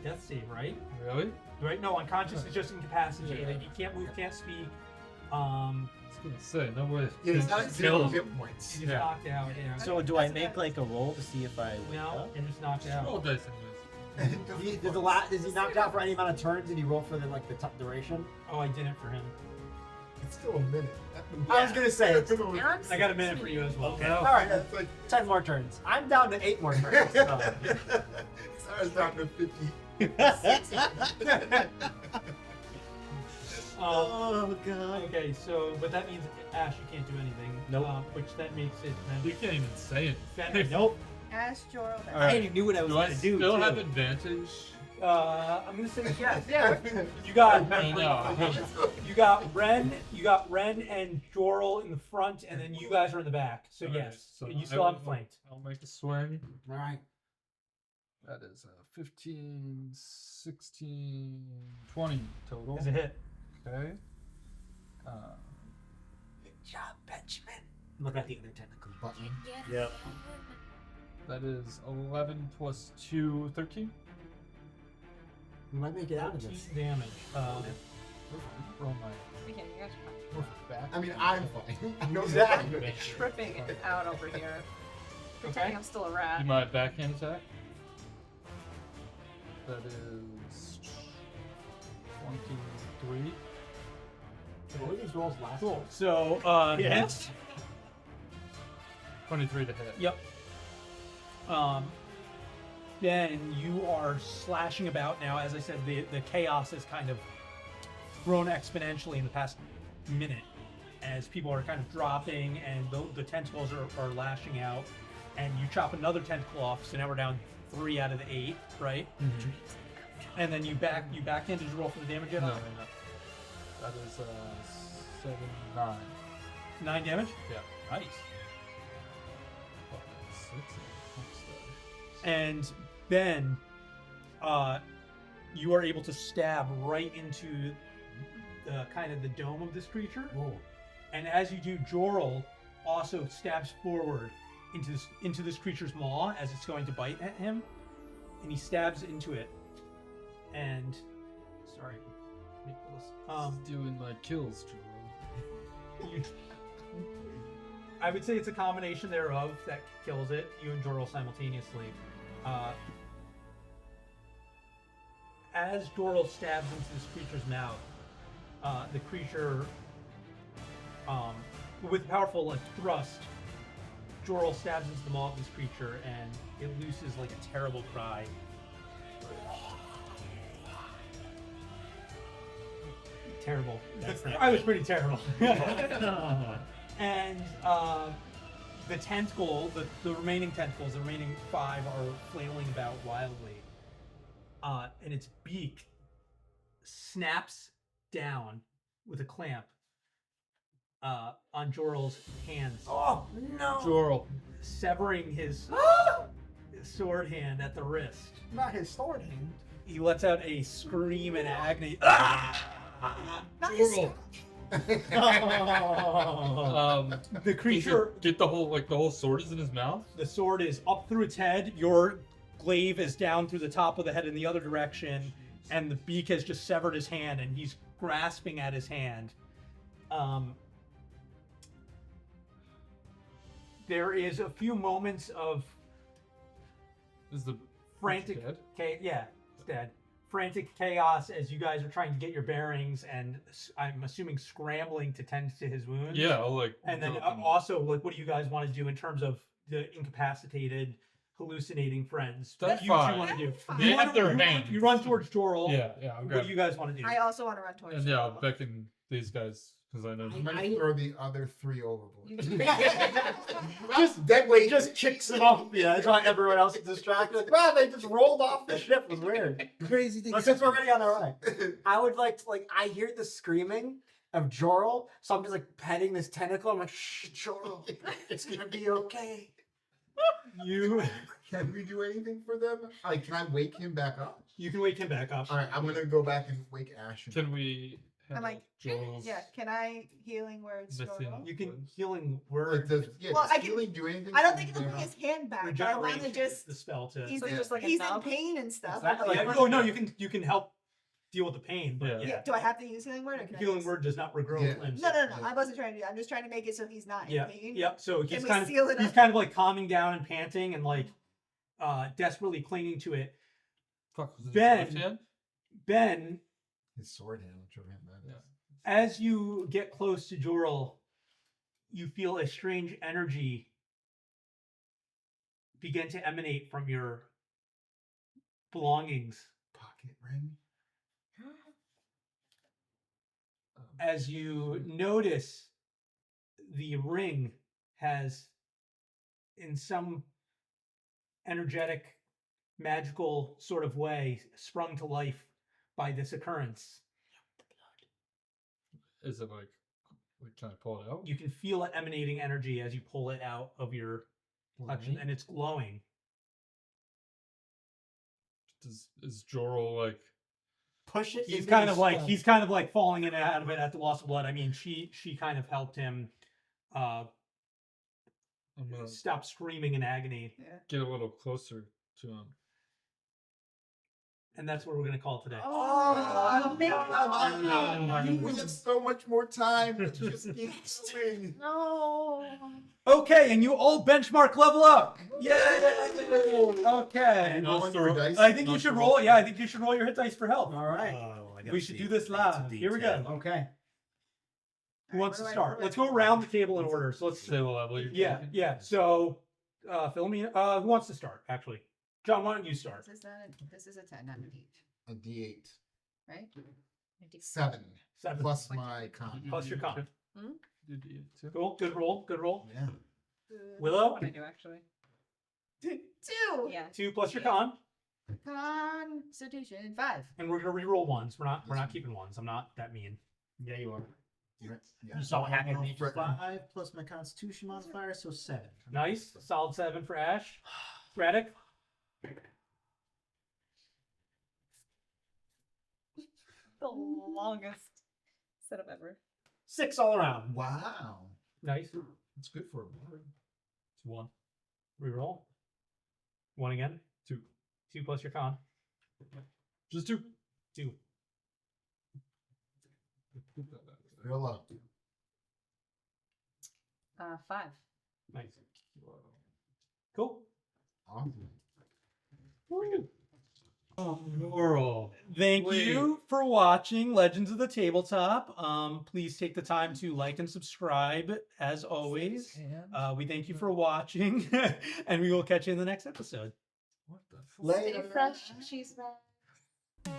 death save, right? Really? Right? No, unconscious is just incapacitated. You can't move, can't speak. I was gonna say, no way. Yeah, it's not Just zero kill hit him. points. You're just Yeah. knocked out. Yeah. So do I make like a roll to see if I wake No, up? you're just knocked Roll out. dice anyways. Is he knocked out for any amount of turns? Did he roll for the duration? Oh, I didn't for him. It's still a minute. I was gonna say it's And I'm I got a minute for you as well. Okay. all right. It's like 10 more turns. I'm down to 8 more turns. So. Sarah's down to 50. Oh god. Okay, so but that means Ash, you can't do anything. Nope. Which that makes it You then. can't even say Fenris. it. Nope. Ash Joral. I already knew what I was Do I gonna do. still too. have advantage? I'm gonna say yes. Yeah. You got No. you got Ren and Joral in the front, and then you guys are in the back. So Alright, yes, so you I still have will- flanked. I'll make a swing. All right. That is 15, 16, 20 total. Is a hit. Okay. Good job, Benjamin. Look at the other tentacle button. Yep. That is 11 plus 2, 13. We might make it out of 13 this. damage. Roll my We can, you guys are back. I mean, I'm fine. I know Exactly. tripping it out over here. Pretending I'm still a Do rat. my backhand attack. That is 23. So what are these rolls last? Cool. So Yeah. hits. 23 to hit. Yep. Then you are slashing about now. As I said, the chaos has kind of grown exponentially in the past minute as people are kind of dropping and the tentacles are lashing out. And you chop another tentacle off, so now we're down 3 out of the 8, right? Mm-hmm. And then you back in. Did you roll for the damage yet? No. That is 7, 9. 9 damage. Yeah. Nice. 6. And then you are able to stab right into the kind of the dome of this creature. Whoa. And as you do, Joral also stabs forward into this creature's maw as it's going to bite at him, and he stabs into it. And sorry, let me pull this. Doing my kills, Joel. You, I would say it's a combination thereof that kills it. You and Joral simultaneously. As Joral stabs into this creature's mouth, the creature, with powerful thrust, Joral stabs into the maw of this creature, and it looses like a terrible cry. Terrible. I was pretty terrible. And the tentacle, the remaining tentacles, the remaining 5 are flailing about wildly. And its beak snaps down with a clamp on Joral's hands, Oh no! Joral. severing his sword hand at the wrist. Not his sword hand. He lets out a scream in agony. Joral. The creature, Get the whole sword is in his mouth. the sword is up through its head. Your glaive is down through the top of the head in the other direction, and the beak has just severed his hand, and he's grasping at his hand. There is a few moments of Is the frantic, dead? yeah, it's dead. Frantic chaos as you guys are trying to get your bearings, and I'm assuming scrambling to tend to his wounds. Yeah, I'll And then drop him. also, what do you guys want to do in terms of the incapacitated, hallucinating friends? That's What you fine. want to do? Fine. They You have their run- hands. You run towards Joral. Yeah, I'll What grab. do you guys want to do? I also want to run towards And yeah, I'll beckon these guys because I know. You might throw the other 3 overboard. Just dead weight just kicks him off. Yeah, that's why everyone else is distracted. Like, wow, they just rolled off the ship. It was weird. Crazy thing. But since we're already on our ride, I would like to, I hear the screaming of Joral, so I'm just petting this tentacle. I'm like, shh, Joral, it's gonna be okay. You Can we do anything for them? Like, can I wake him back up? you can wake him back up. All right, I'm gonna go back and wake Ash. Can we I'm handle like, Joel's yeah. Can I healing words? missing? Joel? You can words? healing Like, word does, yeah, Well, does I can- healing do anything? I don't for think he'll them? bring his hand back. But I regenerate want to just. the spell to. He's, So just like a he's in nub? pain and stuff. that I'm like- like, Oh no, you can help deal with the pain, but Yeah. yeah. yeah. Do I have to use healing word? Or can I Healing just... word does not regrow Yeah. limbs. No. I wasn't trying to do that. I'm just trying to make it so he's not Yeah. in pain. Yep. So Can he's we kind seal of it he's up? kind of like calming down and panting and like desperately clinging to it. Fuck, was it his Ben. left hand? Ben, His sword hand, whichever hand that is. as you get close to Jorl, you feel a strange energy begin to emanate from your belongings Pocket ring. as you notice the ring has, in some energetic, magical sort of way, sprung to life by this occurrence. Is it like trying to pull it out? You can feel it emanating energy as you pull it out of your collection, and it's glowing. Is Jorl like Push it. He's into kind the of like stone. falling in and out of it at the loss of blood. I mean, she kind of helped him I'm gonna stop screaming in agony, get a little closer to him? and that's what we're gonna call today. Oh, We have so much more time. Let's just keep going. No. Okay, and you all benchmark level up. Yay! Okay. Rolling your dice. I think you should roll. Yeah, I think you should roll your hit dice for health. All right. We should do this live. Here we go. Okay. Who wants to What do I- start? what do I Let's go do? around the table in order. So let's. Say the level you're Yeah, taking. yeah. So, Philomena, who wants to start? Actually, John, why don't you start? This is a 10, not an 8, A D8. right? 7. 7 Plus my con. plus your con. You do it too. Cool. Good roll. Good roll. Yeah. Willow, What I do actually? 2. Yeah. 2 plus your con, Constitution 5. and we're gonna re-roll ones. We're not keeping ones. I'm not that mean. Yeah, you are. Yeah. You saw what happened to me. 5 plus my Constitution modifier, so 7. Nice. Solid 7 for Ash. Radek. The longest setup ever. 6 all around. Wow. Nice. That's good for a word. It's 1. Re-roll. 1 again. 2. 2 plus your con. Just 2. 2. Real low. 5. Nice. Cool. Awesome. Jorl. Thank Wait. you for watching Legends of the Tabletop. Please take the time to like and subscribe as always. We thank you for watching, and we will catch you in the next episode. What the fuck? Stay fresh, cheese man.